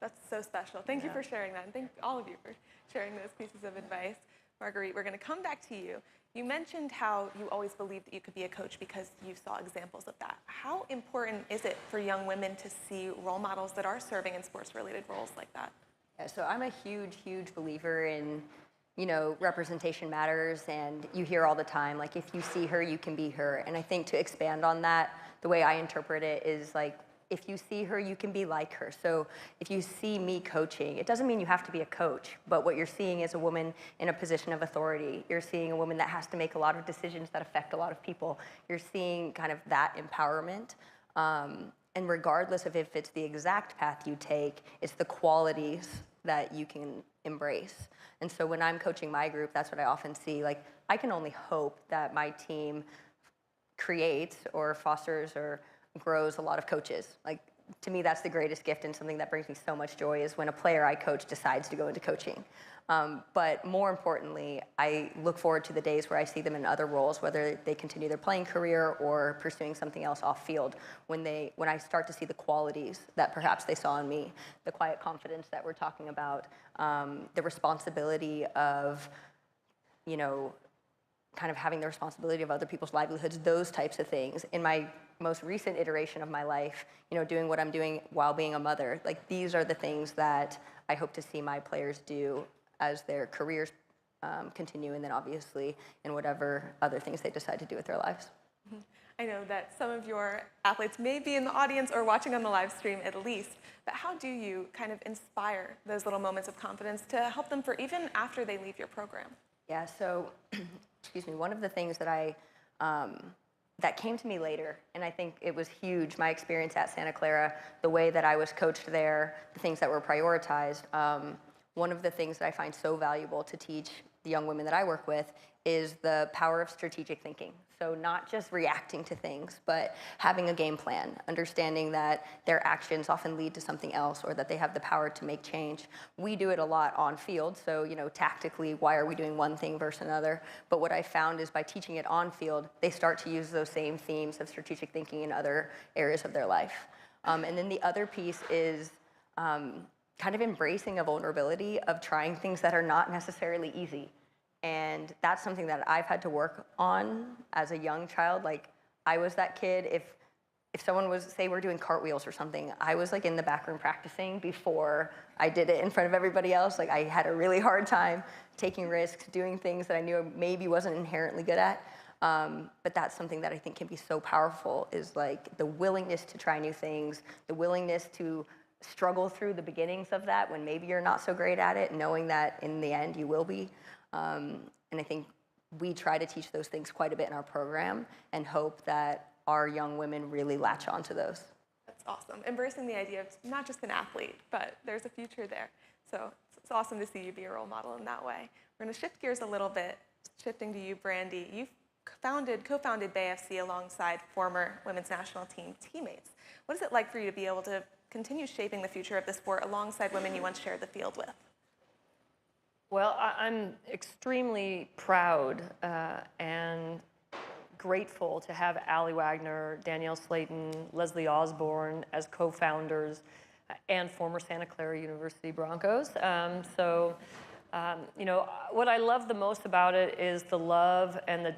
That's so special. Thank you for sharing that, and thank all of you for sharing those pieces of advice. Marguerite, we're going to come back to you. You mentioned how you always believed that you could be a coach because you saw examples of that. How important is it for young women to see role models that are serving in sports-related roles like that? Yeah, so I'm a huge, huge believer in, you know, representation matters, and you hear all the time, like, if you see her, you can be her. And I think to expand on that, the way I interpret it is like, if you see her, you can be like her. So if you see me coaching, it doesn't mean you have to be a coach, but what you're seeing is a woman in a position of authority. You're seeing a woman that has to make a lot of decisions that affect a lot of people. You're seeing kind of that empowerment. And regardless of if it's the exact path you take, it's the qualities that you can embrace. And so when I'm coaching my group, that's what I often see. Like, I can only hope that my team creates or fosters or grows a lot of coaches. Like, to me, that's the greatest gift, and something that brings me so much joy is when a player I coach decides to go into coaching. But more importantly, I look forward to the days where I see them in other roles, whether they continue their playing career or pursuing something else off field, when I start to see the qualities that perhaps they saw in me, the quiet confidence that we're talking about, the responsibility of, you know, kind of having the responsibility of other people's livelihoods, those types of things. In my most recent iteration of my life, you know, doing what I'm doing while being a mother, like, these are the things that I hope to see my players do as their careers continue, and then obviously in whatever other things they decide to do with their lives. I know that some of your athletes may be in the audience or watching on the live stream at least, but how do you kind of inspire those little moments of confidence to help them for even after they leave your program? Yeah, so, excuse me, one of the things that that came to me later, and I think it was huge, my experience at Santa Clara, the way that I was coached there, the things that were prioritized. One of the things that I find so valuable to teach the young women that I work with is the power of strategic thinking. So not just reacting to things, but having a game plan, understanding that their actions often lead to something else, or that they have the power to make change. We do it a lot on field, so, you know, tactically, why are we doing one thing versus another? But what I found is by teaching it on field, they start to use those same themes of strategic thinking in other areas of their life. And then the other piece is kind of embracing a vulnerability of trying things that are not necessarily easy. And that's something that I've had to work on as a young child. Like, I was that kid, if someone was, say we're doing cartwheels or something, I was like in the back room practicing before I did it in front of everybody else. Like, I had a really hard time taking risks, doing things that I knew I maybe wasn't inherently good at. But that's something that I think can be so powerful, is like the willingness to try new things, the willingness to struggle through the beginnings of that when maybe you're not so great at it, knowing that in the end you will be. And I think we try to teach those things quite a bit in our program, and hope that our young women really latch onto those. That's awesome. Embracing the idea of not just an athlete, but there's a future there. So it's awesome to see you be a role model in that way. We're going to shift gears a little bit, shifting to you, Brandy. You've co-founded Bay FC alongside former women's national team teammates. What is it like for you to be able to continue shaping the future of the sport alongside women you once shared the field with? Well, I'm extremely proud and grateful to have Allie Wagner, Danielle Slayton, Leslie Osborne as co-founders and former Santa Clara University Broncos. You know, what I love the most about it is the love and the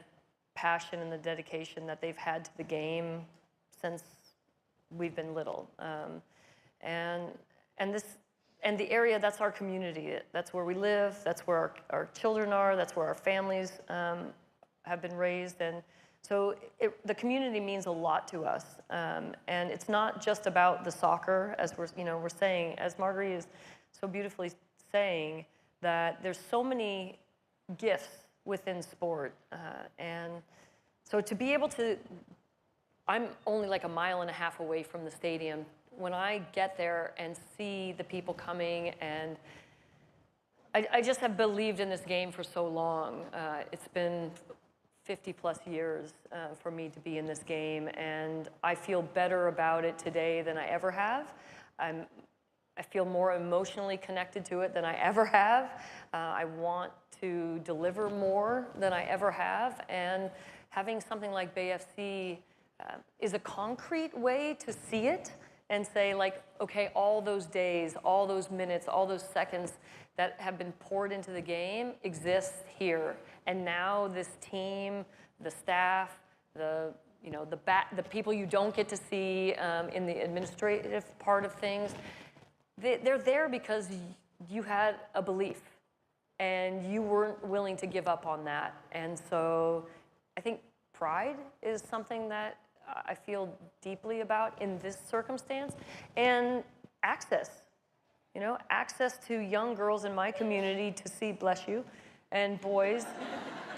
passion and the dedication that they've had to the game since we've been little. And the area, that's our community. That's where we live. That's where our children are. That's where our families have been raised. And so the community means a lot to us. And it's not just about the soccer, as we're saying, as Marguerite is so beautifully saying, that there's so many gifts within sport. And so to be able to, I'm only like a mile and a half away from the stadium. When I get there and see the people coming, and I just have believed in this game for so long. It's been 50 plus years for me to be in this game, and I feel better about it today than I ever have. I feel more emotionally connected to it than I ever have. I want to deliver more than I ever have, and having something like BFC is a concrete way to see it and say, like, okay, all those days, all those minutes, all those seconds that have been poured into the game exist here. And now this team, the staff, the people you don't get to see in the administrative part of things, they're there because you had a belief and you weren't willing to give up on that. And so I think pride is something that I feel deeply about in this circumstance, and access. Access to young girls in my community to see, bless you, and boys,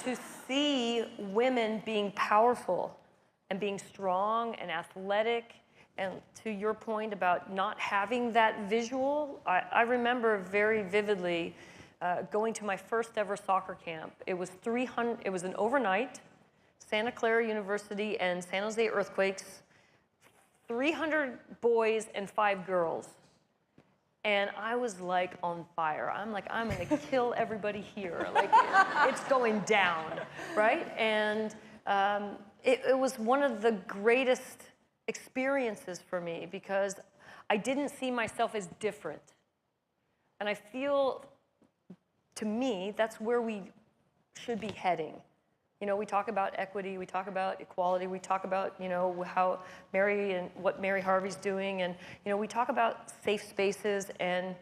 to see women being powerful and being strong and athletic. And to your point about not having that visual, I remember very vividly going to my first ever soccer camp. It was an overnight, Santa Clara University and San Jose Earthquakes, 300 boys and 5 girls. And I was like on fire. I'm like, I'm gonna kill everybody here. Like, it's going down, right? And it was one of the greatest experiences for me because I didn't see myself as different. And I feel, to me, that's where we should be heading. We talk about equity, we talk about equality, we talk about, how what Mary Harvey's doing, and, we talk about safe spaces, and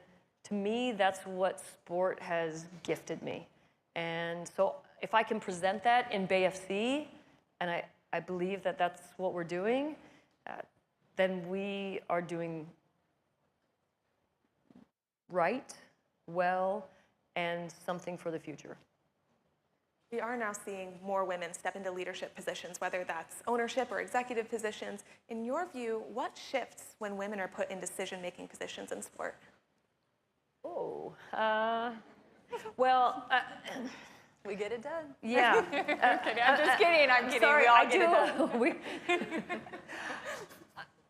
to me, that's what sport has gifted me. And so if I can present that in BFC, and I believe that that's what we're doing, then we are doing right, well, and something for the future. We are now seeing more women step into leadership positions, whether that's ownership or executive positions. In your view, what shifts when women are put in decision-making positions in sport? Oh, We get it done. yeah. I'm kidding. I'm just kidding. I'm kidding. Sorry, we all I get it done.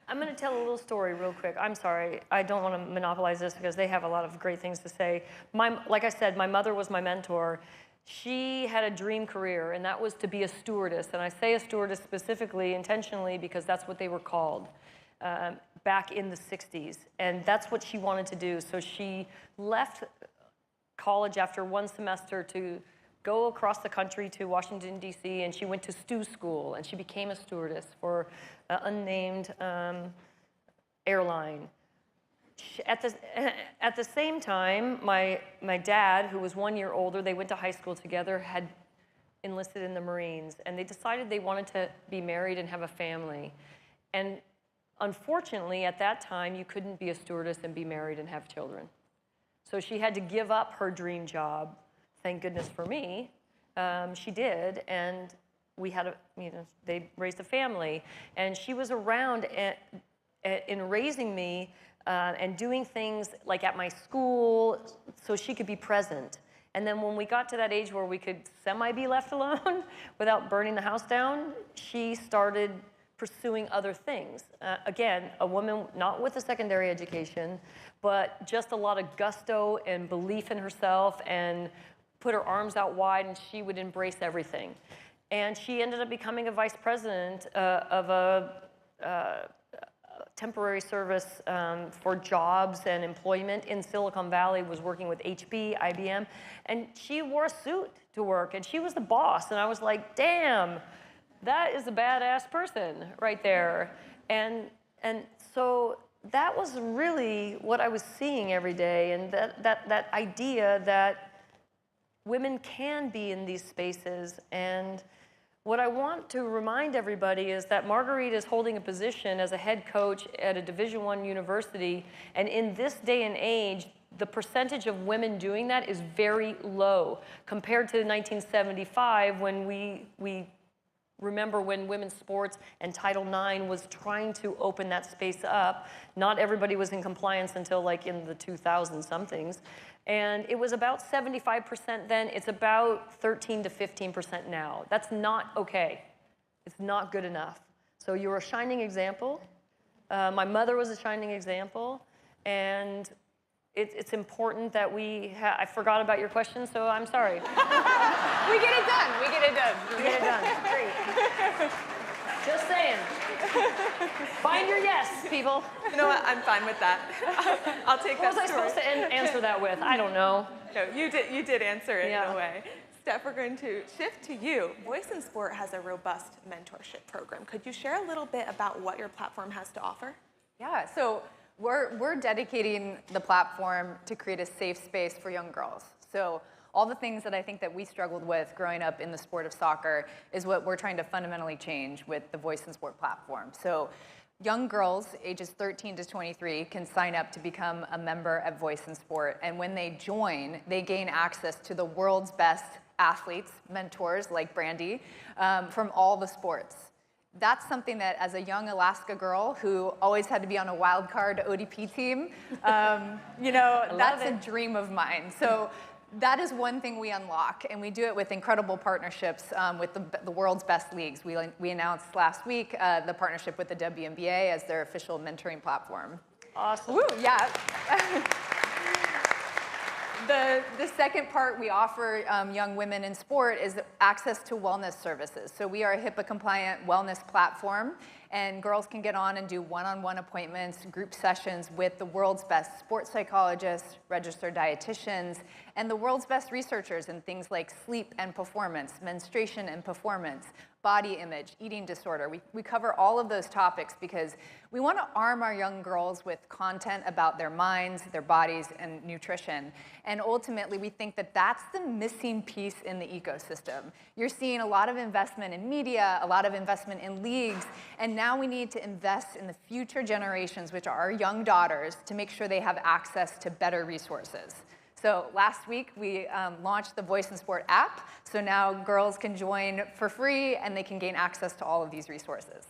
I'm going to tell a little story real quick. I'm sorry. I don't want to monopolize this because they have a lot of great things to say. Like I said, my mother was my mentor. She had a dream career, and that was to be a stewardess. And I say a stewardess specifically, intentionally, because that's what they were called back in the 60s. And that's what she wanted to do. So she left college after one semester to go across the country to Washington, D.C., and she went to stew school, and she became a stewardess for an unnamed airline. At the same time, my dad, who was 1 year older, they went to high school together, had enlisted in the Marines, and they decided they wanted to be married and have a family. And unfortunately, at that time, you couldn't be a stewardess and be married and have children. So she had to give up her dream job. Thank goodness for me, she did, and we had they raised a family, and she was around in raising me and doing things like at my school so she could be present. And then when we got to that age where we could be left alone without burning the house down, she started pursuing other things. Again, a woman not with a secondary education, but just a lot of gusto and belief in herself, and put her arms out wide, and she would embrace everything. And she ended up becoming a vice president of a temporary service for jobs and employment in Silicon Valley, was working with HP, IBM, and she wore a suit to work, and she was the boss. And I was like, damn, that is a badass person right there. And so that was really what I was seeing every day, and that idea that women can be in these spaces. And what I want to remind everybody is that Marguerite is holding a position as a head coach at a Division I university, and in this day and age, the percentage of women doing that is very low compared to 1975 when we remember when women's sports and Title IX was trying to open that space up. Not everybody was in compliance until like in the 2000 somethings. And it was about 75% then. It's about 13 to 15% now. That's not okay. It's not good enough. So you're a shining example. My mother was a shining example. And it's important that I forgot about your question, so I'm sorry. We get it done. We get it done. We get it done. Great. Just saying. Find your yes, people. You know what? I'm fine with that. I'll take that What was I story. supposed to answer that with? I don't know. No, you did answer it Yeah. in a way. Steph, we're going to shift to you. Voice in Sport has a robust mentorship program. Could you share a little bit about what your platform has to offer? Yeah, so we're dedicating the platform to create a safe space for young girls. So all the things that I think that we struggled with growing up in the sport of soccer is what we're trying to fundamentally change with the Voice in Sport platform. So young girls ages 13 to 23 can sign up to become a member at Voice in Sport. And when they join, they gain access to the world's best athletes, mentors like Brandy, from all the sports. That's something that, as a young Alaska girl who always had to be on a wild card ODP team, that's a dream of mine. So that is one thing we unlock, and we do it with incredible partnerships with the world's best leagues. We announced last week the partnership with the WNBA as their official mentoring platform. Awesome. Woo, yeah. The second part we offer young women in sport is access to wellness services. So we are a HIPAA-compliant wellness platform, and girls can get on and do one-on-one appointments, group sessions with the world's best sports psychologists, registered dietitians, and the world's best researchers in things like sleep and performance, menstruation and performance, body image, eating disorder. We cover all of those topics because we want to arm our young girls with content about their minds, their bodies, and nutrition. And ultimately, we think that that's the missing piece in the ecosystem. You're seeing a lot of investment in media, a lot of investment in leagues, and now we need to invest in the future generations, which are our young daughters, to make sure they have access to better resources. So last week, we launched the Voice in Sport app. So now girls can join for free, and they can gain access to all of these resources.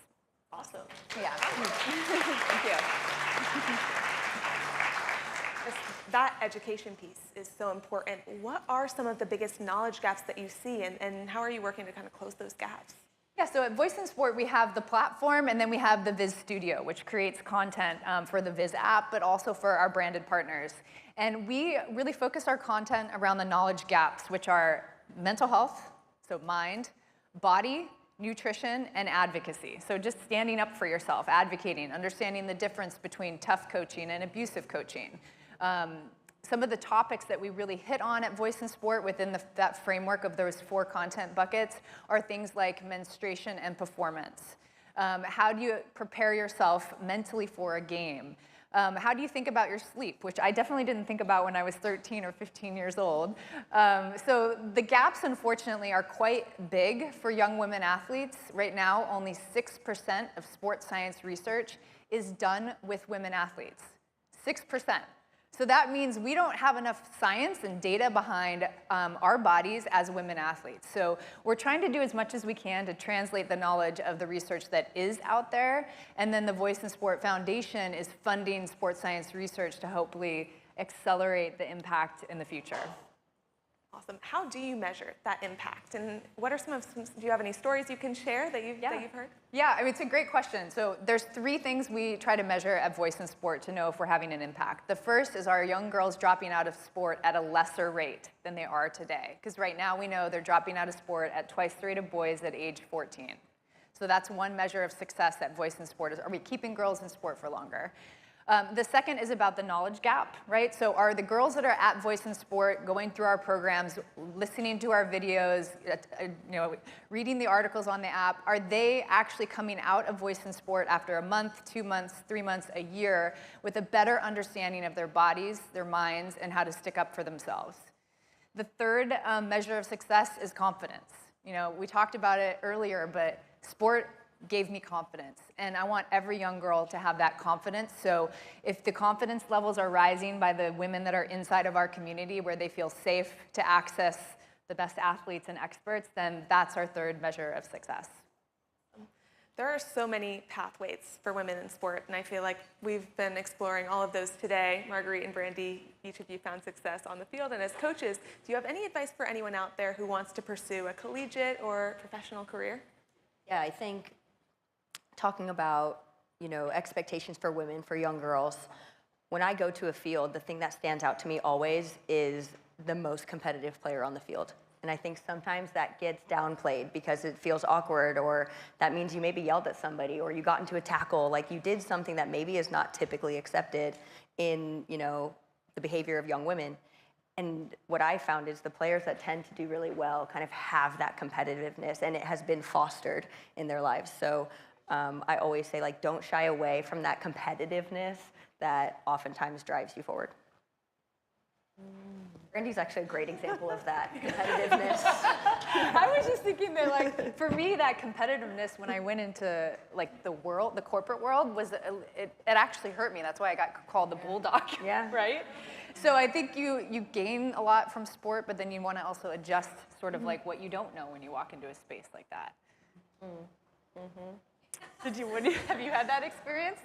Awesome. Yeah. Thank you. That education piece is so important. What are some of the biggest knowledge gaps that you see, and how are you working to kind of close those gaps? Yeah, so at Voice in Sport, we have the platform, and then we have the Viz Studio, which creates content for the Viz app, but also for our branded partners. And we really focus our content around the knowledge gaps, which are mental health, so mind, body, nutrition, and advocacy. So just standing up for yourself, advocating, understanding the difference between tough coaching and abusive coaching. Some of the topics that we really hit on at Voice in Sport within that framework of those 4 content buckets are things like menstruation and performance. How do you prepare yourself mentally for a game? How do you think about your sleep, which I definitely didn't think about when I was 13 or 15 years old. So the gaps, unfortunately, are quite big for young women athletes. Right now, only 6% of sports science research is done with women athletes. 6%. So that means we don't have enough science and data behind our bodies as women athletes. So we're trying to do as much as we can to translate the knowledge of the research that is out there. And then the Voice in Sport Foundation is funding sports science research to hopefully accelerate the impact in the future. Awesome. How do you measure that impact? And what are do you have any stories you can share that you've heard? Yeah, I mean, it's a great question. So there's 3 things we try to measure at Voice in Sport to know if we're having an impact. The first is, our young girls dropping out of sport at a lesser rate than they are today? Because right now we know they're dropping out of sport at twice the rate of boys at age 14. So that's one measure of success at Voice in Sport, is are we keeping girls in sport for longer? The second is about the knowledge gap, right? So are the girls that are at Voice in Sport going through our programs, listening to our videos, reading the articles on the app, are they actually coming out of Voice in Sport after a month, 2 months, 3 months, a year with a better understanding of their bodies, their minds, and how to stick up for themselves? The third measure of success is confidence. We talked about it earlier, but sport gave me confidence. And I want every young girl to have that confidence. So if the confidence levels are rising by the women that are inside of our community, where they feel safe to access the best athletes and experts, then that's our third measure of success. there are so many pathways for women in sport, and I feel like we've been exploring all of those today. Marguerite and Brandy, each of you found success on the field, and as coaches, do you have any advice for anyone out there who wants to pursue a collegiate or professional career? Yeah, I think talking about, you know, expectations for women, for young girls, when I go to a field, the thing that stands out to me always is the most competitive player on the field. And I think sometimes that gets downplayed because it feels awkward, or that means you maybe yelled at somebody, or you got into a tackle, like you did something that maybe is not typically accepted in, you know, the behavior of young women. And what I found is the players that tend to do really well kind of have that competitiveness, and it has been fostered in their lives. So I always say, like, don't shy away from that competitiveness that oftentimes drives you forward. Brandy's actually a great example of that, competitiveness. I was just thinking that, like, for me, that competitiveness when I went into, like, the corporate world, was, it actually hurt me. That's why I got called the bulldog, Yeah. right? So I think you gain a lot from sport, but then you want to also adjust sort of like what you don't know when you walk into a space like that. Have you had that experience?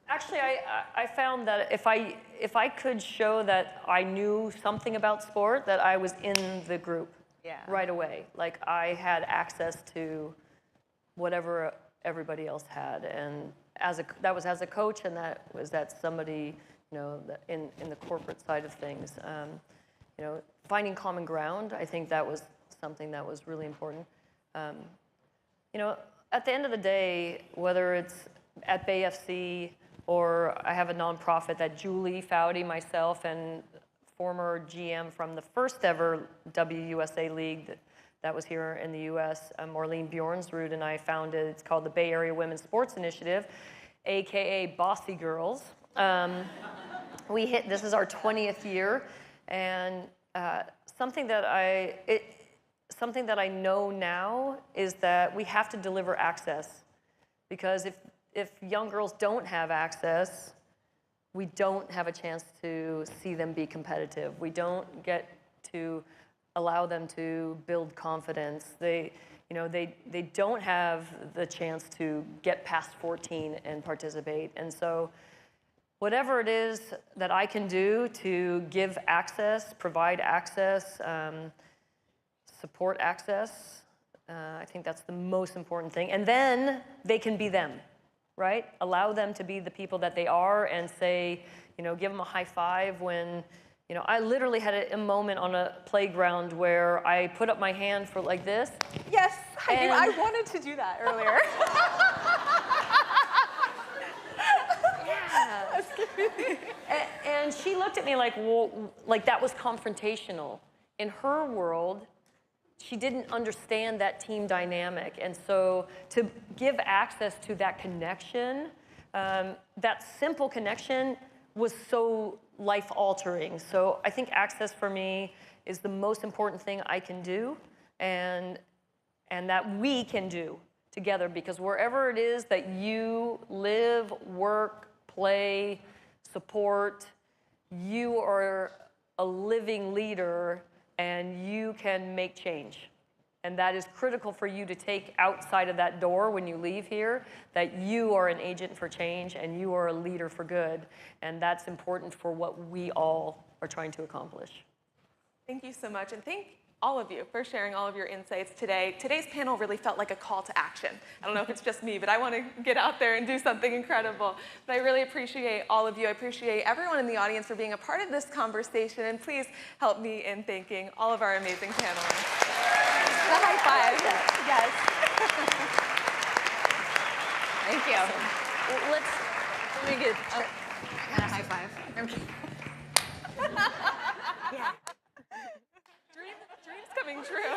Actually, I found that if I could show that I knew something about sport, that I was in the group right away. Like, I had access to whatever everybody else had, and that was as a coach, and that was that somebody, you know, in the corporate side of things. You know, finding common ground, I think that was something that was really important. You know, at the end of the day, whether it's at Bay FC or I have a nonprofit that Julie Foudy, myself, and former GM from the first ever WUSA League that was here in the US, Marlene Bjornsrud, and I founded. It's called the Bay Area Women's Sports Initiative, AKA Bossy Girls. This is our 20th year, and something that I know now is that we have to deliver access, because if young girls don't have access, we don't have a chance to see them be competitive. We don't get to allow them to build confidence. They don't have the chance to get past 14 and participate. And so whatever it is that I can do to give access, provide access, support access, I think that's the most important thing. And then they can be them, right? Allow them to be the people that they are, and say, you know, give them a high five when, you know, I literally had a moment on a playground where I put up my hand for like this. Yes, I wanted to do that earlier. And she looked at me like, well, like that was confrontational. In her world, she didn't understand that team dynamic. And so to give access to that connection, that simple connection was so life-altering. So I think access for me is the most important thing I can do, and that we can do together, because wherever it is that you live, work, play, support, you are a living leader, and you can make change. And that is critical for you to take outside of that door when you leave here, that you are an agent for change and you are a leader for good. And that's important for what we all are trying to accomplish. Thank you so much, and thank all of you for sharing all of your insights today. Today's panel really felt like a call to action. I don't know if it's just me, but I want to get out there and do something incredible. But I really appreciate all of you. I appreciate everyone in the audience for being a part of this conversation, and please help me in thanking all of our amazing panelists. The high five. Yes. Thank you. Let me get and a high five. Yeah. Dreams coming true.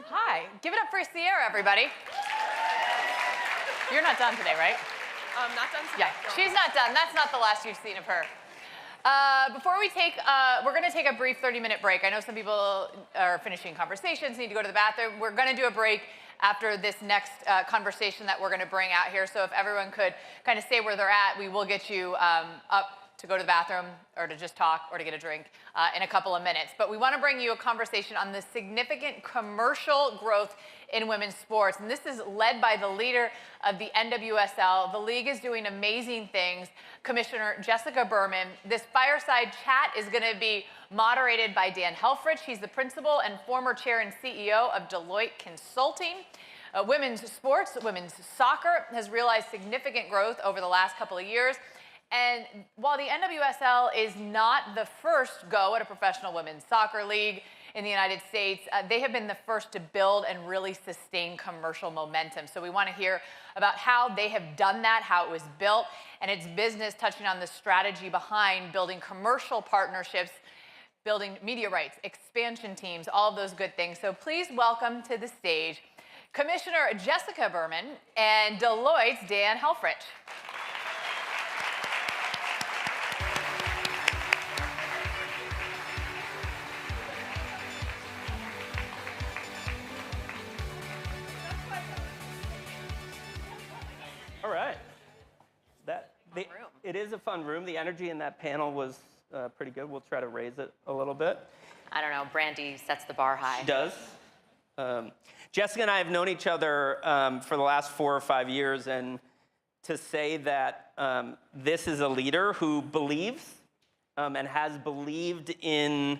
Hi, give it up for Sierra, everybody. You're not done today, right? Not done today. Yeah, she's not done. That's not the last you've seen of her. Before we take, we're going to take a brief 30-minute break. I know some people are finishing conversations, need to go to the bathroom. We're going to do a break after this next conversation that we're going to bring out here. So if everyone could kind of stay where they're at, we will get you up to go to the bathroom or to just talk or to get a drink in a couple of minutes. But we want to bring you a conversation on the significant commercial growth in women's sports. And this is led by the leader of the NWSL. The league is doing amazing things. Commissioner Jessica Berman. This fireside chat is going to be moderated by Dan Helfrich. He's the principal and former chair and CEO of Deloitte Consulting. Women's sports, women's soccer has realized significant growth over the last couple of years. And while the NWSL is not the first go at a professional women's soccer league in the United States, they have been the first to build and really sustain commercial momentum. So we want to hear about how they have done that, how it was built, and its business, touching on the strategy behind building commercial partnerships, building media rights, expansion teams, all of those good things. So please welcome to the stage Commissioner Jessica Berman and Deloitte's Dan Helfrich. All right. It is a fun room. The energy in that panel was pretty good. We'll try to raise it a little bit. I don't know. Brandy sets the bar high. She does. Jessica and I have known each other for the last 4 or 5 years, and to say that this is a leader who believes and has believed in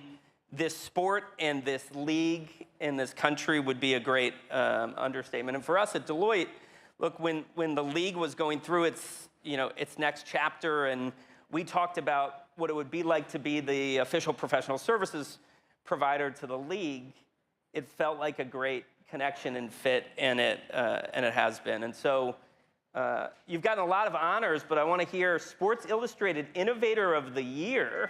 this sport and this league in this country would be a great understatement. And for us at Deloitte, look, when the league was going through its next chapter, and we talked about what it would be like to be the official professional services provider to the league, it felt like a great connection and fit, and it has been. And so you've gotten a lot of honors, but I want to hear Sports Illustrated Innovator of the Year.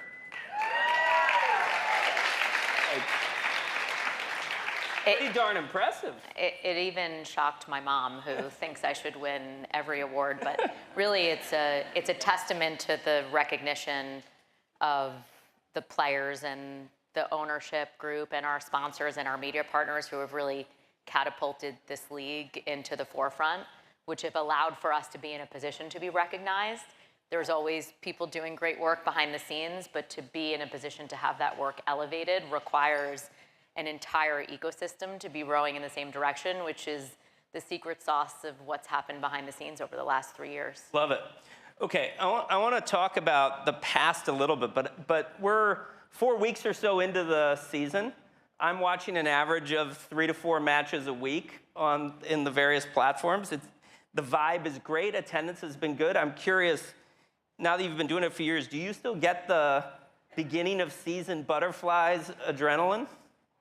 Pretty darn impressive. It even shocked my mom, who thinks I should win every award. But really, it's a testament to the recognition of the players and the ownership group and our sponsors and our media partners who have really catapulted this league into the forefront, which have allowed for us to be in a position to be recognized. There's always people doing great work behind the scenes, but to be in a position to have that work elevated requires an entire ecosystem to be rowing in the same direction, which is the secret sauce of what's happened behind the scenes over the last 3 years. Love it. Okay, I want to talk about the past a little bit, but we're 4 weeks or so into the season. I'm watching an average of 3 to 4 matches a week in the various platforms. The vibe is great. Attendance has been good. I'm curious, now that you've been doing it for years, do you still get the beginning of season butterflies adrenaline?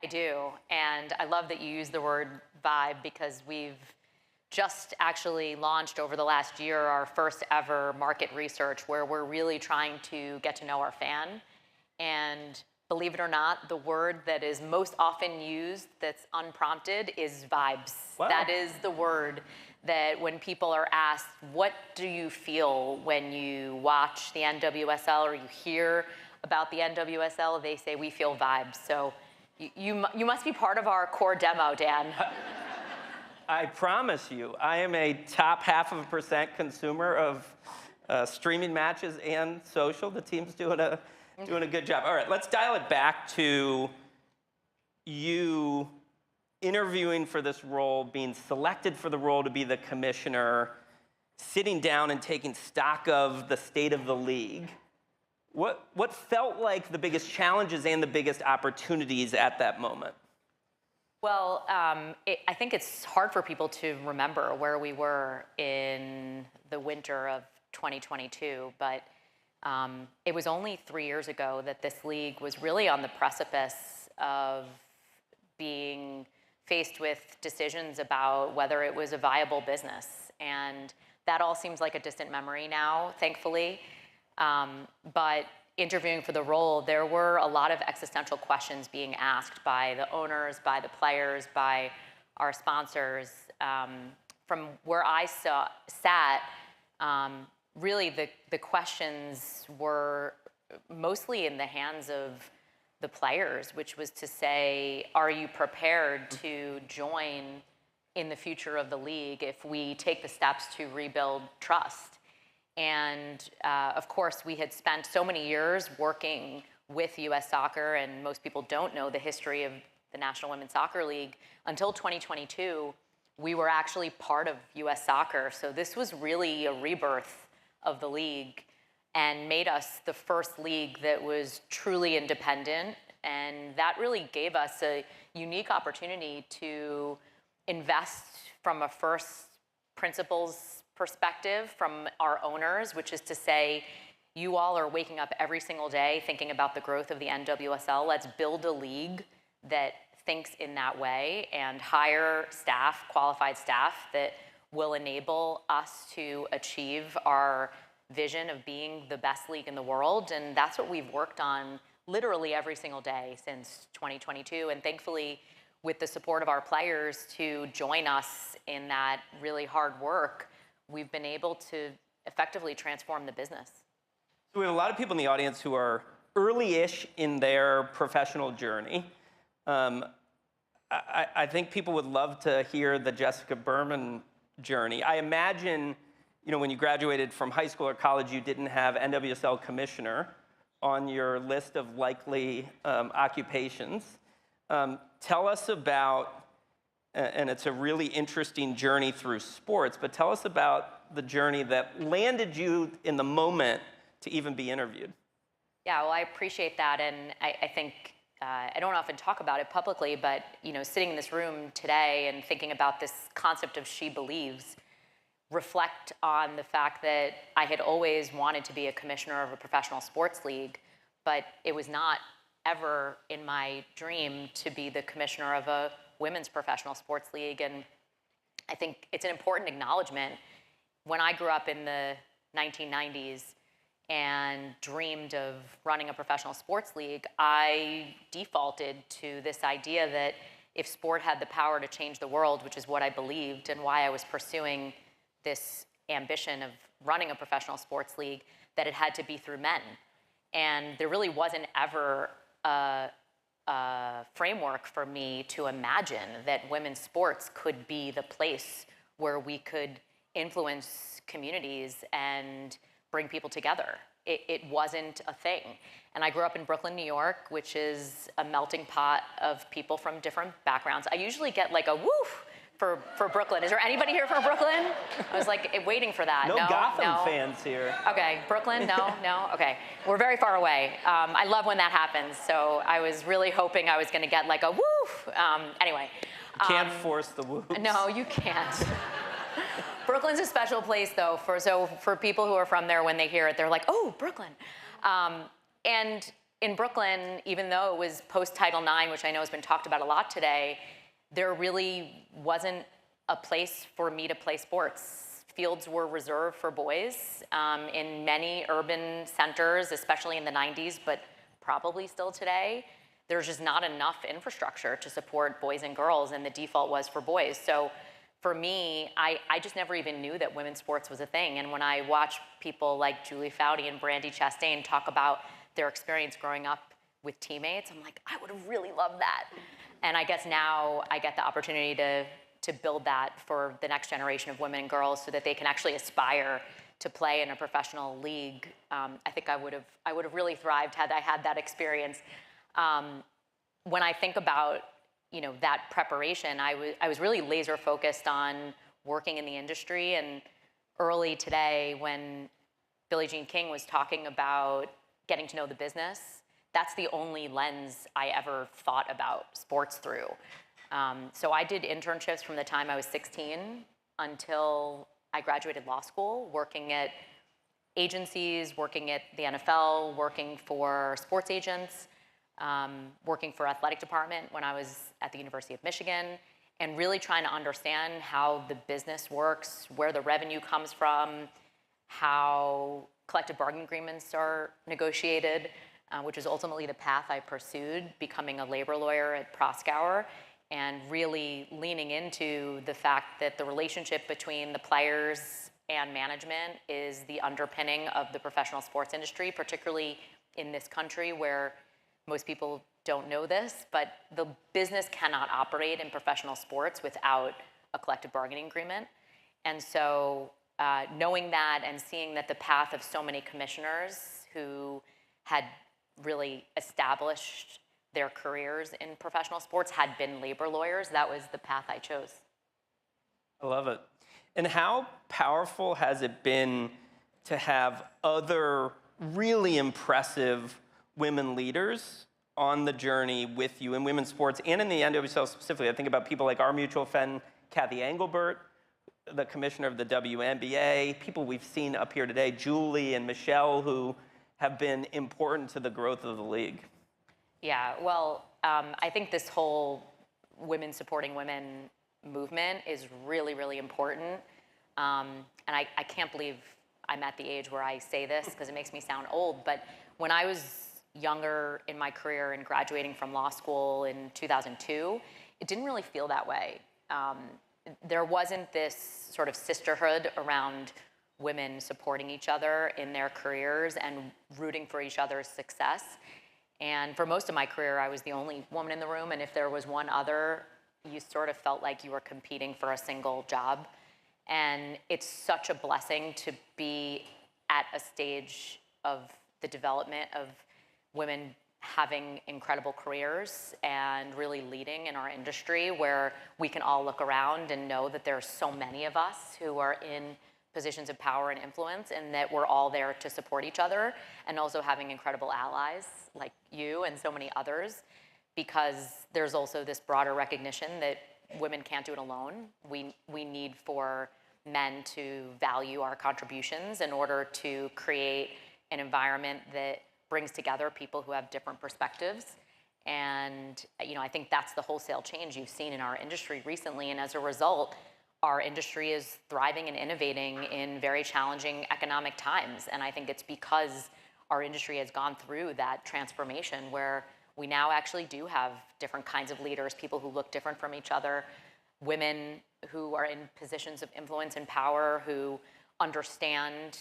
I do, and I love that you use the word vibe, because we've just actually launched over the last year our first ever market research where we're really trying to get to know our fan. And believe it or not, the word that is most often used that's unprompted is vibes. Wow. That is the word that when people are asked, what do you feel when you watch the NWSL or you hear about the NWSL, they say, we feel vibes. So you must be part of our core demo, Dan. I promise you, I am a top 0.5% consumer of streaming matches and social. The team's doing a good job. All right, let's dial it back to you interviewing for this role, being selected for the role to be the commissioner, sitting down and taking stock of the state of the league. What felt like the biggest challenges and the biggest opportunities at that moment? Well, I think it's hard for people to remember where we were in the winter of 2022, but it was only 3 years ago that this league was really on the precipice of being faced with decisions about whether it was a viable business. And that all seems like a distant memory now, thankfully. But interviewing for the role, there were a lot of existential questions being asked by the owners, by the players, by our sponsors. From where I sat, really the questions were mostly in the hands of the players, which was to say, are you prepared to join in the future of the league if we take the steps to rebuild trust? And of course, we had spent so many years working with U.S. Soccer, and most people don't know the history of the National Women's Soccer League. Until 2022, we were actually part of U.S. Soccer. So this was really a rebirth of the league and made us the first league that was truly independent. And that really gave us a unique opportunity to invest from a first principles perspective from our owners, which is to say, you all are waking up every single day thinking about the growth of the NWSL. Let's build a league that thinks in that way and hire staff, qualified staff, that will enable us to achieve our vision of being the best league in the world. And that's what we've worked on literally every single day since 2022. And thankfully, with the support of our players to join us in that really hard work, we've been able to effectively transform the business. So we have a lot of people in the audience who are early-ish in their professional journey. I think people would love to hear the Jessica Berman journey. I imagine, you know, when you graduated from high school or college, you didn't have NWSL commissioner on your list of likely occupations. Tell us about, and it's a really interesting journey through sports, but tell us about the journey that landed you in the moment to even be interviewed. Yeah, well, I appreciate that, and I think I don't often talk about it publicly, but you know, sitting in this room today and thinking about this concept of She Believes, reflect on the fact that I had always wanted to be a commissioner of a professional sports league, but it was not ever in my dream to be the commissioner of a women's professional sports league. And I think it's an important acknowledgement. When I grew up in the 1990s and dreamed of running a professional sports league, I defaulted to this idea that if sport had the power to change the world, which is what I believed and why I was pursuing this ambition of running a professional sports league, that it had to be through men. And there really wasn't ever a framework for me to imagine that women's sports could be the place where we could influence communities and bring people together. It wasn't a thing. And I grew up in Brooklyn, New York, which is a melting pot of people from different backgrounds. I usually get like a woof for Brooklyn. Is there anybody here from Brooklyn? I was like waiting for that. No Gotham fans here. Okay, Brooklyn, no, okay. We're very far away. I love when that happens, so I was really hoping I was gonna get like a woof. Anyway. Can't force the whoops. No, you can't. Brooklyn's a special place, though, for people who are from there, when they hear it, they're like, oh, Brooklyn. And in Brooklyn, even though it was post-Title IX, which I know has been talked about a lot today, there really wasn't a place for me to play sports. Fields were reserved for boys in many urban centers, especially in the 90s, but probably still today. There's just not enough infrastructure to support boys and girls, and the default was for boys. So for me, I just never even knew that women's sports was a thing. And when I watch people like Julie Foudy and Brandi Chastain talk about their experience growing up with teammates, I'm like, I would have really loved that. And I guess now I get the opportunity to build that for the next generation of women and girls so that they can actually aspire to play in a professional league. I think I would have really thrived had I had that experience. When I think about that preparation, I was really laser focused on working in the industry. And early today, when Billie Jean King was talking about getting to know the business, that's the only lens I ever thought about sports through. So I did internships from the time I was 16 until I graduated law school, working at agencies, working at the NFL, working for sports agents, working for athletic department when I was at the University of Michigan, and really trying to understand how the business works, where the revenue comes from, how collective bargaining agreements are negotiated, which is ultimately the path I pursued, becoming a labor lawyer at Proskauer, and really leaning into the fact that the relationship between the players and management is the underpinning of the professional sports industry, particularly in this country where most people don't know this, but the business cannot operate in professional sports without a collective bargaining agreement. And so knowing that and seeing that the path of so many commissioners who had really established their careers in professional sports had been labor lawyers, that was the path I chose. I love it. And how powerful has it been to have other really impressive women leaders on the journey with you in women's sports and in the NWSL specifically? I think about people like our mutual friend, Kathy Engelbert, the commissioner of the WNBA, people we've seen up here today, Julie and Michelle, who have been important to the growth of the league. Yeah, well, I think this whole women supporting women movement is really, really important. And I can't believe I'm at the age where I say this because it makes me sound old, but when I was younger in my career and graduating from law school in 2002, it didn't really feel that way. There wasn't this sort of sisterhood around women supporting each other in their careers and rooting for each other's success. And for most of my career, I was the only woman in the room, and if there was one other, you sort of felt like you were competing for a single job. And it's such a blessing to be at a stage of the development of women having incredible careers and really leading in our industry, where we can all look around and know that there are so many of us who are in positions of power and influence, and that we're all there to support each other, and also having incredible allies like you and so many others, because there's also this broader recognition that women can't do it alone. We need for men to value our contributions in order to create an environment that brings together people who have different perspectives. And I think that's the wholesale change you've seen in our industry recently. And as a result, our industry is thriving and innovating in very challenging economic times. And I think it's because our industry has gone through that transformation where we now actually do have different kinds of leaders, people who look different from each other, women who are in positions of influence and power, who understand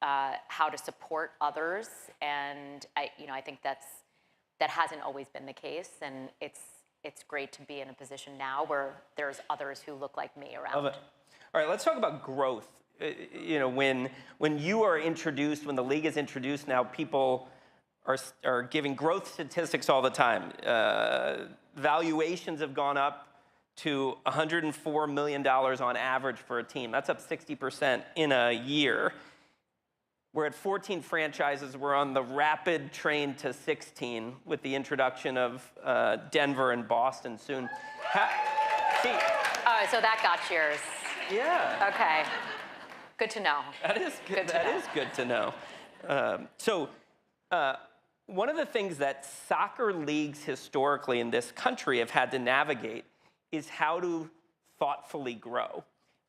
how to support others. And I think that hasn't always been the case. And it's great to be in a position now where there's others who look like me around. Love it. All right, let's talk about growth. When you are introduced, when the league is introduced now, people are giving growth statistics all the time. Valuations have gone up to $104 million on average for a team. That's up 60% in a year. We're at 14 franchises. We're on the rapid train to 16 with the introduction of Denver and Boston soon. So that got cheers. Yeah. Okay. Good to know. That is good. That is good to know. One of the things that soccer leagues historically in this country have had to navigate is how to thoughtfully grow.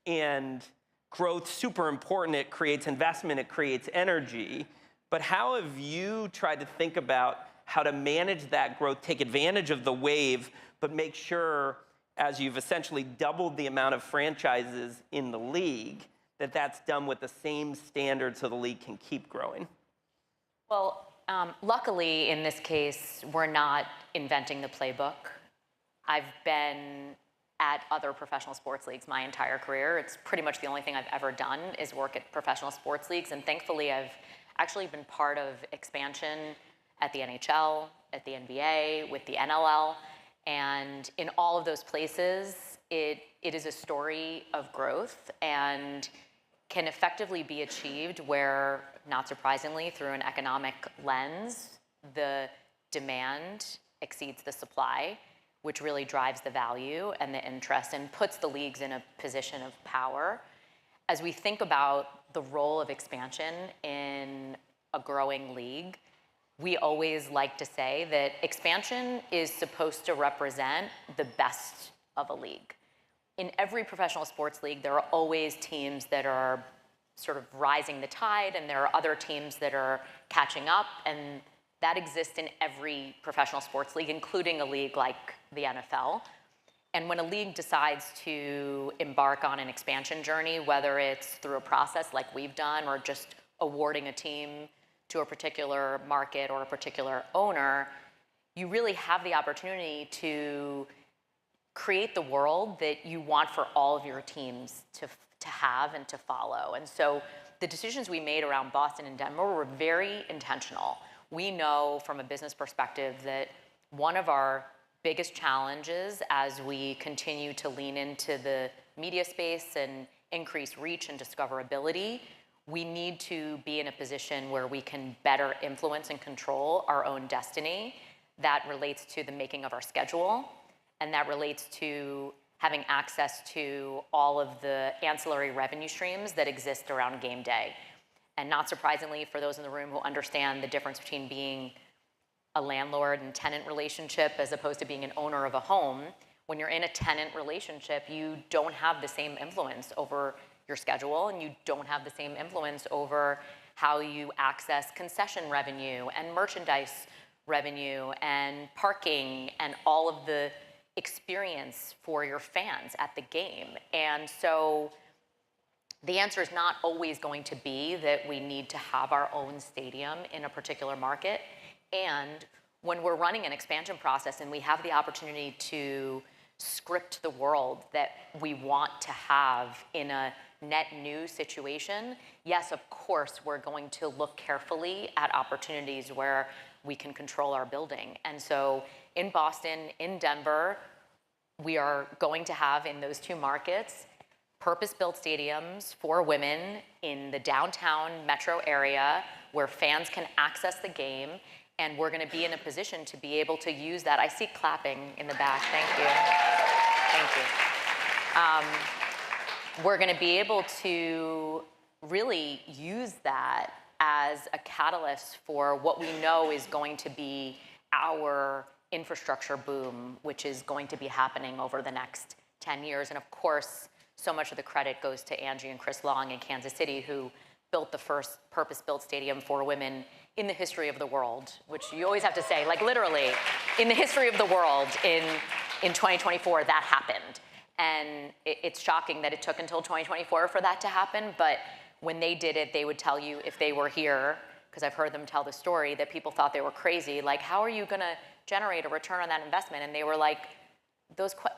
And growth's super important. It creates investment, it creates energy. But how have you tried to think about how to manage that growth, take advantage of the wave, but make sure, as you've essentially doubled the amount of franchises in the league, that that's done with the same standards so the league can keep growing? Well, luckily, in this case, we're not inventing the playbook. I've been at other professional sports leagues my entire career. It's pretty much the only thing I've ever done is work at professional sports leagues. And thankfully, I've actually been part of expansion at the NHL, at the NBA, with the NLL. And in all of those places, it is a story of growth and can effectively be achieved where, not surprisingly, through an economic lens, the demand exceeds the supply, which really drives the value and the interest and puts the leagues in a position of power. As we think about the role of expansion in a growing league, we always like to say that expansion is supposed to represent the best of a league. In every professional sports league, there are always teams that are sort of rising the tide, and there are other teams that are catching up, and that exists in every professional sports league, including a league like the NFL. And when a league decides to embark on an expansion journey, whether it's through a process like we've done or just awarding a team to a particular market or a particular owner, you really have the opportunity to create the world that you want for all of your teams to have and to follow. And so the decisions we made around Boston and Denver were very intentional. We know from a business perspective that one of our biggest challenges as we continue to lean into the media space and increase reach and discoverability, we need to be in a position where we can better influence and control our own destiny. That relates to the making of our schedule, and that relates to having access to all of the ancillary revenue streams that exist around game day. And not surprisingly, for those in the room who understand the difference between being a landlord and tenant relationship as opposed to being an owner of a home, when you're in a tenant relationship, you don't have the same influence over your schedule, and you don't have the same influence over how you access concession revenue and merchandise revenue and parking and all of the experience for your fans at the game. And so the answer is not always going to be that we need to have our own stadium in a particular market. And when we're running an expansion process and we have the opportunity to script the world that we want to have in a net new situation, yes, of course, we're going to look carefully at opportunities where we can control our building. And so in Boston, in Denver, we are going to have in those two markets purpose-built stadiums for women in the downtown metro area where fans can access the game, and we're going to be in a position to be able to use that. I see clapping in the back. Thank you. Thank you. We're going to be able to really use that as a catalyst for what we know is going to be our infrastructure boom, which is going to be happening over the next 10 years. And of course, so much of the credit goes to Angie and Chris Long in Kansas City, who built the first purpose-built stadium for women in the history of the world, which you always have to say, like literally, in the history of the world, in 2024, that happened. And it's shocking that it took until 2024 for that to happen, but when they did it, they would tell you if they were here, because I've heard them tell the story, that people thought they were crazy, like, how are you gonna generate a return on that investment? And they were like,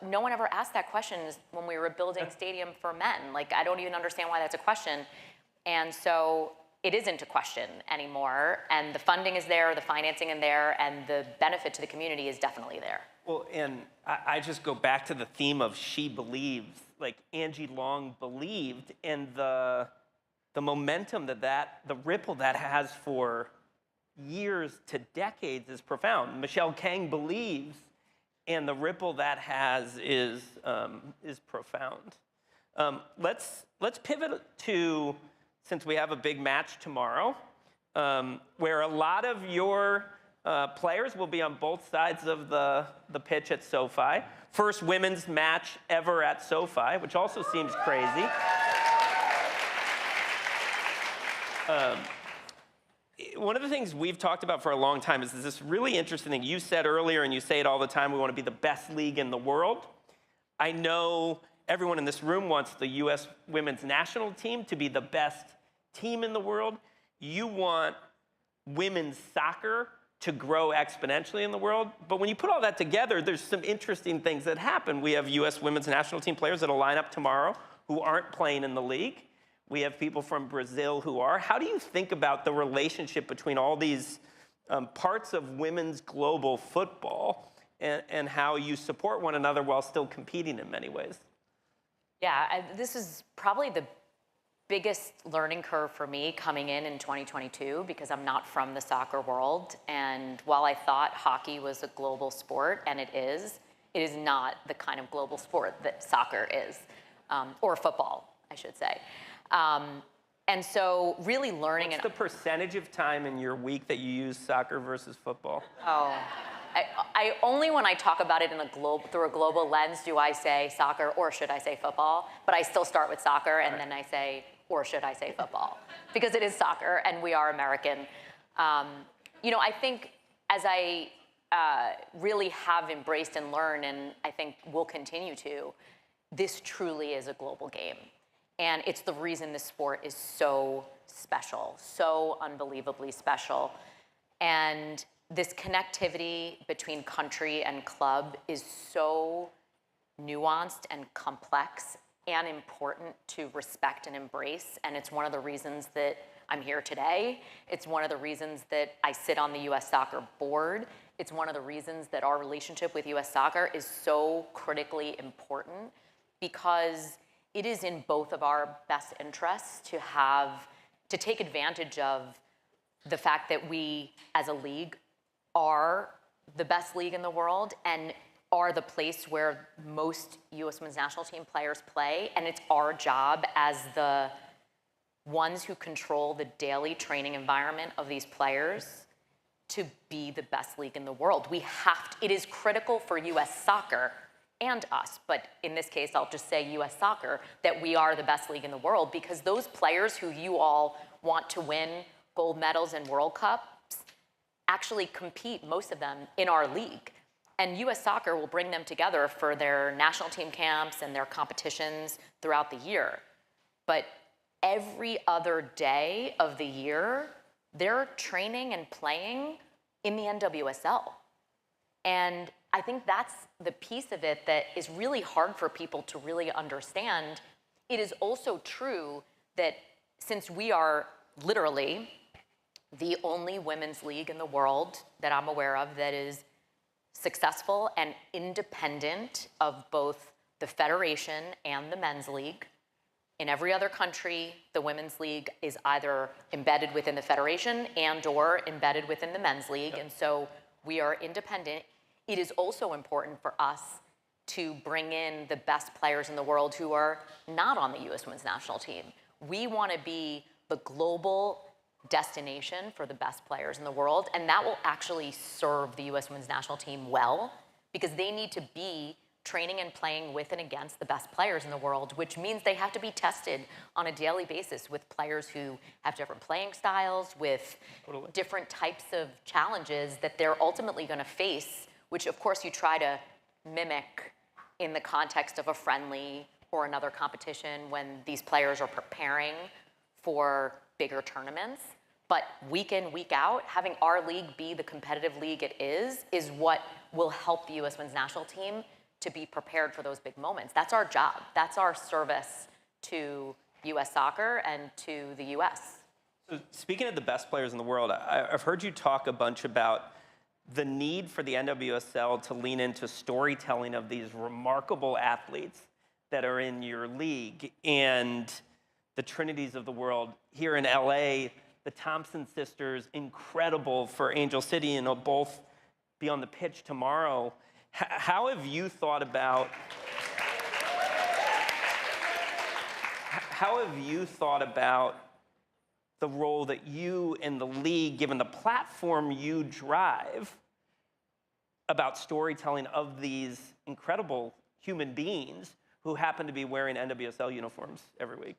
no one ever asked that question when we were building stadium for men. Like, I don't even understand why that's a question. And so it isn't a question anymore, and the funding is there, the financing is there, and the benefit to the community is definitely there. Well, and I just go back to the theme of she believes. Like, Angie Long believed, and the momentum the ripple that has for years to decades is profound. Michelle Kang believes, and the ripple that has is profound. Let's pivot to, since we have a big match tomorrow, where a lot of your players will be on both sides of the pitch at SoFi. First women's match ever at SoFi, which also seems crazy. One of the things we've talked about for a long time is this really interesting thing. You said earlier, and you say it all the time, we want to be the best league in the world. I know everyone in this room wants the U.S. women's national team to be the best team in the world. You want women's soccer to grow exponentially in the world. But when you put all that together, there's some interesting things that happen. We have U.S. women's national team players that'll line up tomorrow who aren't playing in the league. We have people from Brazil who are. How do you think about the relationship between all these parts of women's global football and how you support one another while still competing in many ways? Yeah, this is probably the biggest learning curve for me coming in 2022, because I'm not from the soccer world. And while I thought hockey was a global sport, and it is not the kind of global sport that soccer is, or football, I should say. And so really learning— What's the percentage of time in your week that you use soccer versus football? Oh, I only when I talk about it through a global lens do I say soccer, or should I say football, but I still start with soccer and then I say, or should I say football? Because it is soccer and we are American. You know, I think as I really have embraced and learned, and I think will continue to, this truly is a global game. And it's the reason this sport is so special, so unbelievably special. And this connectivity between country and club is so nuanced and complex. and important to respect and embrace. And it's one of the reasons that I'm here today. It's one of the reasons that I sit on the U.S. Soccer board. It's one of the reasons that our relationship with U.S. Soccer is so critically important, because it is in both of our best interests to take advantage of the fact that we, as a league, are the best league in the world and are the place where most U.S. Women's National Team players play. And it's our job as the ones who control the daily training environment of these players to be the best league in the world. It is critical for U.S. Soccer and us, but in this case, I'll just say U.S. Soccer, that we are the best league in the world, because those players who you all want to win gold medals and World Cups actually compete, most of them, in our league. And U.S. Soccer will bring them together for their national team camps and their competitions throughout the year. But every other day of the year, they're training and playing in the NWSL. And I think that's the piece of it that is really hard for people to really understand. It is also true that since we are literally the only women's league in the world that I'm aware of that is successful and independent of both the federation and the men's league. In every other country, the women's league is either embedded within the federation and or embedded within the men's league. And so we are independent. It is also important for us to bring in the best players in the world who are not on the U.S. Women's National Team. We want to be the global destination for the best players in the world, and that will actually serve the U.S. Women's National Team well, because they need to be training and playing with and against the best players in the world, which means they have to be tested on a daily basis with players who have different playing styles, with different types of challenges that they're ultimately going to face, which of course you try to mimic in the context of a friendly or another competition when these players are preparing for bigger tournaments. But week in, week out, having our league be the competitive league it is what will help the U.S. Women's National Team to be prepared for those big moments. That's our job. That's our service to U.S. Soccer and to the U.S. So speaking of the best players in the world, I've heard you talk a bunch about the need for the NWSL to lean into storytelling of these remarkable athletes that are in your league, and the Trinities of the world. Here in LA, the Thompson sisters, incredible for Angel City, and they'll both be on the pitch tomorrow. How have you thought about the role that you in the league, given the platform you drive, about storytelling of these incredible human beings who happen to be wearing NWSL uniforms every week?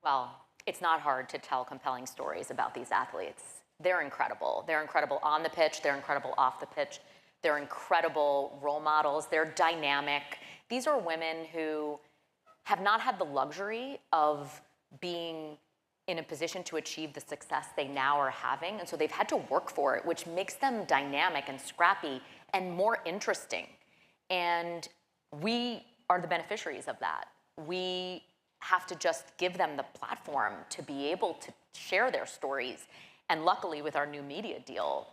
Well, it's not hard to tell compelling stories about these athletes. They're incredible. They're incredible on the pitch. They're incredible off the pitch. They're incredible role models. They're dynamic. These are women who have not had the luxury of being in a position to achieve the success they now are having. And so they've had to work for it, which makes them dynamic and scrappy and more interesting. And we are the beneficiaries of that. We have to just give them the platform to be able to share their stories. And luckily, with our new media deal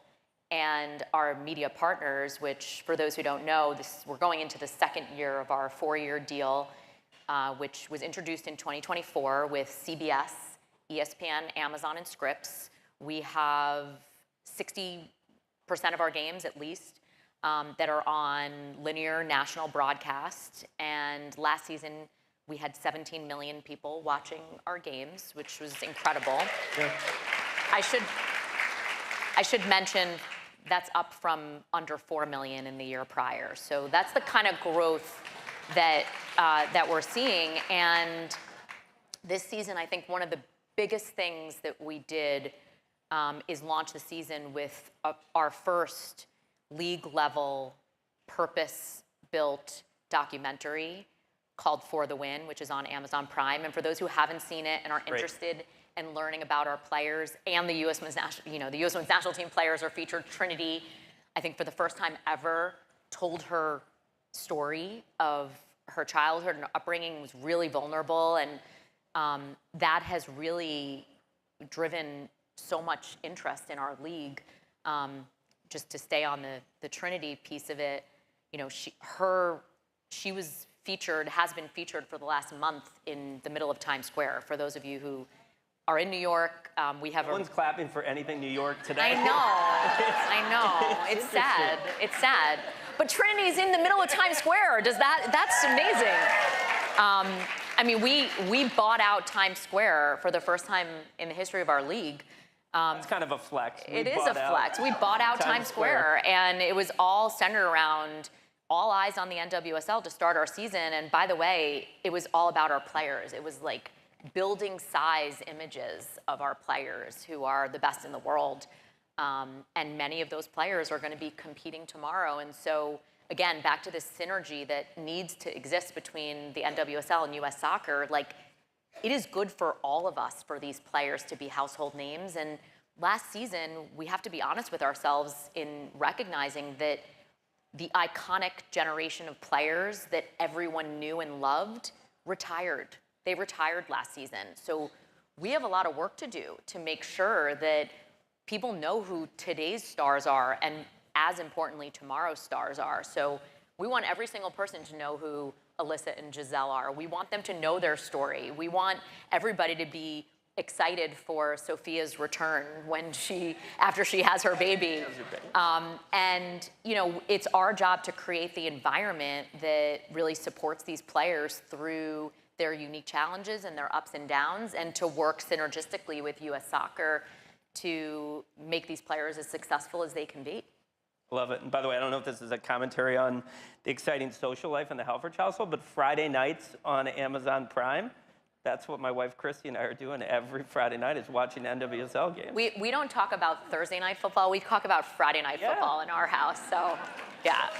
and our media partners, which for those who don't know, we're going into the second year of our 4-year deal, which was introduced in 2024 with CBS, ESPN, Amazon, and Scripps. We have 60% of our games, at least, that are on linear national broadcast. And last season, we had 17 million people watching our games, which was incredible. Yeah. I should mention that's up from under 4 million in the year prior. So that's the kind of growth that we're seeing. And this season, I think one of the biggest things that we did is launch the season with our first league-level, purpose-built documentary called For the Win, which is on Amazon Prime. And for those who haven't seen it and are interested in learning about our players and the U.S. Women's National, the U.S. Women's National Team players are featured. Trinity, I think for the first time ever, told her story of her childhood and upbringing was really vulnerable, and that has really driven so much interest in our league. Just to stay on the Trinity piece of it, you know, she was featured, has been featured for the last month in the middle of Times Square. For those of you who are in New York, we have no one's clapping for anything New York today. I know. It's sad. It's sad. But Trinity's in the middle of Times Square. That's amazing. I mean, we bought out Times Square for the first time in the history of our league. It's kind of a flex. It is a flex. We bought out Times Square, and it was all centered around all eyes on the NWSL to start our season. And by the way, it was all about our players. It was like building size images of our players who are the best in the world. And many of those players are going to be competing tomorrow. And so, again, back to this synergy that needs to exist between the NWSL and US Soccer, like, it is good for all of us for these players to be household names. And last season, we have to be honest with ourselves in recognizing that the iconic generation of players that everyone knew and loved retired. They retired last season. So we have a lot of work to do to make sure that people know who today's stars are and, as importantly, tomorrow's stars are. So we want every single person to know who Alyssa and Giselle are. We want them to know their story. We want everybody to be excited for Sophia's return after she has her baby. And, you know, it's our job to create the environment that really supports these players through their unique challenges and their ups and downs, and to work synergistically with US Soccer to make these players as successful as they can be. Love it. And by the way, I don't know if this is a commentary on the exciting social life in the Helfrich household, but Friday nights on Amazon Prime, that's what my wife Christy and I are doing every Friday night, is watching NWSL games. We don't talk about Thursday night football. We talk about Friday night football in our house. So, yeah.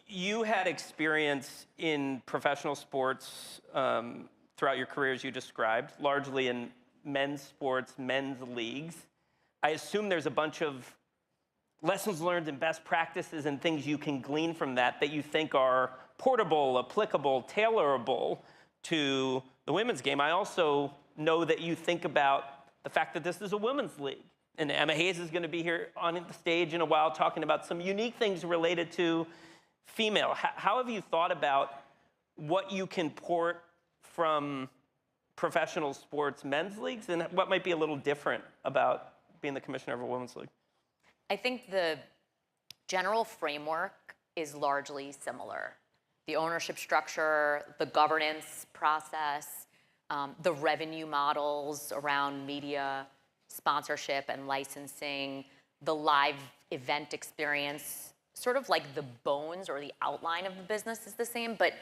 You had experience in professional sports throughout your career, as you described, largely in men's sports, men's leagues. I assume there's a bunch of lessons learned and best practices and things you can glean from that you think are portable, applicable, tailorable to the women's game. I also know that you think about the fact that this is a women's league. And Emma Hayes is going to be here on the stage in a while talking about some unique things related to female. How have you thought about what you can port from professional sports men's leagues, and what might be a little different about being the commissioner of a women's league? I think the general framework is largely similar. The ownership structure, the governance process, the revenue models around media, sponsorship and licensing, the live event experience, sort of like the bones or the outline of the business is the same, but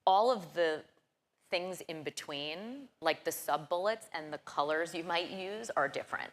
all of the things in between, like the sub-bullets and the colors you might use, are different.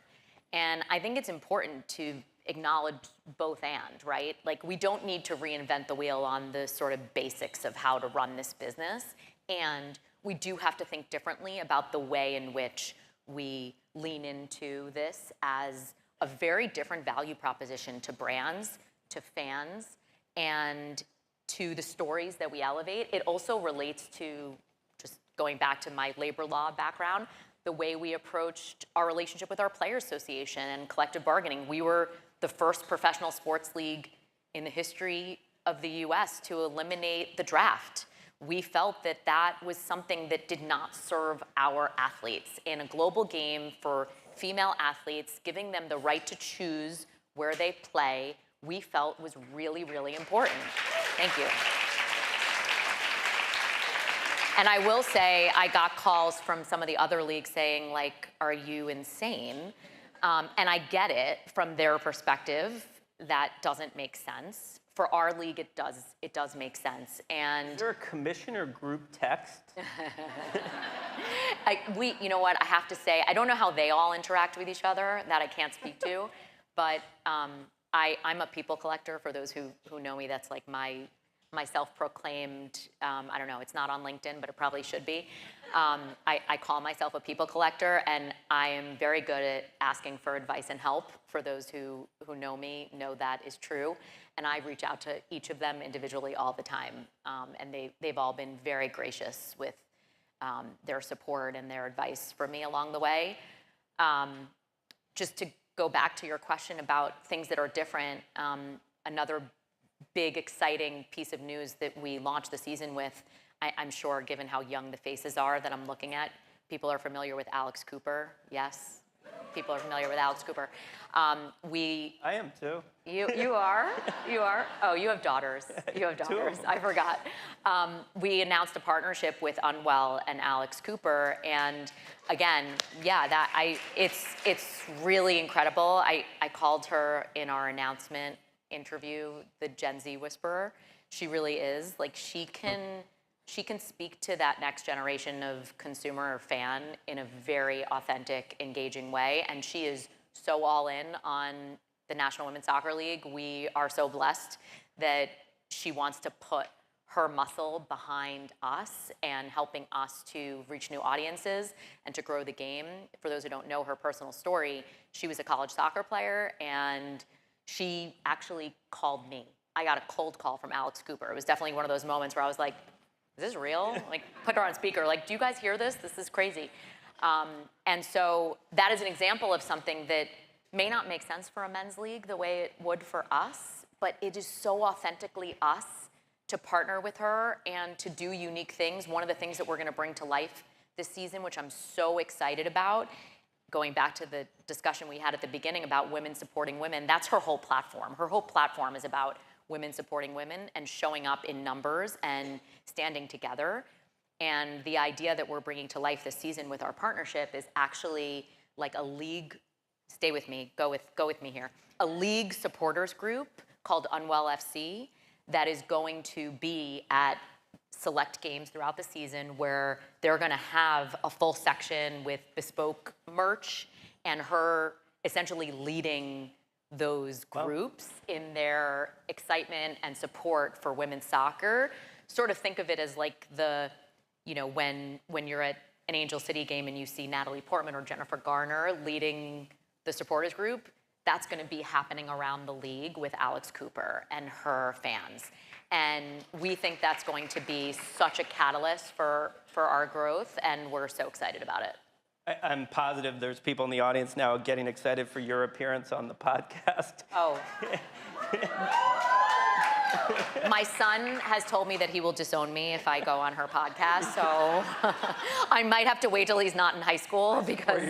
And I think it's important to acknowledge both and, right? Like, we don't need to reinvent the wheel on the sort of basics of how to run this business. And we do have to think differently about the way in which we lean into this as a very different value proposition to brands, to fans, and to the stories that we elevate. It also relates to, just going back to my labor law background, the way we approached our relationship with our Players Association and collective bargaining. We were the first professional sports league in the history of the US to eliminate the draft. We felt that that was something that did not serve our athletes. In a global game for female athletes, giving them the right to choose where they play, we felt was really, really important. Thank you. And I will say, I got calls from some of the other leagues saying, like, are you insane? And I get it from their perspective. That doesn't make sense. For our league, it does make sense. And is there a commissioner group text? You know what, I have to say, I don't know how they all interact with each other. That I can't speak to. But I'm a people collector. For those who know me, that's like my my self-proclaimed, I don't know, it's not on LinkedIn, but it probably should be. I call myself a people collector, and I am very good at asking for advice and help. For those who know me, know that is true. And I reach out to each of them individually all the time. And they've all been very gracious with their support and their advice for me along the way. Just to go back to your question about things that are different, another big, exciting piece of news that we launched the season with, I'm sure, given how young the faces are that I'm looking at, people are familiar with Alex Cooper. Yes, people are familiar with Alex Cooper. I am too. You are? You are? Oh, you have daughters. You have daughters. I forgot. We announced a partnership with Unwell and Alex Cooper, and again, yeah, it's really incredible. I called her in our announcement interview the Gen Z whisperer. She really is. Like, she can speak to that next generation of consumer or fan in a very authentic, engaging way, and she is so all in on the National Women's Soccer League. We are so blessed that she wants to put her muscle behind us and helping us to reach new audiences and to grow the game. For those who don't know her personal story, she was a college soccer player, and she actually called me. I got a cold call from Alex Cooper. It was definitely one of those moments where I was like, is this real? Like, put her on speaker, like, do you guys hear this? This is crazy. And so that is an example of something that may not make sense for a men's league the way it would for us, but it is so authentically us to partner with her and to do unique things. One of the things that we're gonna bring to life this season, which I'm so excited about, going back to the discussion we had at the beginning about women supporting women, that's her whole platform. Her whole platform is about women supporting women and showing up in numbers and standing together. And the idea that we're bringing to life this season with our partnership is actually like a league, stay with me, go with me here, a league supporters group called Unwell FC that is going to be at select games throughout the season where they're gonna have a full section with bespoke merch and her essentially leading those groups in their excitement and support for women's soccer. Sort of think of it as like the, you know, when you're at an Angel City game and you see Natalie Portman or Jennifer Garner leading the supporters group, that's gonna be happening around the league with Alex Cooper and her fans. And we think that's going to be such a catalyst for our growth, and we're so excited about it. I'm positive there's people in the audience now getting excited for your appearance on the podcast. Oh. My son has told me that he will disown me if I go on her podcast, so I might have to wait till he's not in high school because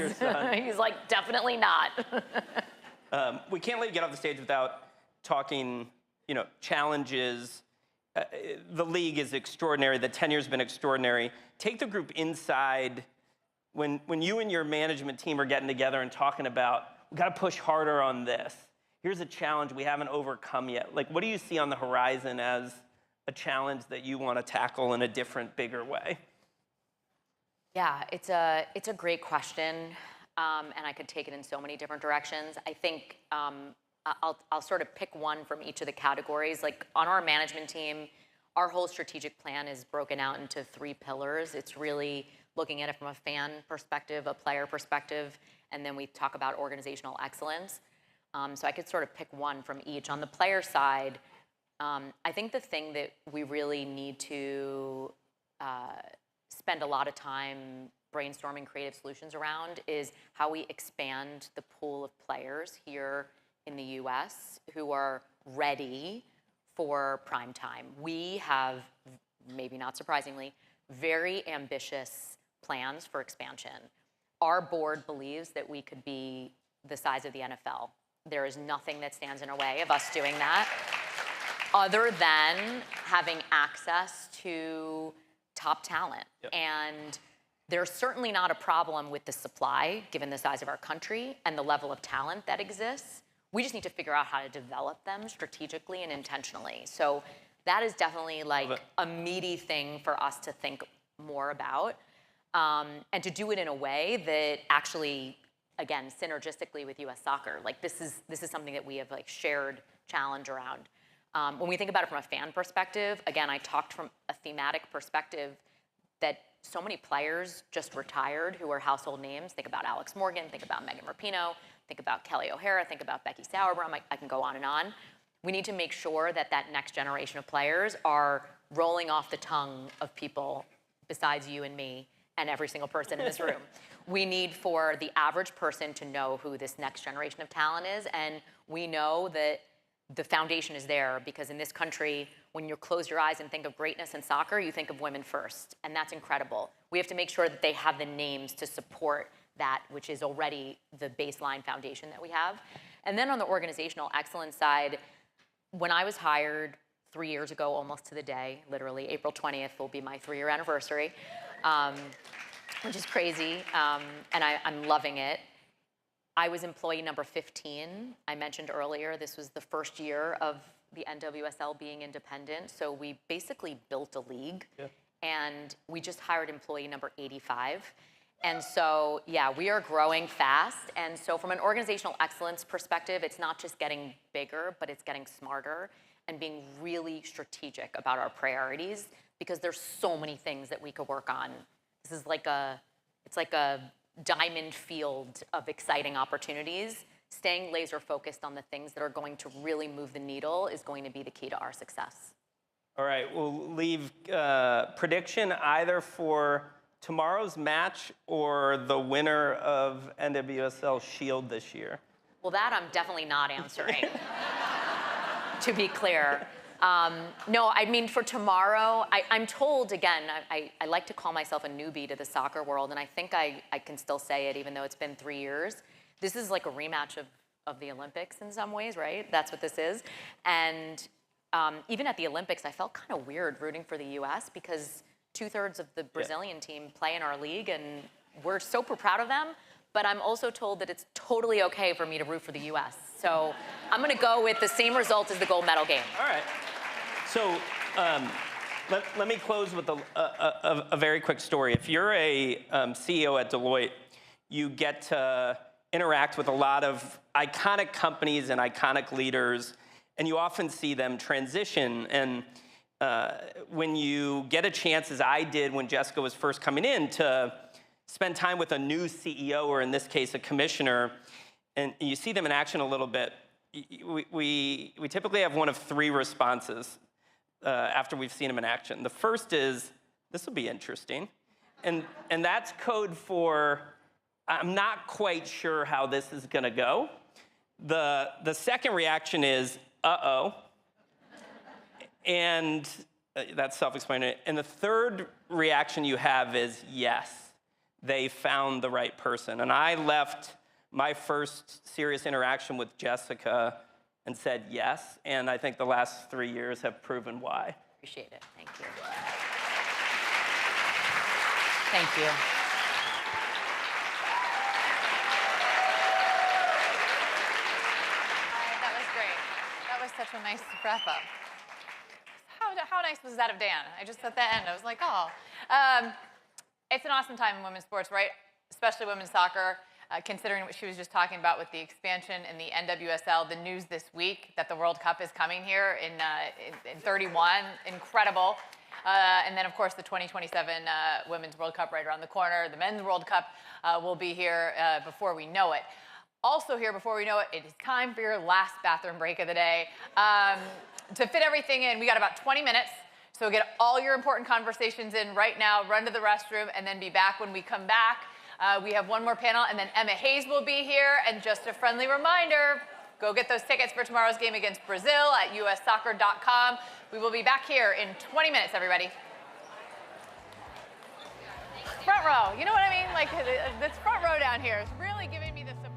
he's like, definitely not. We can't let you get off the stage without talking, you know, challenges. The league is extraordinary. The tenure's been extraordinary. Take the group inside. When you and your management team are getting together and talking about, we got to push harder on this. Here's a challenge we haven't overcome yet. Like, what do you see on the horizon as a challenge that you want to tackle in a different, bigger way? Yeah, it's a great question, and I could take it in so many different directions. I think I'll sort of pick one from each of the categories. Like, on our management team, our whole strategic plan is broken out into 3 pillars. It's really looking at it from a fan perspective, a player perspective, and then we talk about organizational excellence. So I could sort of pick one from each. On the player side, I think the thing that we really need to spend a lot of time brainstorming creative solutions around is how we expand the pool of players here in the US who are ready for prime time. We have, maybe not surprisingly, very ambitious plans for expansion. Our board believes that we could be the size of the NFL. There is nothing that stands in our way of us doing that other than having access to top talent. Yep. And there's certainly not a problem with the supply, given the size of our country and the level of talent that exists. We just need to figure out how to develop them strategically and intentionally. So that is definitely like a meaty thing for us to think more about, and to do it in a way that actually, again, synergistically with U.S. soccer. Like, this is something that we have like shared challenge around. When we think about it from a fan perspective, again, I talked from a thematic perspective that so many players just retired who are household names. Think about Alex Morgan, think about Megan Rapinoe, think about Kelly O'Hara, think about Becky Sauerbrunn. I can go on and on. We need to make sure that that next generation of players are rolling off the tongue of people besides you and me and every single person in this room. We need for the average person to know who this next generation of talent is, and we know that the foundation is there because in this country, when you close your eyes and think of greatness in soccer, you think of women first, and that's incredible. We have to make sure that they have the names to support that, which is already the baseline foundation that we have. And then on the organizational excellence side, when I was hired 3 years ago, almost to the day, literally April 20th will be my 3-year anniversary, which is crazy, and I'm loving it. I was employee number 15. I mentioned earlier, this was the first year of the NWSL being independent, so we basically built a league, and we just hired employee number 85. And so, yeah, we are growing fast, and so from an organizational excellence perspective, it's not just getting bigger, but it's getting smarter and being really strategic about our priorities because there's so many things that we could work on. This is like it's like a diamond field of exciting opportunities. Staying laser focused on the things that are going to really move the needle is going to be the key to our success. All right, we'll leave prediction either for tomorrow's match or the winner of NWSL Shield this year. Well, that I'm definitely not answering, to be clear. No, I mean, for tomorrow, I'm told, again, I like to call myself a newbie to the soccer world, and I think I can still say it even though it's been 3 years. This is like a rematch of the Olympics in some ways, right? That's what this is. And even at the Olympics, I felt kind of weird rooting for the US because 2/3 of the Brazilian team play in our league, and we're super proud of them. But I'm also told that it's totally okay for me to root for the US. So I'm going to go with the same result as the gold medal game. All right. So let me close with a very quick story. If you're a CEO at Deloitte, you get to interact with a lot of iconic companies and iconic leaders, and you often see them transition. And when you get a chance, as I did when Jessica was first coming in, to spend time with a new CEO, or in this case, a commissioner, and you see them in action a little bit, we typically have one of 3 responses after we've seen them in action. The first is, this will be interesting. And that's code for, I'm not quite sure how this is going to go. The second reaction is, uh-oh. And that's self-explanatory. And the third reaction you have is, yes, they found the right person. And I left my first serious interaction with Jessica and said yes. And I think the last 3 years have proven why. Appreciate it. Thank you. Thank you. That was great. That was such a nice wrap up. How nice was that of Dan? I just at the end, I was like, oh. It's an awesome time in women's sports, right? Especially women's soccer, considering what she was just talking about with the expansion in the NWSL, the news this week that the World Cup is coming here in 31, incredible. And then, of course, the 2027 Women's World Cup right around the corner. The Men's World Cup will be here before we know it. Also here before we know it, it is time for your last bathroom break of the day. To fit everything in, we got about 20 minutes. So get all your important conversations in right now, run to the restroom, and then be back when we come back. We have one more panel, and then Emma Hayes will be here. And just a friendly reminder, go get those tickets for tomorrow's game against Brazil at ussoccer.com. We will be back here in 20 minutes, everybody. Front row, you know what I mean? Like, this front row down here is really giving me the support.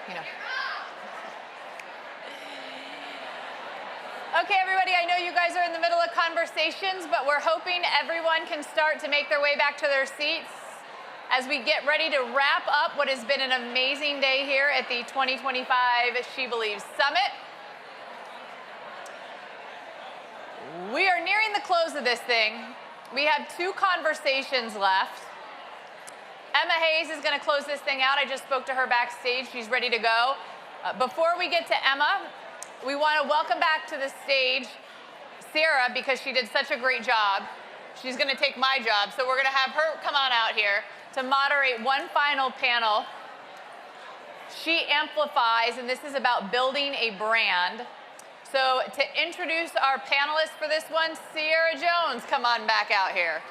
you know. Okay, everybody, I know you guys are in the middle of conversations, but we're hoping everyone can start to make their way back to their seats as we get ready to wrap up what has been an amazing day here at the 2025 She Believes Summit. We are nearing the close of this thing. We have 2 conversations left. Emma Hayes is going to close this thing out. I just spoke to her backstage. She's ready to go. Before we get to Emma, we want to welcome back to the stage Sarah, because she did such a great job. She's going to take my job, so we're going to have her come on out here to moderate one final panel. She amplifies, and this is about building a brand. So to introduce our panelists for this one, Sierra Jones, come on back out here.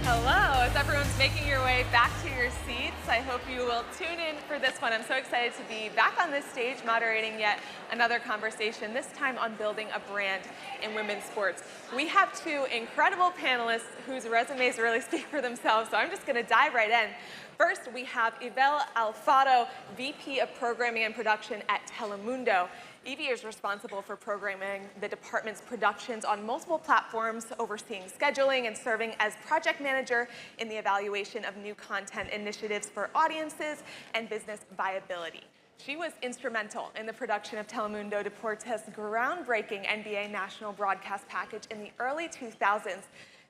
Hello, as everyone's making your way back to your seats, I hope you will tune in for this one. I'm so excited to be back on this stage moderating yet another conversation, this time on building a brand in women's sports. We have 2 incredible panelists whose resumes really speak for themselves, so I'm just going to dive right in. First, we have Yvel Alfaro, VP of Programming and Production at Telemundo. Evie is responsible for programming the department's productions on multiple platforms, overseeing scheduling and serving as project manager in the evaluation of new content initiatives for audiences and business viability. She was instrumental in the production of Telemundo Deportes' groundbreaking NBA national broadcast package in the early 2000s,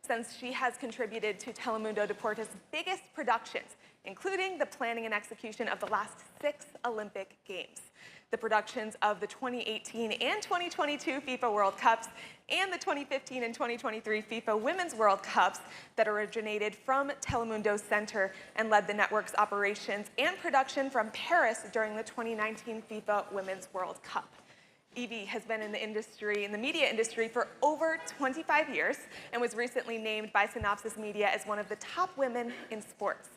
since she has contributed to Telemundo Deportes' biggest productions, including the planning and execution of the last 6 Olympic Games, the productions of the 2018 and 2022 FIFA World Cups, and the 2015 and 2023 FIFA Women's World Cups that originated from Telemundo's center and led the network's operations and production from Paris during the 2019 FIFA Women's World Cup. Evie has been in the industry, in the media industry, for over 25 years and was recently named by Synopsis Media as one of the top women in sports.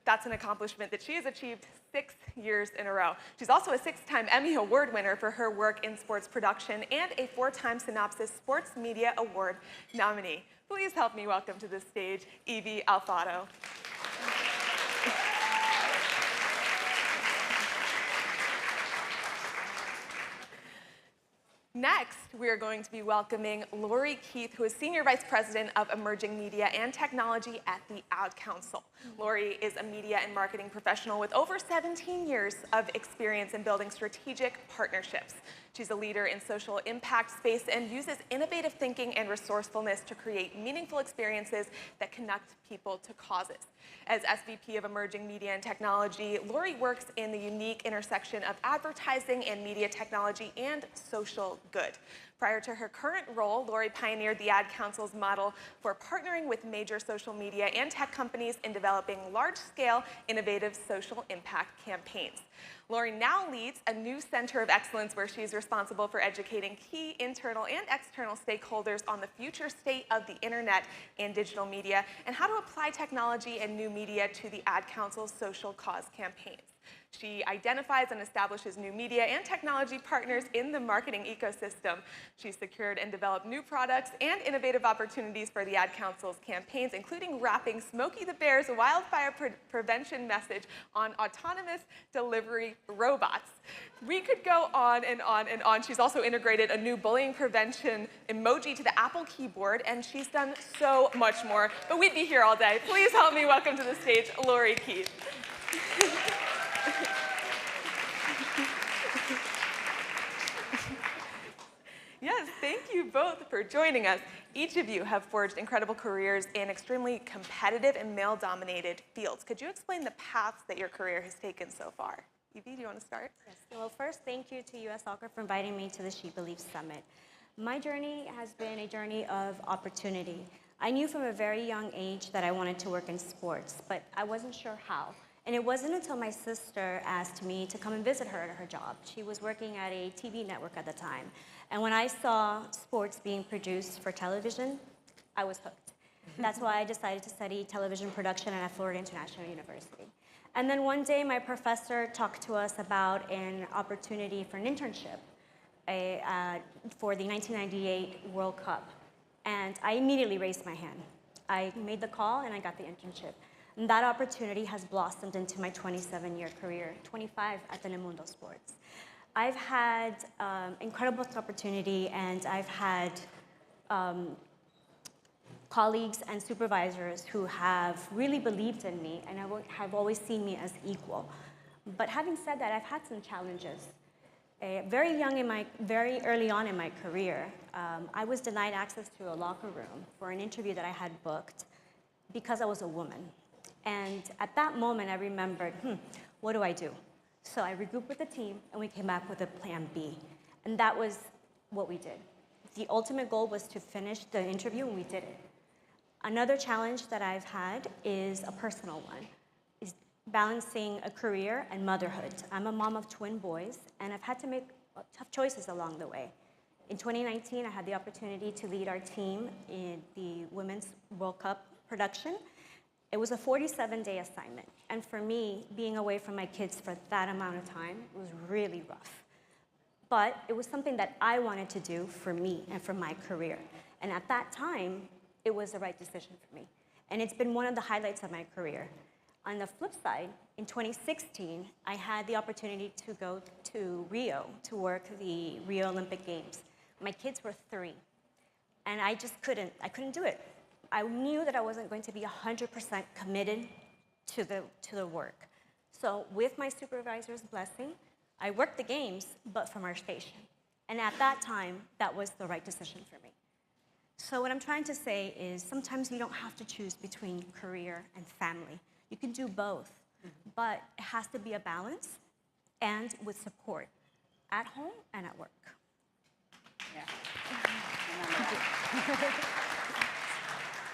That's an accomplishment that she has achieved 6 years in a row. She's also a 6-time Emmy Award winner for her work in sports production and a 4-time Synopsis Sports Media Award nominee. Please help me welcome to the stage Evie Alfaro. Next, we are going to be welcoming Lori Keith, who is Senior Vice President of Emerging Media and Technology at the Ad Council. Lori is a media and marketing professional with over 17 years of experience in building strategic partnerships. She's a leader in social impact space and uses innovative thinking and resourcefulness to create meaningful experiences that connect people to causes. As SVP of Emerging Media and Technology, Lori works in the unique intersection of advertising and media technology and social good. Prior to her current role, Lori pioneered the Ad Council's model for partnering with major social media and tech companies in developing large-scale, innovative social impact campaigns. Lori now leads a new center of excellence where she is responsible for educating key internal and external stakeholders on the future state of the internet and digital media and how to apply technology and new media to the Ad Council's social cause campaigns. She identifies and establishes new media and technology partners in the marketing ecosystem. She's secured and developed new products and innovative opportunities for the Ad Council's campaigns, including wrapping Smokey the Bear's wildfire prevention message on autonomous delivery robots. We could go on and on and on. She's also integrated a new bullying prevention emoji to the Apple keyboard, and she's done so much more. But we'd be here all day. Please help me welcome to the stage Lori Keith. Yes, thank you both for joining us. Each of you have forged incredible careers in extremely competitive and male-dominated fields. Could you explain the paths that your career has taken so far? Evie, do you want to start? Yes. Well, first, thank you to US Soccer for inviting me to the She Believes Summit. My journey has been a journey of opportunity. I knew from a very young age that I wanted to work in sports, but I wasn't sure how. And it wasn't until my sister asked me to come and visit her at her job. She was working at a TV network at the time. And when I saw sports being produced for television, I was hooked. That's why I decided to study television production at Florida International University. And then one day, my professor talked to us about an opportunity for an internship. for the 1998 World Cup. And I immediately raised my hand. I made the call and I got the internship. And that opportunity has blossomed into my 27-year career, 25 at Telemundo Sports. I've had incredible opportunity, and I've had colleagues and supervisors who have really believed in me and have always seen me as equal. But having said that, I've had some challenges. Very early on in my career, I was denied access to a locker room for an interview that I had booked because I was a woman. And at that moment, I remembered, what do I do? So I regrouped with the team, and we came back with a plan B. And that was what we did. The ultimate goal was to finish the interview, and we did it. Another challenge that I've had is a personal one, is balancing a career and motherhood. I'm a mom of twin boys, and I've had to make tough choices along the way. In 2019, I had the opportunity to lead our team in the Women's World Cup production. It was a 47-day assignment. And for me, being away from my kids for that amount of time was really rough. But it was something that I wanted to do for me and for my career. And at that time, it was the right decision for me. And it's been one of the highlights of my career. On the flip side, in 2016, I had the opportunity to go to Rio to work the Rio Olympic Games. My kids were 3, and I just couldn't do it. I knew that I wasn't going to be 100% committed to the work. So with my supervisor's blessing, I worked the games, but from our station. And at that time, that was the right decision for me. So what I'm trying to say is sometimes you don't have to choose between career and family. You can do both, but it has to be a balance and with support at home and at work. Yeah.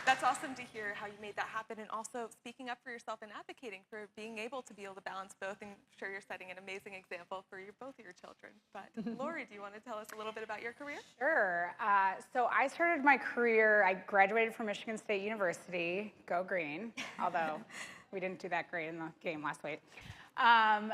That's awesome to hear how you made that happen, and also speaking up for yourself and advocating for being able to be able to balance both. And I'm sure you're setting an amazing example for both of your children. But Lori, do you want to tell us a little bit about your career? Sure. So I started my career, I graduated from Michigan State University, go green, although we didn't do that great in the game last week. And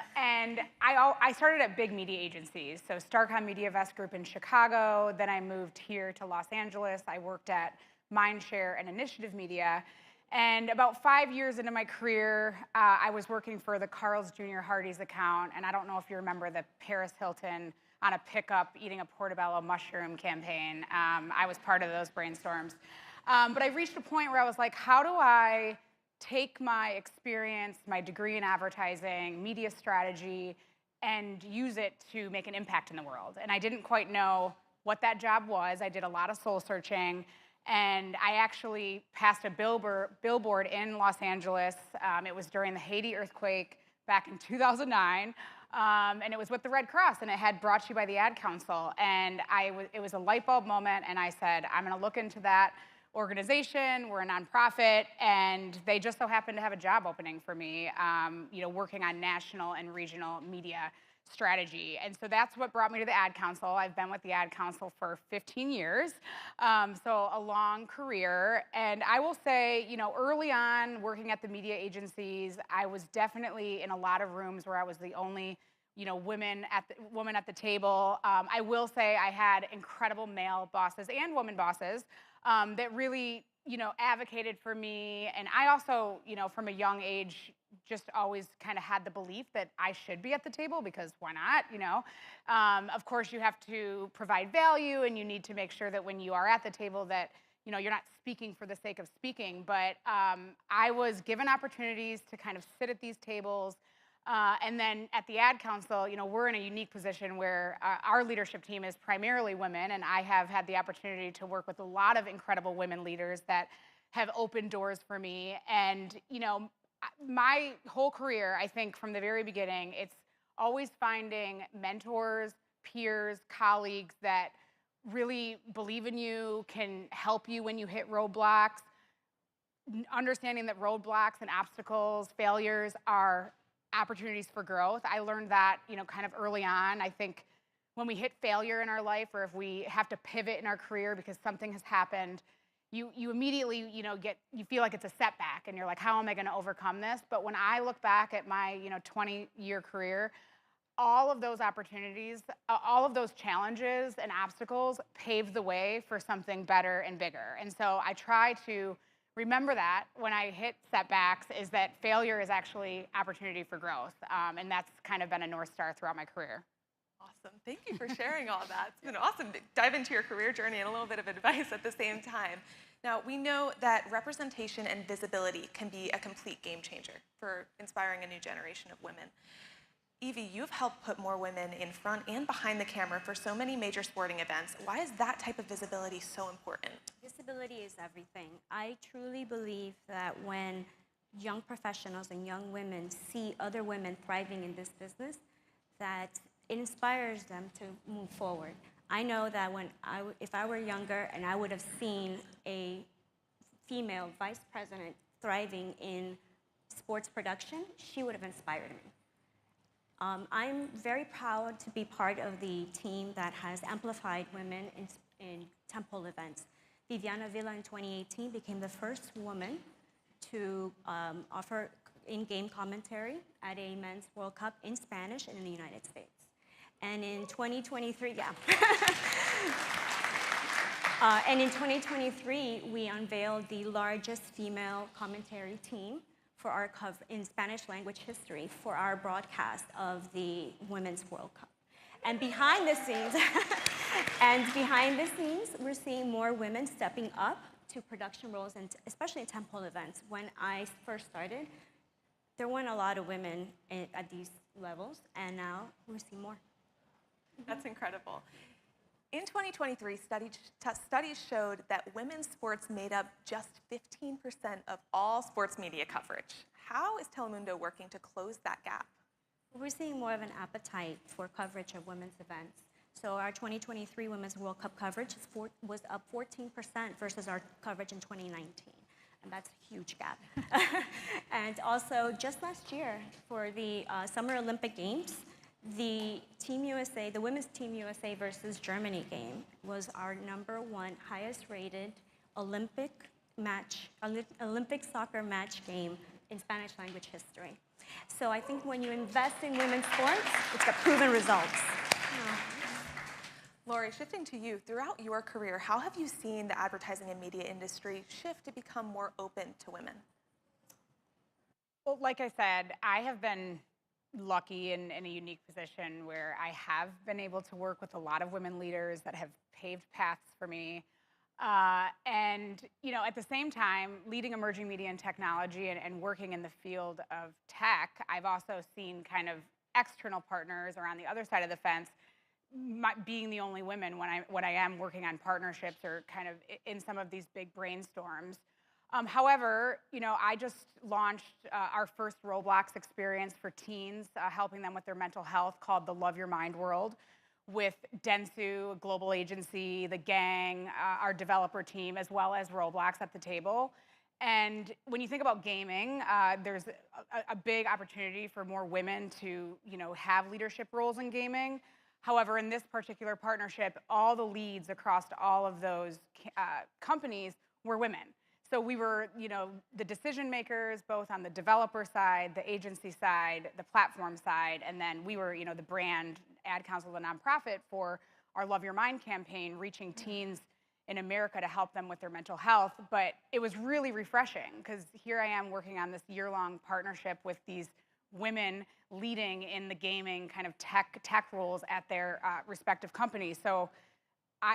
I started at big media agencies, so Starcom Media Vest Group in Chicago. Then I moved here to Los Angeles. I worked at Mindshare and Initiative Media. And about 5 years into my career, I was working for the Carl's Jr. Hardee's account. And I don't know if you remember the Paris Hilton on a pickup eating a portobello mushroom campaign. I was part of those brainstorms. But I reached a point where I was like, how do I take my experience, my degree in advertising, media strategy, and use it to make an impact in the world? And I didn't quite know what that job was. I did a lot of soul searching. And I actually passed a billboard in Los Angeles. It was during the Haiti earthquake back in 2009. And it was with the Red Cross, and it had brought to you by the Ad Council. And it was a light bulb moment, and I said, I'm going to look into that organization. We're a nonprofit, and they just so happened to have a job opening for me, working on national and regional media strategy. And so that's what brought me to the Ad Council. I've been with the Ad Council for 15 years, so a long career. And I will say, early on working at the media agencies, I was definitely in a lot of rooms where I was the only woman at the table. I will say I had incredible male bosses and woman bosses that really, advocated for me. And I also, from a young age, just always kind of had the belief that I should be at the table, because why not, Of course, you have to provide value, and you need to make sure that when you are at the table that, you're not speaking for the sake of speaking. But I was given opportunities to kind of sit at these tables. And then at the Ad Council, we're in a unique position where our leadership team is primarily women, and I have had the opportunity to work with a lot of incredible women leaders that have opened doors for me. And, my whole career, I think from the very beginning, it's always finding mentors, peers, colleagues that really believe in you, can help you when you hit roadblocks, understanding that roadblocks and obstacles, failures are opportunities for growth. I learned that, kind of early on. I think when we hit failure in our life, or if we have to pivot in our career because something has happened, you immediately, you feel like it's a setback, and you're like, how am I going to overcome this? But when I look back at my, 20-year career, all of those opportunities, all of those challenges and obstacles paved the way for something better and bigger. And so I try to remember that when I hit setbacks, is that failure is actually opportunity for growth. And that's kind of been a North Star throughout my career. Awesome. Thank you for sharing all that. It's been awesome to dive into your career journey and a little bit of advice at the same time. Now, we know that representation and visibility can be a complete game changer for inspiring a new generation of women. Evie, you've helped put more women in front and behind the camera for so many major sporting events. Why is that type of visibility so important? Visibility is everything. I truly believe that when young professionals and young women see other women thriving in this business, that it inspires them to move forward. I know that if I were younger and I would have seen a female vice president thriving in sports production, she would have inspired me. I'm very proud to be part of the team that has amplified women in temple events. Viviana Villa in 2018 became the first woman to offer in-game commentary at a men's World Cup in Spanish and in the United States. And in 2023, and in 2023, we unveiled the largest female commentary team for our in Spanish language history for our broadcast of the Women's World Cup. And behind the scenes, we're seeing more women stepping up to production roles, and especially in temple events. When I first started, there weren't a lot of women at these levels, and now we're seeing more. That's incredible. In 2023, studies showed that women's sports made up just 15% of all sports media coverage. How is Telemundo working to close that gap? We're seeing more of an appetite for coverage of women's events. So our 2023 Women's World Cup coverage was up 14% versus our coverage in 2019. And that's a huge gap. And also, just last year, for the Summer Olympic Games, the Team USA, the Women's Team USA versus Germany game was our #1 highest rated Olympic soccer match game in Spanish language history. So I think when you invest in women's sports, it's got proven results. Lori, shifting to you, throughout your career, how have you seen the advertising and media industry shift to become more open to women? Well, like I said, I have been lucky in a unique position where I have been able to work with a lot of women leaders that have paved paths for me. And, you know, at the same time, leading emerging media and technology and working in the field of tech, I've also seen kind of external partners around the other side of the fence being the only women when I am working on partnerships or kind of in some of these big brainstorms. However, you know, I just launched our first Roblox experience for teens, helping them with their mental health, called the Love Your Mind World, with Dentsu, a global agency, the gang, our developer team, as well as Roblox at the table. And when you think about gaming, there's a big opportunity for more women to, you know, have leadership roles in gaming. However, in this particular partnership, all the leads across all of those companies were women. So we were, you know, the decision makers, both on the developer side, the agency side, the platform side, and then we were, you know, the brand ad council, the nonprofit for our Love Your Mind campaign, reaching teens in America to help them with their mental health. But it was really refreshing because here I am working on this year-long partnership with these women leading in the gaming kind of tech roles at their respective companies. So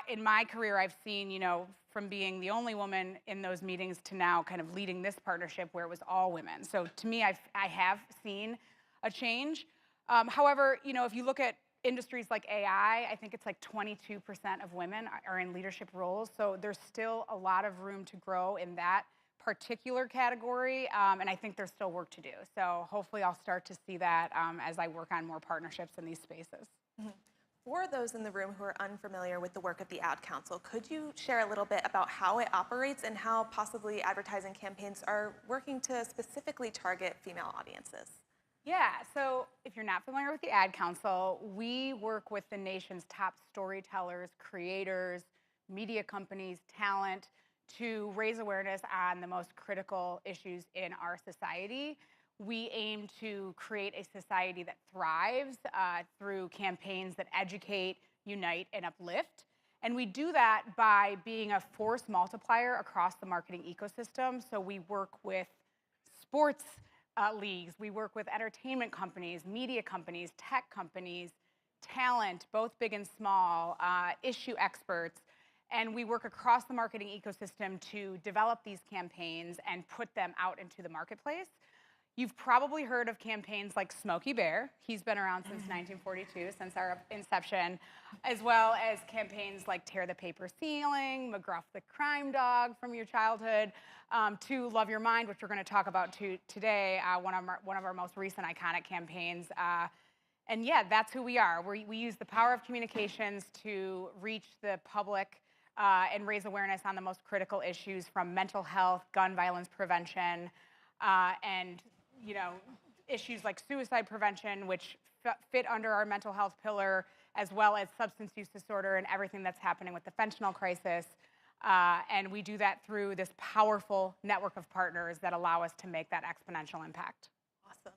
in my career, I've seen, you know, from being the only woman in those meetings to now kind of leading this partnership where it was all women. So to me, I have seen a change. However, you know, if you look at industries like AI, I think it's like 22% of women are in leadership roles. So there's still a lot of room to grow in that particular category, and I think there's still work to do. So hopefully I'll start to see that as I work on more partnerships in these spaces. Mm-hmm. For those in the room who are unfamiliar with the work of the Ad Council, could you share a little bit about how it operates and how possibly advertising campaigns are working to specifically target female audiences? Yeah, so if you're not familiar with the Ad Council, we work with the nation's top storytellers, creators, media companies, talent, to raise awareness on the most critical issues in our society. we aim to create a society that thrives through campaigns that educate, unite, and uplift. And we do that by being a force multiplier across the marketing ecosystem. So we work with sports leagues, we work with entertainment companies, media companies, tech companies, talent, both big and small, issue experts. And we work across the marketing ecosystem to develop these campaigns and put them out into the marketplace. You've probably heard of campaigns like Smokey Bear. He's been around since 1942, since our inception, as well as campaigns like Tear the Paper Ceiling, McGruff the Crime Dog from your childhood, to Love Your Mind, which we're going to talk about today, one of our most recent iconic campaigns. And yeah, that's who we are. We use the power of communications to reach the public and raise awareness on the most critical issues, from mental health, gun violence prevention, and issues like suicide prevention, which fit under our mental health pillar, as well as substance use disorder and everything that's happening with the fentanyl crisis. And we do that through this powerful network of partners that allow us to make that exponential impact. Awesome.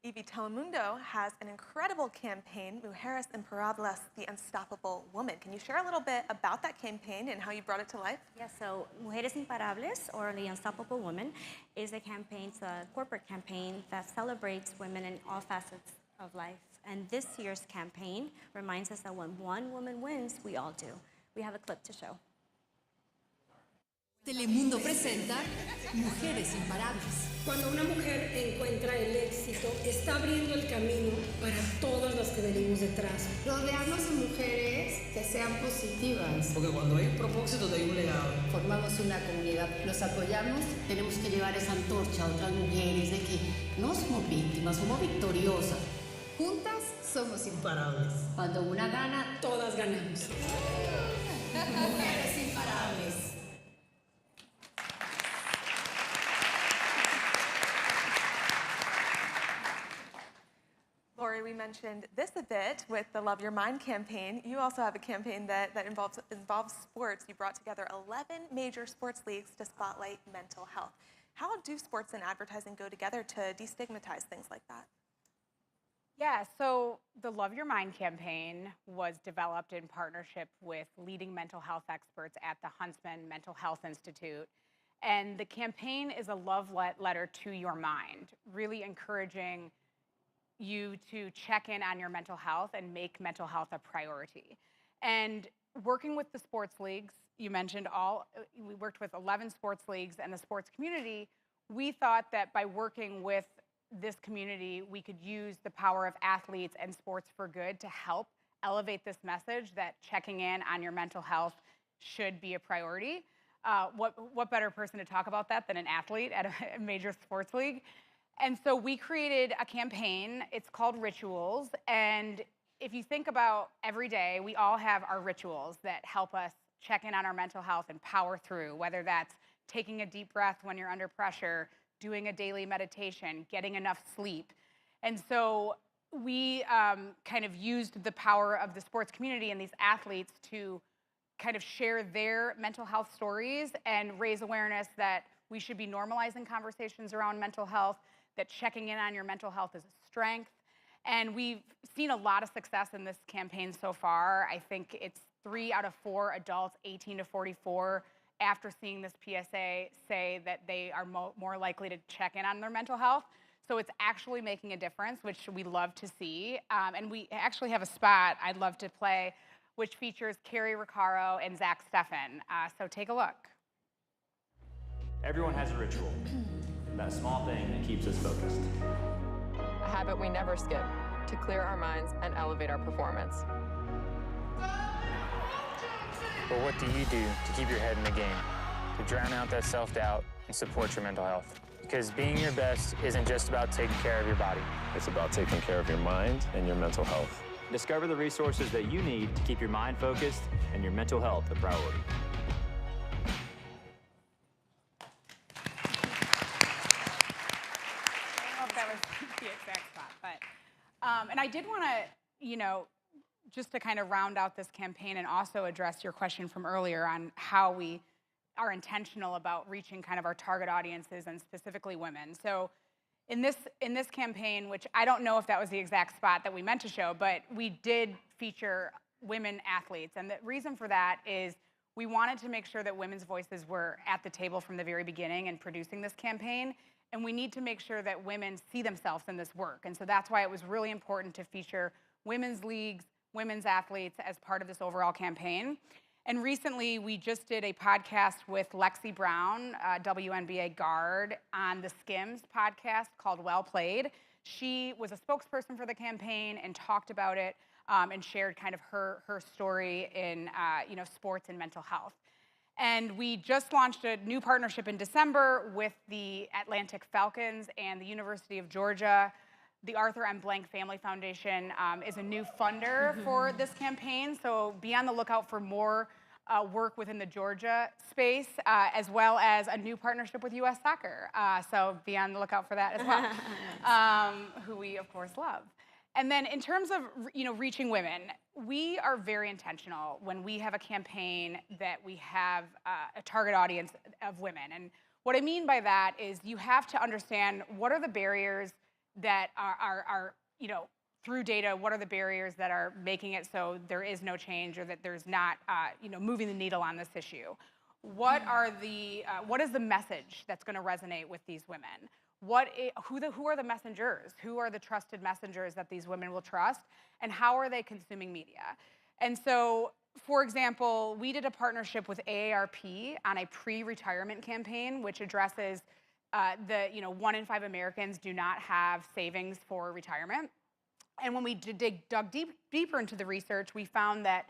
Evie, Telemundo has an incredible campaign, Mujeres Imparables, the Unstoppable Woman. Can you share a little bit about that campaign and how you brought it to life? Yeah, so Mujeres Imparables, or the Unstoppable Woman, is a campaign, it's a corporate campaign that celebrates women in all facets of life. And this year's campaign reminds us that when one woman wins, we all do. We have a clip to show. Telemundo presenta Mujeres Imparables. Cuando una mujer encuentra el éxito, está abriendo el camino para todas las que venimos detrás. Rodearnos de mujeres que sean positivas. Porque cuando hay un propósito, hay un legado. Formamos una comunidad, nos apoyamos, tenemos que llevar esa antorcha a otras mujeres de que no somos víctimas, somos victoriosas. Juntas somos imparables. Cuando una gana, todas ganamos. Mujeres imparables. Lori, we mentioned this a bit with the Love Your Mind campaign. You also have a campaign that involves sports. You brought together 11 major sports leagues to spotlight mental health. How do sports and advertising go together to destigmatize things like that? Yeah, so the Love Your Mind campaign was developed in partnership with leading mental health experts at the Huntsman Mental Health Institute. And the campaign is a love letter to your mind, really encouraging you to check in on your mental health and make mental health a priority. And working with the sports leagues, you mentioned we worked with 11 sports leagues and the sports community. We thought that by working with this community, we could use the power of athletes and sports for good to help elevate this message that checking in on your mental health should be a priority. What better person to talk about that than an athlete at a major sports league? And so we created a campaign. It's called Rituals. And if you think about every day, we all have our rituals that help us check in on our mental health and power through, whether that's taking a deep breath when you're under pressure, doing a daily meditation, getting enough sleep. And so we kind of used the power of the sports community and these athletes to kind of share their mental health stories and raise awareness that we should be normalizing conversations around mental health, that checking in on your mental health is a strength. And we've seen a lot of success in this campaign so far. I think it's 3 out of 4 adults 18 to 44 after seeing this PSA say that they are more likely to check in on their mental health. So it's actually making a difference, which we love to see. And we actually have a spot I'd love to play, which features Carrie Riccaro and Zach Steffen. So take a look. Everyone has a ritual, that small thing that keeps us focused. A habit we never skip to clear our minds and elevate our performance. But what do you do to keep your head in the game, to drown out that self-doubt and support your mental health? Because being your best isn't just about taking care of your body. It's about taking care of your mind and your mental health. Discover the resources that you need to keep your mind focused and your mental health a priority. The exact spot, but and I did want to, just to kind of round out this campaign and also address your question from earlier on how we are intentional about reaching kind of our target audiences and specifically women. So in this campaign, which I don't know if that was the exact spot that we meant to show, but we did feature women athletes. And the reason for that is we wanted to make sure that women's voices were at the table from the very beginning in producing this campaign. And we need to make sure that women see themselves in this work. And so that's why it was really important to feature women's leagues, women's athletes as part of this overall campaign. And recently, we just did a podcast with Lexi Brown, WNBA guard, on the Skims podcast called Well Played. She was a spokesperson for the campaign and talked about it and shared kind of her story in sports and mental health. And we just launched a new partnership in December with the Atlantic Falcons and the University of Georgia. The Arthur M. Blank Family Foundation is a new funder for this campaign, so be on the lookout for more work within the Georgia space, as well as a new partnership with U.S. Soccer. So be on the lookout for that as well, who we, of course, love. And then in terms of reaching women, we are very intentional when we have a campaign that we have a target audience of women. And what I mean by that is you have to understand what are the barriers that are through data, what are the barriers that are making it so there is no change or that there's not moving the needle on this issue? What is the message that's going to resonate with these women? Who are the messengers? Who are the trusted messengers that these women will trust? And how are they consuming media? And so, for example, we did a partnership with AARP on a pre-retirement campaign, which addresses 1 in 5 Americans do not have savings for retirement. And when we dug deeper into the research, we found that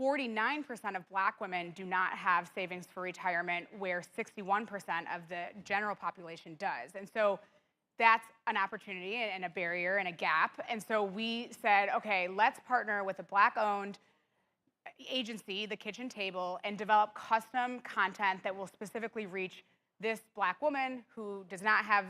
49% of Black women do not have savings for retirement, where 61% of the general population does. And so that's an opportunity and a barrier and a gap. And so we said, okay, let's partner with a Black-owned agency, The Kitchen Table, and develop custom content that will specifically reach this Black woman who does not have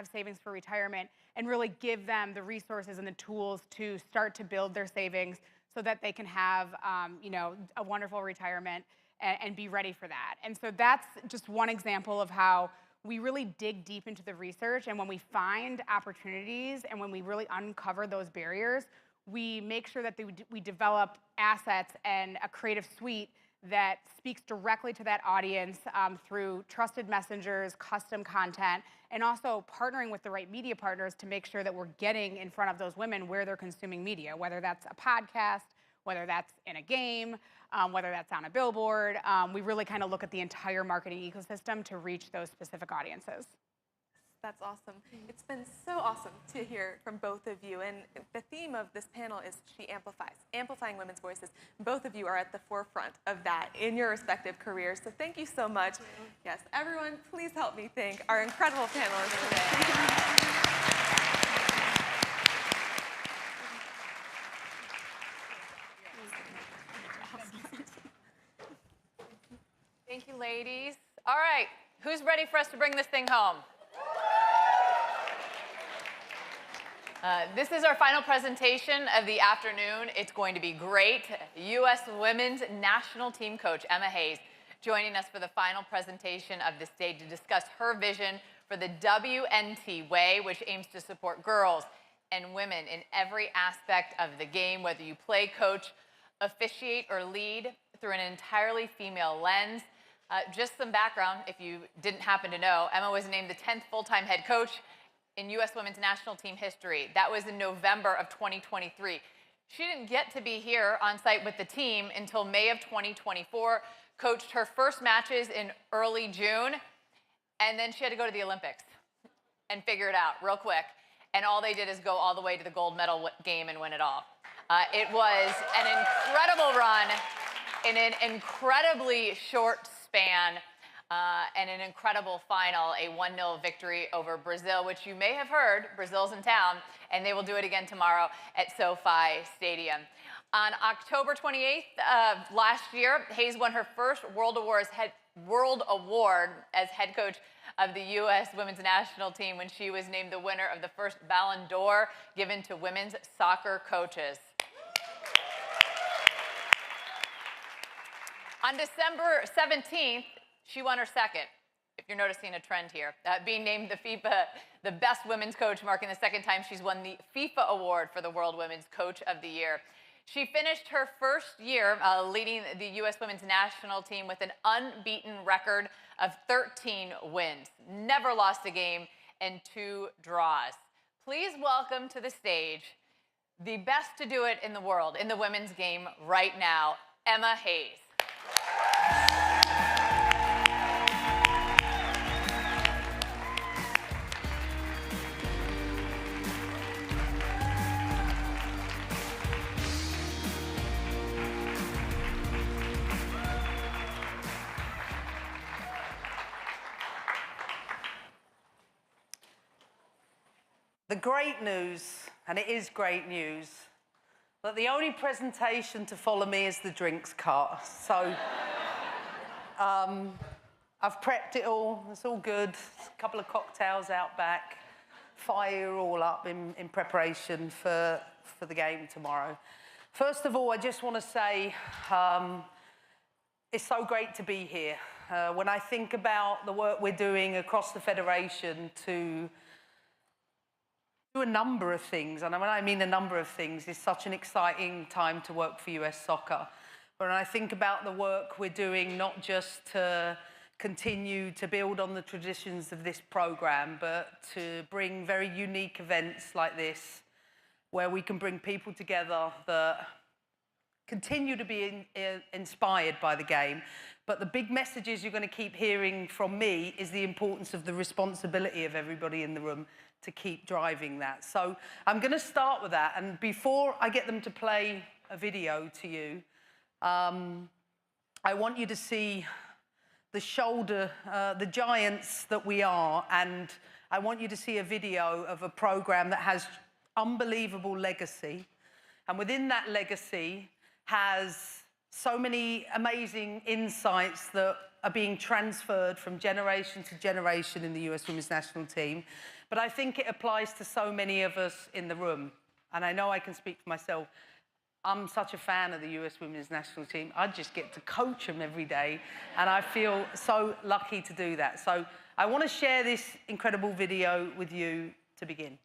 savings for retirement, and really give them the resources and the tools to start to build their savings so that they can have a wonderful retirement and be ready for that. And so that's just one example of how we really dig deep into the research, and when we find opportunities and when we really uncover those barriers, we make sure that we develop assets and a creative suite that speaks directly to that audience through trusted messengers, custom content, and also partnering with the right media partners to make sure that we're getting in front of those women where they're consuming media, whether that's a podcast, whether that's in a game, whether that's on a billboard. We really kind of look at the entire marketing ecosystem to reach those specific audiences. That's awesome. It's been so awesome to hear from both of you. And the theme of this panel is She Amplifies, amplifying women's voices. Both of you are at the forefront of that in your respective careers. So thank you so much. Yes, everyone, please help me thank our incredible panelists today. Thank you, ladies. All right, who's ready for us to bring this thing home? This is our final presentation of the afternoon. It's going to be great. U.S. Women's National Team Coach Emma Hayes joining us for the final presentation of this day to discuss her vision for the WNT way, which aims to support girls and women in every aspect of the game, whether you play, coach, officiate, or lead through an entirely female lens. Just some background, if you didn't happen to know, Emma was named the 10th full-time head coach in U.S. Women's National Team history. That was in November of 2023. She didn't get to be here on site with the team until May of 2024, coached her first matches in early June, and then she had to go to the Olympics and figure it out real quick. And all they did is go all the way to the gold medal game and win it all. It was an incredible run in an incredibly short span. And an incredible final, a 1-0 victory over Brazil, which you may have heard, Brazil's in town, and they will do it again tomorrow at SoFi Stadium. On October 28th of last year, Hayes won her first World Award as head coach of the U.S. Women's National Team when she was named the winner of the first Ballon d'Or given to women's soccer coaches. On December 17th, she won her second. if you're noticing a trend here. Being named the best women's coach, marking the second time she's won the FIFA award for the World Women's Coach of the Year. She finished her first year leading the U.S. women's national team with an unbeaten record of 13 wins, never lost a game, and 2 draws. Please welcome to the stage the best to do it in the world in the women's game right now, Emma Hayes. The great news, and it is great news, that the only presentation to follow me is the drinks cart. So I've prepped it all. It's all good. A couple of cocktails out back. Fire all up in preparation for the game tomorrow. First of all, I just want to say it's so great to be here. When I think about the work we're doing across the Federation to do a number of things, and when I mean a number of things, it's such an exciting time to work for US Soccer. But when I think about the work we're doing, not just to continue to build on the traditions of this program, but to bring very unique events like this, where we can bring people together that continue to be inspired by the game. But the big messages you're going to keep hearing from me is the importance of the responsibility of everybody in the room to keep driving that. So I'm going to start with that. And before I get them to play a video to you, I want you to see the shoulder, the giants that we are. And I want you to see a video of a program that has unbelievable legacy. And within that legacy has so many amazing insights that are being transferred from generation to generation in the US Women's National Team. But I think it applies to so many of us in the room. And I know I can speak for myself. I'm such a fan of the US Women's National Team. I just get to coach them every day. And I feel so lucky to do that. So I want to share this incredible video with you to begin.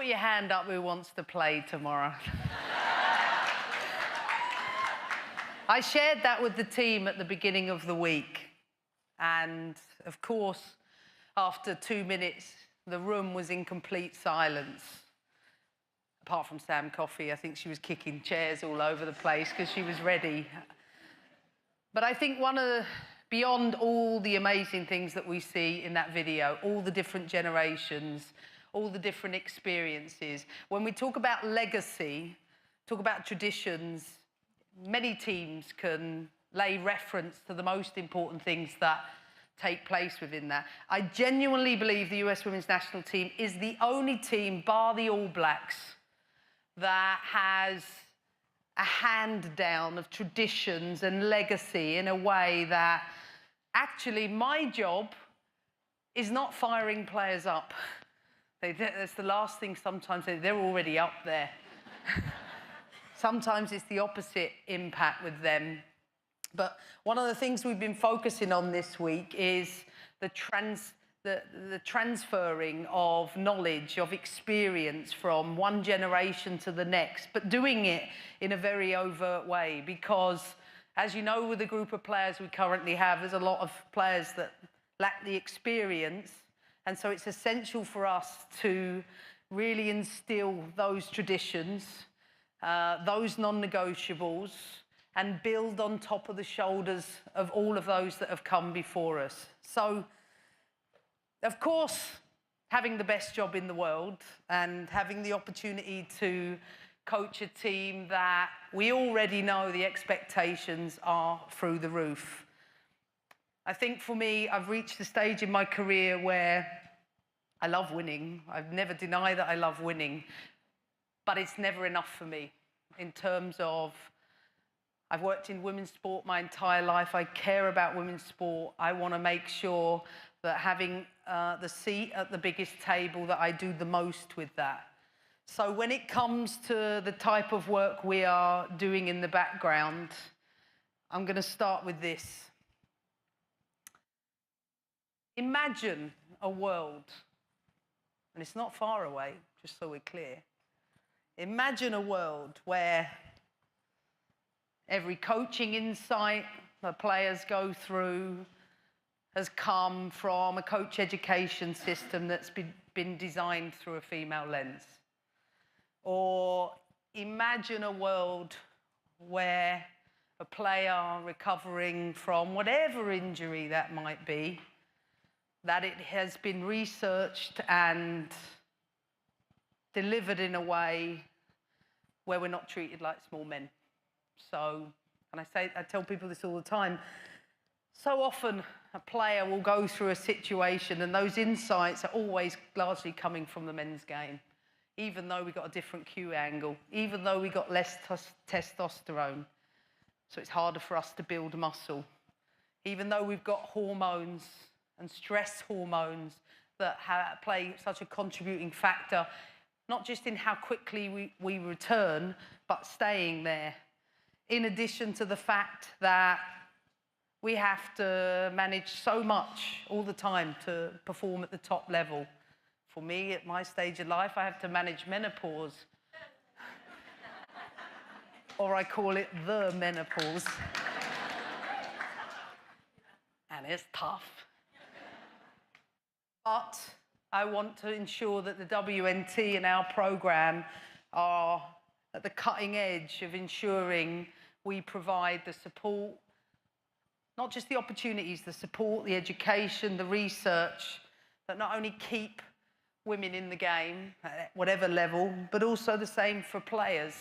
put your hand up who wants to play tomorrow. I shared that with the team at the beginning of the week. And of course, after 2 minutes, the room was in complete silence. Apart from Sam Coffey, I think she was kicking chairs all over the place because she was ready. But I think beyond all the amazing things that we see in that video, all the different generations, all the different experiences, when we talk about legacy, talk about traditions, many teams can lay reference to the most important things that take place within that. I genuinely believe the US women's national team is the only team, bar the All Blacks, that has a hand down of traditions and legacy in a way that actually my job is not firing players up. That's the last thing sometimes, they're already up there. Sometimes it's the opposite impact with them. But one of the things we've been focusing on this week is the transferring of knowledge, of experience from one generation to the next, but doing it in a very overt way. Because, as you know, with the group of players we currently have, there's a lot of players that lack the experience. And so it's essential for us to really instill those traditions, those non-negotiables, and build on top of the shoulders of all of those that have come before us. So, of course, having the best job in the world and having the opportunity to coach a team that we already know the expectations are through the roof. I think for me, I've reached the stage in my career where I love winning. I've never denied that I love winning, but it's never enough for me in terms of I've worked in women's sport my entire life. I care about women's sport. I want to make sure that having the seat at the biggest table, that I do the most with that. So when it comes to the type of work we are doing in the background, I'm going to start with this. Imagine a world, and it's not far away, just so we're clear. Imagine a world where every coaching insight the players go through has come from a coach education system that's been designed through a female lens. Or imagine a world where a player recovering from whatever injury that might be, that it has been researched and delivered in a way where we're not treated like small men. So, and I tell people this all the time, so often a player will go through a situation and those insights are always largely coming from the men's game, even though we've got a different Q angle, even though we've got less testosterone. So it's harder for us to build muscle. Even though we've got hormones and stress hormones that play such a contributing factor, not just in how quickly we return, but staying there. In addition to the fact that we have to manage so much all the time to perform at the top level. For me, at my stage of life, I have to manage menopause. Or I call it the menopause. And it's tough. But I want to ensure that the WNT and our program are at the cutting edge of ensuring we provide the support, not just the opportunities, the support, the education, the research, that not only keep women in the game at whatever level, but also the same for players.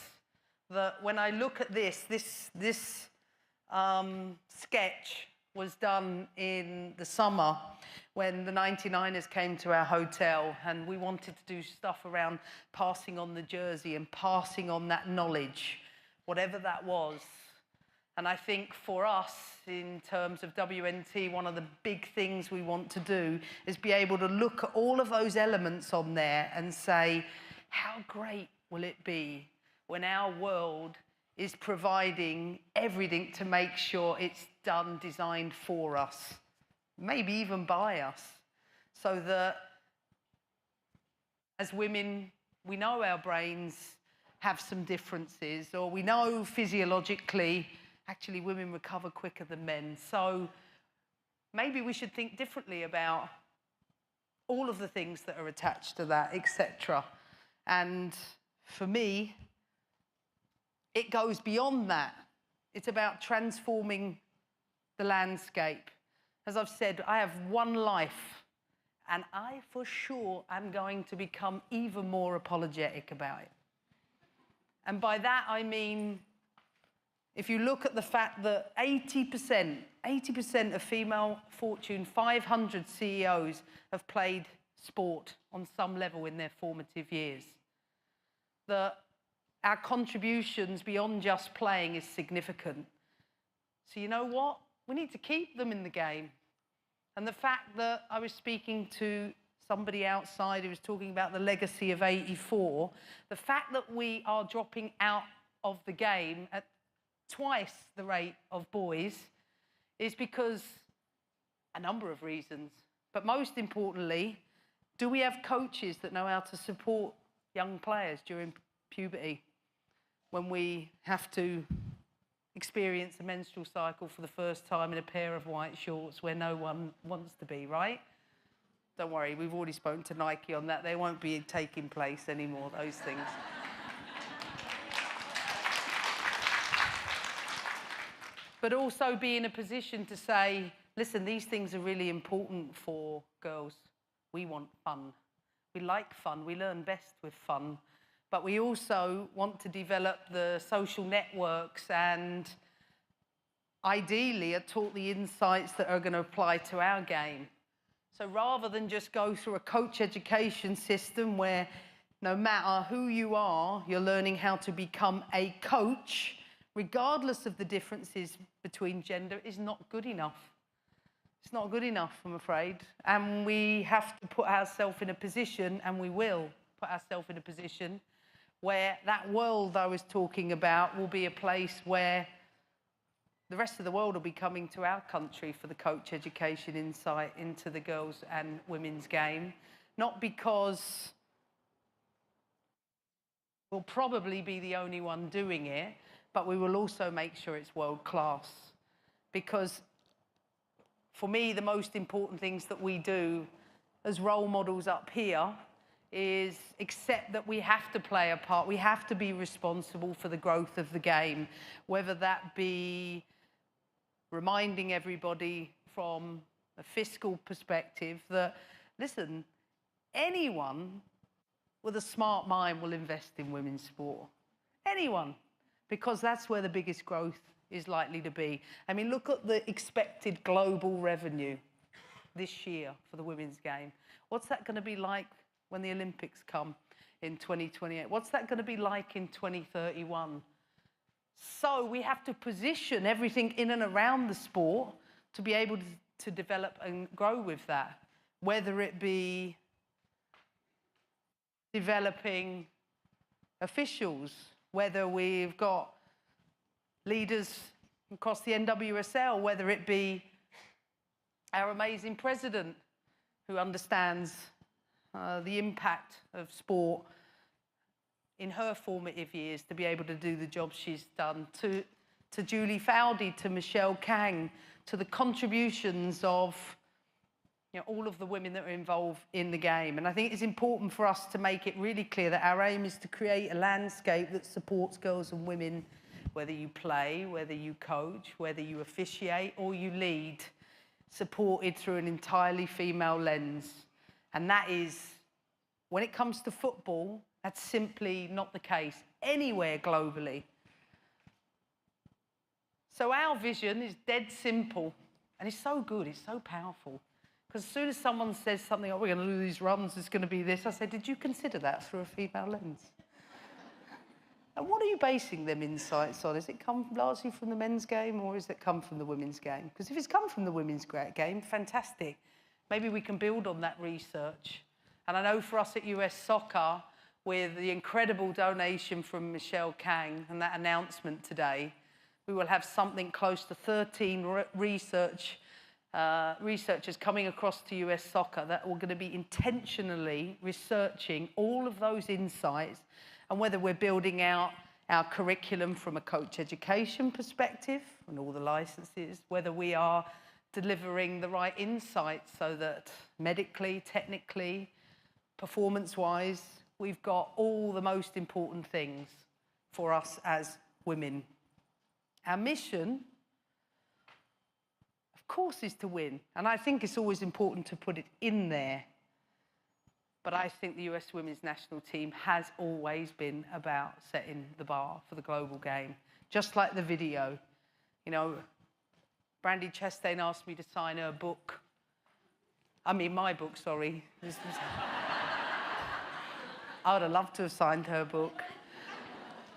That when I look at this sketch was done in the summer when the 99ers came to our hotel, and we wanted to do stuff around passing on the jersey and passing on that knowledge, whatever that was. And I think for us, in terms of WNT, one of the big things we want to do is be able to look at all of those elements on there and say, how great will it be when our world is providing everything to make sure it's done, designed for us, maybe even by us, so that as women we know our brains have some differences, or we know physiologically, actually women recover quicker than men. So maybe we should think differently about all of the things that are attached to that, etc. And for me, it goes beyond that. It's about transforming the landscape. As I've said, I have one life, and I for sure am going to become even more apologetic about it. And by that I mean, if you look at the fact that 80% of female Fortune 500 CEOs have played sport on some level in their formative years, that our contributions beyond just playing is significant. So you know what? We need to keep them in the game. And the fact that I was speaking to somebody outside who was talking about the legacy of '84, the fact that we are dropping out of the game at twice the rate of boys is because a number of reasons. But most importantly, do we have coaches that know how to support young players during puberty when we have to experience a menstrual cycle for the first time in a pair of white shorts where no one wants to be, right? Don't worry, we've already spoken to Nike on that. They won't be taking place anymore, those things. But also be in a position to say, listen, these things are really important for girls. We want fun. We like fun. We learn best with fun. But we also want to develop the social networks and ideally are taught the insights that are going to apply to our game. So rather than just go through a coach education system where no matter who you are, you're learning how to become a coach, regardless of the differences between gender, is not good enough. It's not good enough, I'm afraid. And we have to put ourselves in a position, and we will put ourselves in a position, where that world I was talking about will be a place where the rest of the world will be coming to our country for the coach education insight into the girls' and women's game. Not because we'll probably be the only one doing it, but we will also make sure it's world class. Because for me, the most important things that we do as role models up here is accept that we have to play a part. We have to be responsible for the growth of the game, whether that be reminding everybody from a fiscal perspective that, listen, anyone with a smart mind will invest in women's sport. Anyone, because that's where the biggest growth is likely to be. I mean, look at the expected global revenue this year for the women's game. What's that going to be like when the Olympics come in 2028? What's that going to be like in 2031? So we have to position everything in and around the sport to be able to develop and grow with that, whether it be developing officials, whether we've got leaders across the NWSL, whether it be our amazing president who understands the impact of sport in her formative years to be able to do the job she's done, to Julie Foudy, to Michelle Kang, to the contributions of all of the women that are involved in the game. And I think it's important for us to make it really clear that our aim is to create a landscape that supports girls and women, whether you play, whether you coach, whether you officiate or you lead, supported through an entirely female lens. And that is, when it comes to football, that's simply not the case anywhere globally. So our vision is dead simple, and it's so good, it's so powerful. Because as soon as someone says something, oh, we're going to do these runs, it's going to be this, I say, did you consider that through a female lens? And what are you basing them insights on? Has it come largely from the men's game, or has it come from the women's game? Because if it's come from the women's game, fantastic. Maybe we can build on that research. And I know for us at US Soccer, with the incredible donation from Michelle Kang and that announcement today, we will have something close to 13 research researchers coming across to US soccer that were going to be intentionally researching all of those insights and whether we're building out our curriculum from a coach education perspective and all the licenses, whether we are delivering the right insights so that medically, technically, performance-wise, we've got all the most important things for us as women. Our mission, of course, is to win. And I think it's always important to put it in there. But I think the US women's national team has always been about setting the bar for the global game. Just like the video. You know, Brandy Chastain asked me to sign her book. I mean, my book, sorry. I would have loved to have signed her book.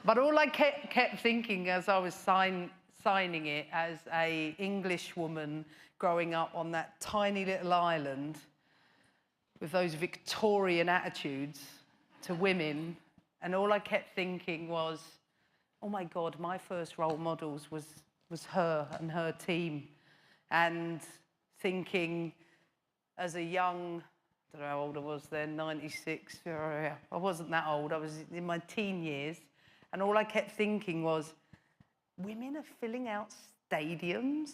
But all I kept thinking as I was signing it as an English woman growing up on that tiny little island with those Victorian attitudes to women, and all I kept thinking was, oh my God, my first role models was her and her team. And thinking as a young, I don't know how old I was then, 96, I wasn't that old, I was in my teen years, and all I kept thinking was, women are filling out stadiums?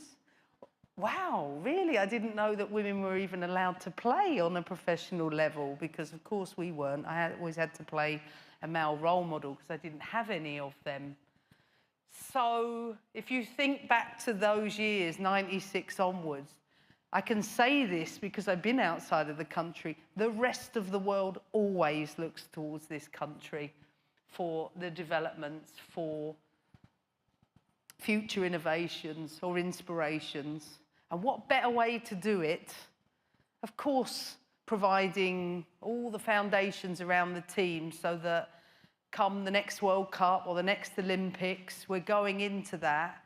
Wow, really? I didn't know that women were even allowed to play on a professional level, because of course we weren't. I always had to play a male role model because I didn't have any of them. So if you think back to those years, 96 onwards, I can say this because I've been outside of the country. The rest of the world always looks towards this country for the developments, for future innovations or inspirations. And what better way to do it? Of course, providing all the foundations around the team so that come the next World Cup or the next Olympics, we're going into that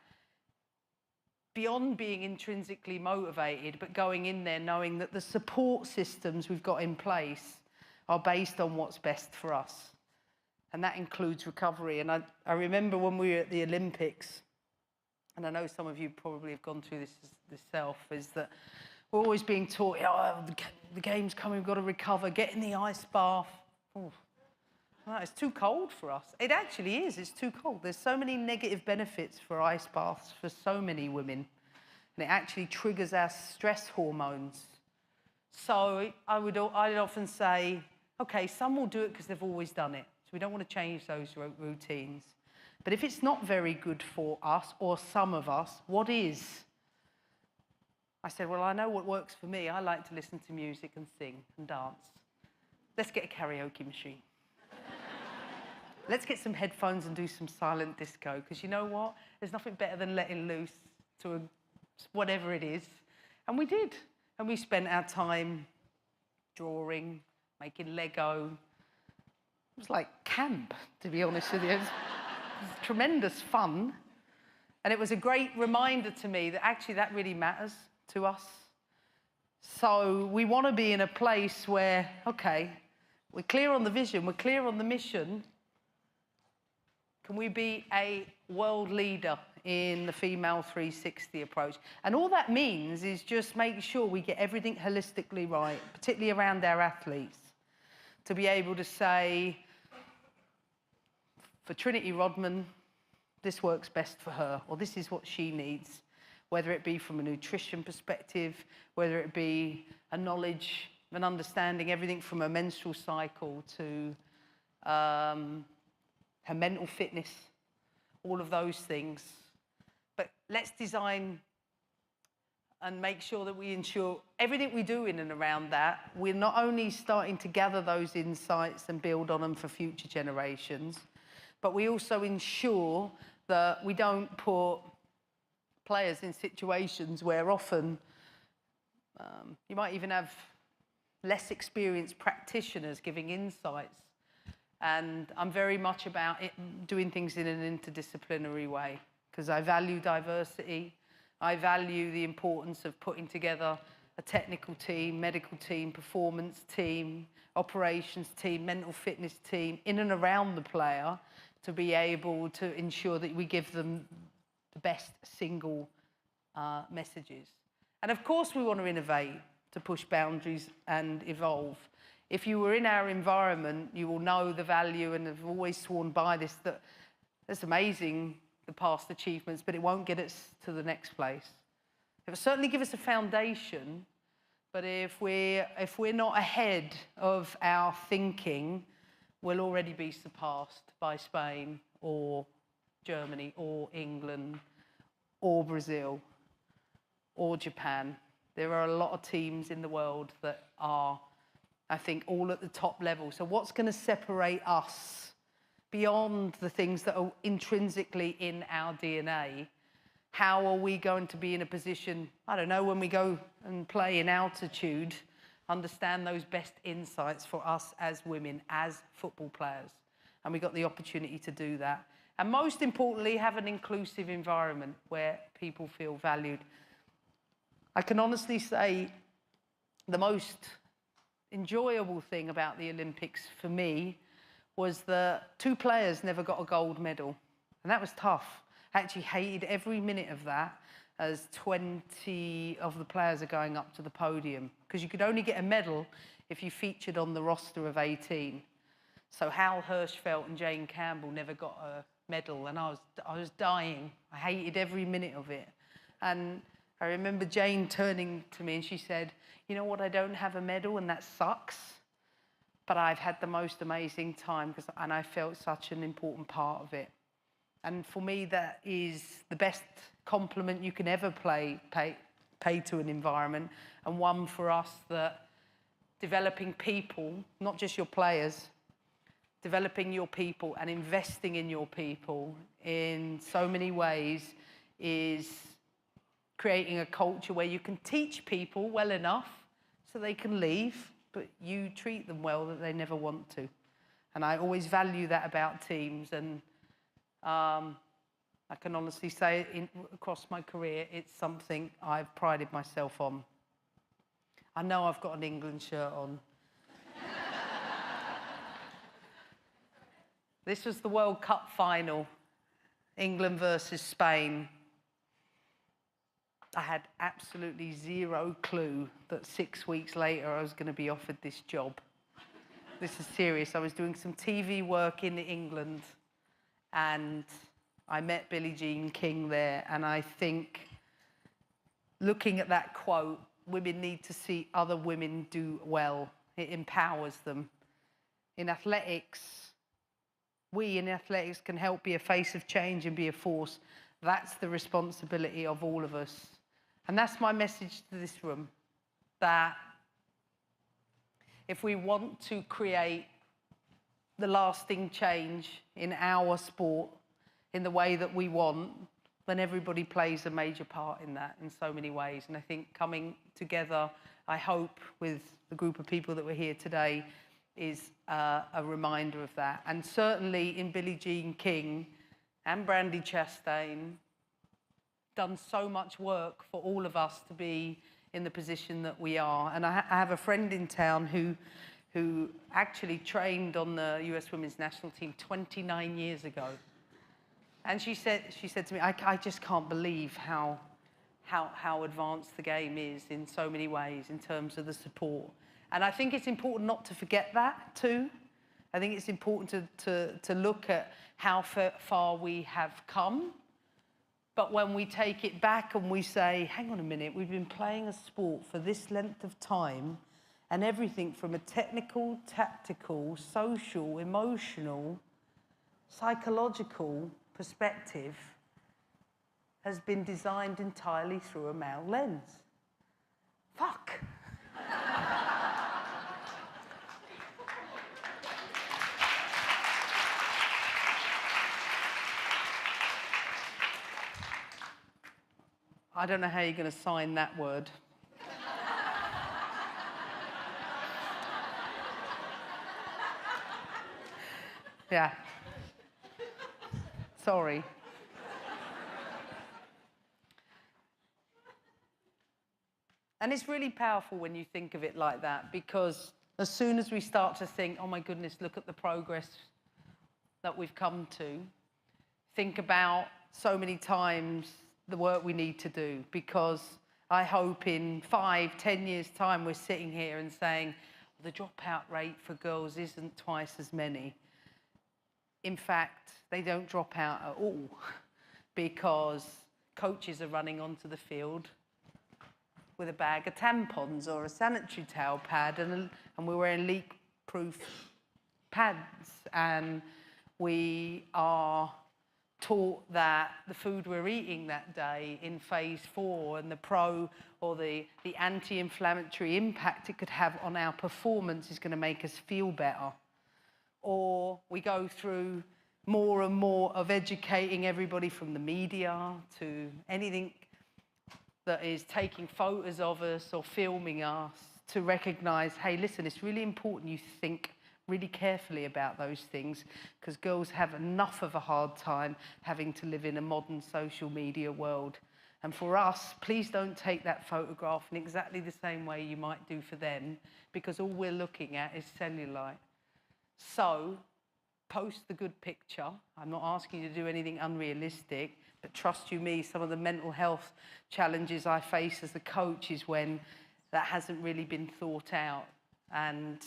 beyond being intrinsically motivated, but going in there knowing that the support systems we've got in place are based on what's best for us. And that includes recovery. And I remember when we were at the Olympics, and I know some of you probably have gone through this yourself, is that we're always being taught, oh, the game's coming, we've got to recover, get in the ice bath. Oh, well, it's too cold for us. It actually is, it's too cold. There's so many negative benefits for ice baths for so many women, and it actually triggers our stress hormones. So I'd often say, okay, some will do it because they've always done it, so we don't want to change those routines. But if it's not very good for us, or some of us, what is? I said, well, I know what works for me. I like to listen to music and sing and dance. Let's get a karaoke machine. Let's get some headphones and do some silent disco, because you know what? There's nothing better than letting loose to whatever it is. And we did. And we spent our time drawing, making Lego. It was like camp, to be honest with you. It was tremendous fun. And it was a great reminder to me that actually that really matters to us. So we want to be in a place where, okay, we're clear on the vision, we're clear on the mission. Can we be a world leader in the female 360 approach? And all that means is just making sure we get everything holistically right, particularly around our athletes, to be able to say, for Trinity Rodman, this works best for her, or this is what she needs, whether it be from a nutrition perspective, whether it be a knowledge, an understanding, everything from a menstrual cycle to her mental fitness, all of those things. But let's design and make sure that we ensure everything we do in and around that, we're not only starting to gather those insights and build on them for future generations, but we also ensure that we don't put players in situations where often you might even have less experienced practitioners giving insights. And I'm very much about doing things in an interdisciplinary way, because I value diversity. I value the importance of putting together a technical team, medical team, performance team, operations team, mental fitness team, in and around the player, to be able to ensure that we give them the best single messages. And of course we want to innovate, to push boundaries and evolve. If you were in our environment, you will know the value and have always sworn by this, that it's amazing, the past achievements, but it won't get us to the next place. It will certainly give us a foundation, but if we're not ahead of our thinking, we'll already be surpassed by Spain or Germany or England or Brazil or Japan. There are a lot of teams in the world that are, I think, all at the top level. So what's going to separate us beyond the things that are intrinsically in our DNA? How are we going to be in a position, I don't know, when we go and play in altitude, understand those best insights for us as women, as football players? And we got the opportunity to do that. And most importantly, have an inclusive environment where people feel valued. I can honestly say the most enjoyable thing about the Olympics for me was that 2 players never got a gold medal. And that was tough. I actually hated every minute of that, as 20 of the players are going up to the podium, because you could only get a medal if you featured on the roster of 18. So Hal Hirschfeld and Jane Campbell never got a medal, and I was dying. I hated every minute of it. And I remember Jane turning to me and she said, "You know what, I don't have a medal and that sucks, but I've had the most amazing time and I felt such an important part of it." And for me, that is the best compliment you can ever pay to an environment, and one for us that developing people, not just your players, developing your people and investing in your people in so many ways is creating a culture where you can teach people well enough so they can leave, but you treat them well that they never want to. And I always value that about teams. And I can honestly say across my career, it's something I've prided myself on. I know I've got an England shirt on. This was the World Cup final, England versus Spain. I had absolutely zero clue that 6 weeks later I was going to be offered this job. This is serious. I was doing some TV work in England and I met Billie Jean King there, and I think looking at that quote, women need to see other women do well. It empowers them. In athletics, we in athletics can help be a face of change and be a force. That's the responsibility of all of us. And that's my message to this room, that if we want to create the lasting change in our sport in the way that we want, then everybody plays a major part in that in so many ways. And I think coming together, I hope, with the group of people that were here today is a reminder of that. And certainly in Billie Jean King and Brandy Chastain, done so much work for all of us to be in the position that we are. And I have a friend in town who actually trained on the US Women's National Team 29 years ago. And she said to me, I just can't believe how advanced the game is in so many ways in terms of the support. And I think it's important not to forget that too. I think it's important to look at how far we have come. But when we take it back and we say, hang on a minute, we've been playing a sport for this length of time, and everything from a technical, tactical, social, emotional, psychological perspective has been designed entirely through a male lens. Fuck. I don't know how you're going to sign that word. Yeah. Sorry. And it's really powerful when you think of it like that, because as soon as we start to think, oh my goodness, look at the progress that we've come to, think about so many times the work we need to do, because I hope in 5, 10 years' time we're sitting here and saying the dropout rate for girls isn't twice as many. In fact, they don't drop out at all because coaches are running onto the field with a bag of tampons or a sanitary towel pad, and we're wearing leak-proof pads, and we are taught that the food we're eating that day in phase 4 and the pro or the anti-inflammatory impact it could have on our performance is going to make us feel better. Or we go through more and more of educating everybody from the media to anything that is taking photos of us or filming us to recognize, hey, listen, it's really important you think really carefully about those things because girls have enough of a hard time having to live in a modern social media world. And for us, please don't take that photograph in exactly the same way you might do for them because all we're looking at is cellulite. So post the good picture. I'm not asking you to do anything unrealistic, but trust you me, some of the mental health challenges I face as a coach is when that hasn't really been thought out. And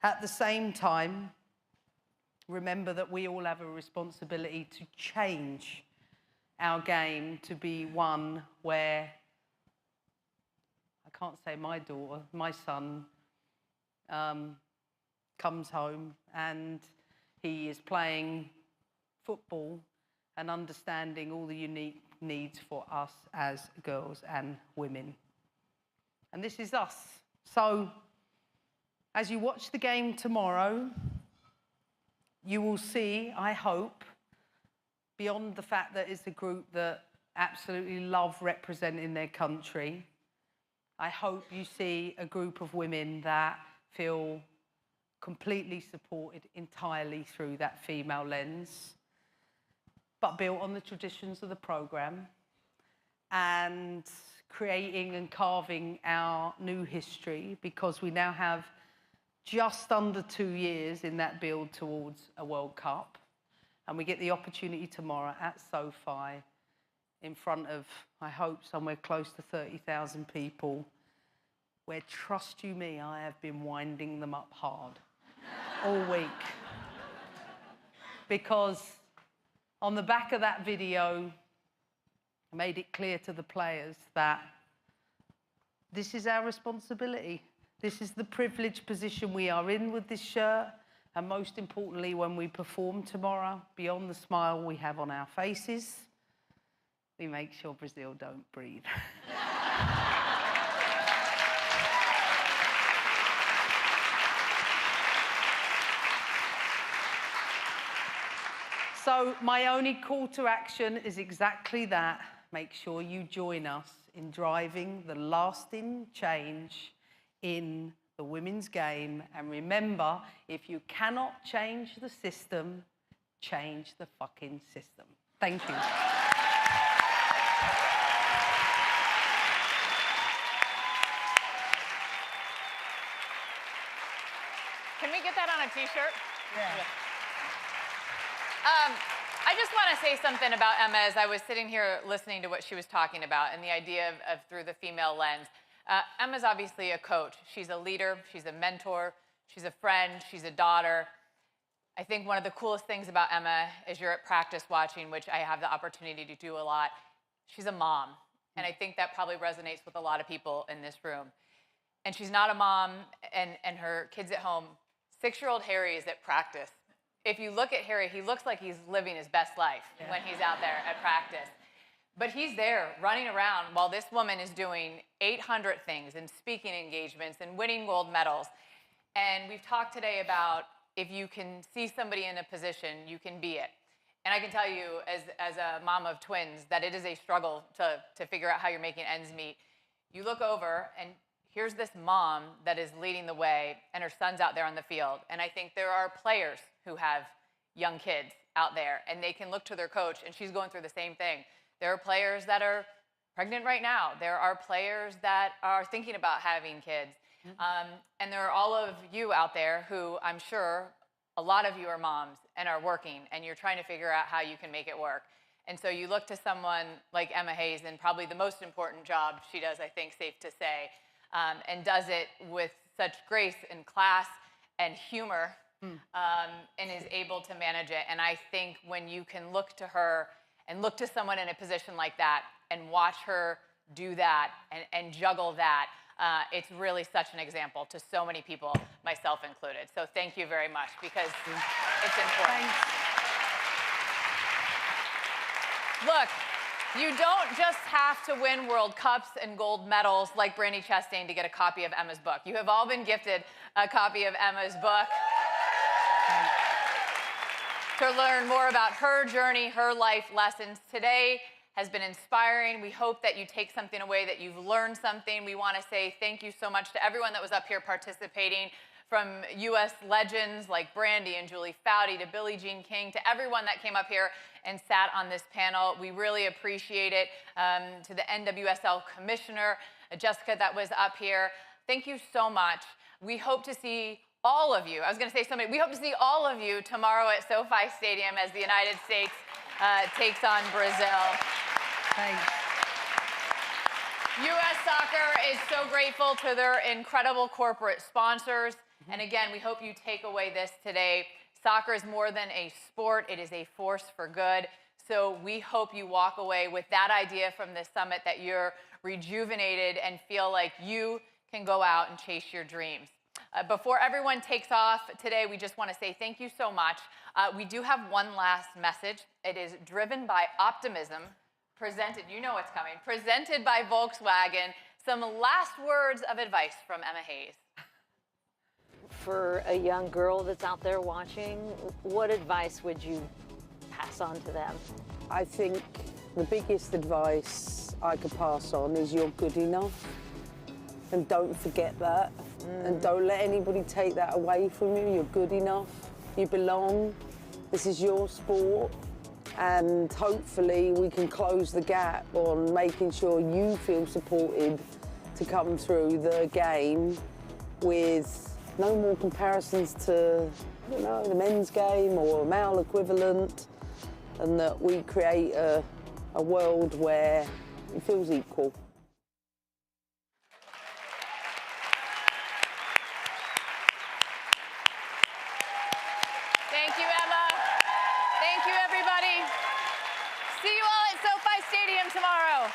at the same time, remember that we all have a responsibility to change our game to be one where, I can't say my daughter, my son comes home and he is playing football and understanding all the unique needs for us as girls and women. And this is us. So, as you watch the game tomorrow, you will see, I hope, beyond the fact that it's a group that absolutely love representing their country, I hope you see a group of women that feel completely supported entirely through that female lens, but built on the traditions of the program and creating and carving our new history, because we now have just under 2 years in that build towards a World Cup. And we get the opportunity tomorrow at SoFi in front of, I hope, somewhere close to 30,000 people, where, trust you me, I have been winding them up hard all week. Because on the back of that video, I made it clear to the players that this is our responsibility. This is the privileged position we are in with this shirt. And most importantly, when we perform tomorrow, beyond the smile we have on our faces, we make sure Brazil don't breathe. So my only call to action is exactly that. Make sure you join us in driving the lasting change in the women's game. And remember, if you cannot change the system, change the fucking system. Thank you. Can we get that on a t-shirt? Yeah. I just want to say something about Emma as I was sitting here listening to what she was talking about and the idea of through the female lens. Emma's obviously a coach. She's a leader. She's a mentor. She's a friend. She's a daughter. I think one of the coolest things about Emma is you're at practice watching, which I have the opportunity to do a lot. She's a mom. And I think that probably resonates with a lot of people in this room. And she's not a mom and her kids at home. 6-year-old Harry is at practice. If you look at Harry, he looks like he's living his best life when he's out there at practice. But he's there running around while this woman is doing 800 things and speaking engagements and winning gold medals. And we've talked today about if you can see somebody in a position, you can be it. And I can tell you as a mom of twins that it is a struggle to figure out how you're making ends meet. You look over and here's this mom that is leading the way and her son's out there on the field. And I think there are players who have young kids out there and they can look to their coach and she's going through the same thing. There are players that are pregnant right now. There are players that are thinking about having kids. And there are all of you out there who I'm sure a lot of you are moms and are working and you're trying to figure out how you can make it work. And so you look to someone like Emma Hayes, and probably the most important job she does, I think, safe to say, and does it with such grace and class and humor, and is able to manage it. And I think when you can look to her and look to someone in a position like that and watch her do that and juggle that, it's really such an example to so many people, myself included. So thank you very much, because it's important. Thanks. Look, you don't just have to win World Cups and gold medals like Brandi Chastain to get a copy of Emma's book. You have all been gifted a copy of Emma's book to learn more about her journey, her life lessons. Today has been inspiring. We hope that you take something away, that you've learned something. We want to say thank you so much to everyone that was up here participating, from U.S. legends like Brandi and Julie Foudy to Billie Jean King, to everyone that came up here and sat on this panel. We really appreciate it. To the NWSL commissioner, Jessica, that was up here. Thank you so much. We hope to see all of you. I was going to say somebody. We hope to see all of you tomorrow at SoFi Stadium as the United States takes on Brazil. Thanks. U.S. Soccer is so grateful to their incredible corporate sponsors. And again, we hope you take away this today. Soccer is more than a sport. It is a force for good. So we hope you walk away with that idea from this summit, that you're rejuvenated and feel like you can go out and chase your dreams. Before everyone takes off today, we just want to say thank you so much. We do have one last message. It is driven by optimism, presented, you know what's coming, presented by Volkswagen. Some last words of advice from Emma Hayes. For a young girl that's out there watching, what advice would you pass on to them? I think the biggest advice I could pass on is you're good enough. And don't forget that. And don't let anybody take that away from you. You're good enough. You belong. This is your sport. And hopefully we can close the gap on making sure you feel supported to come through the game with no more comparisons to, you know, the men's game or a male equivalent, and that we create a world where it feels equal. Thank you, Emma. Thank you, everybody. See you all at SoFi Stadium tomorrow.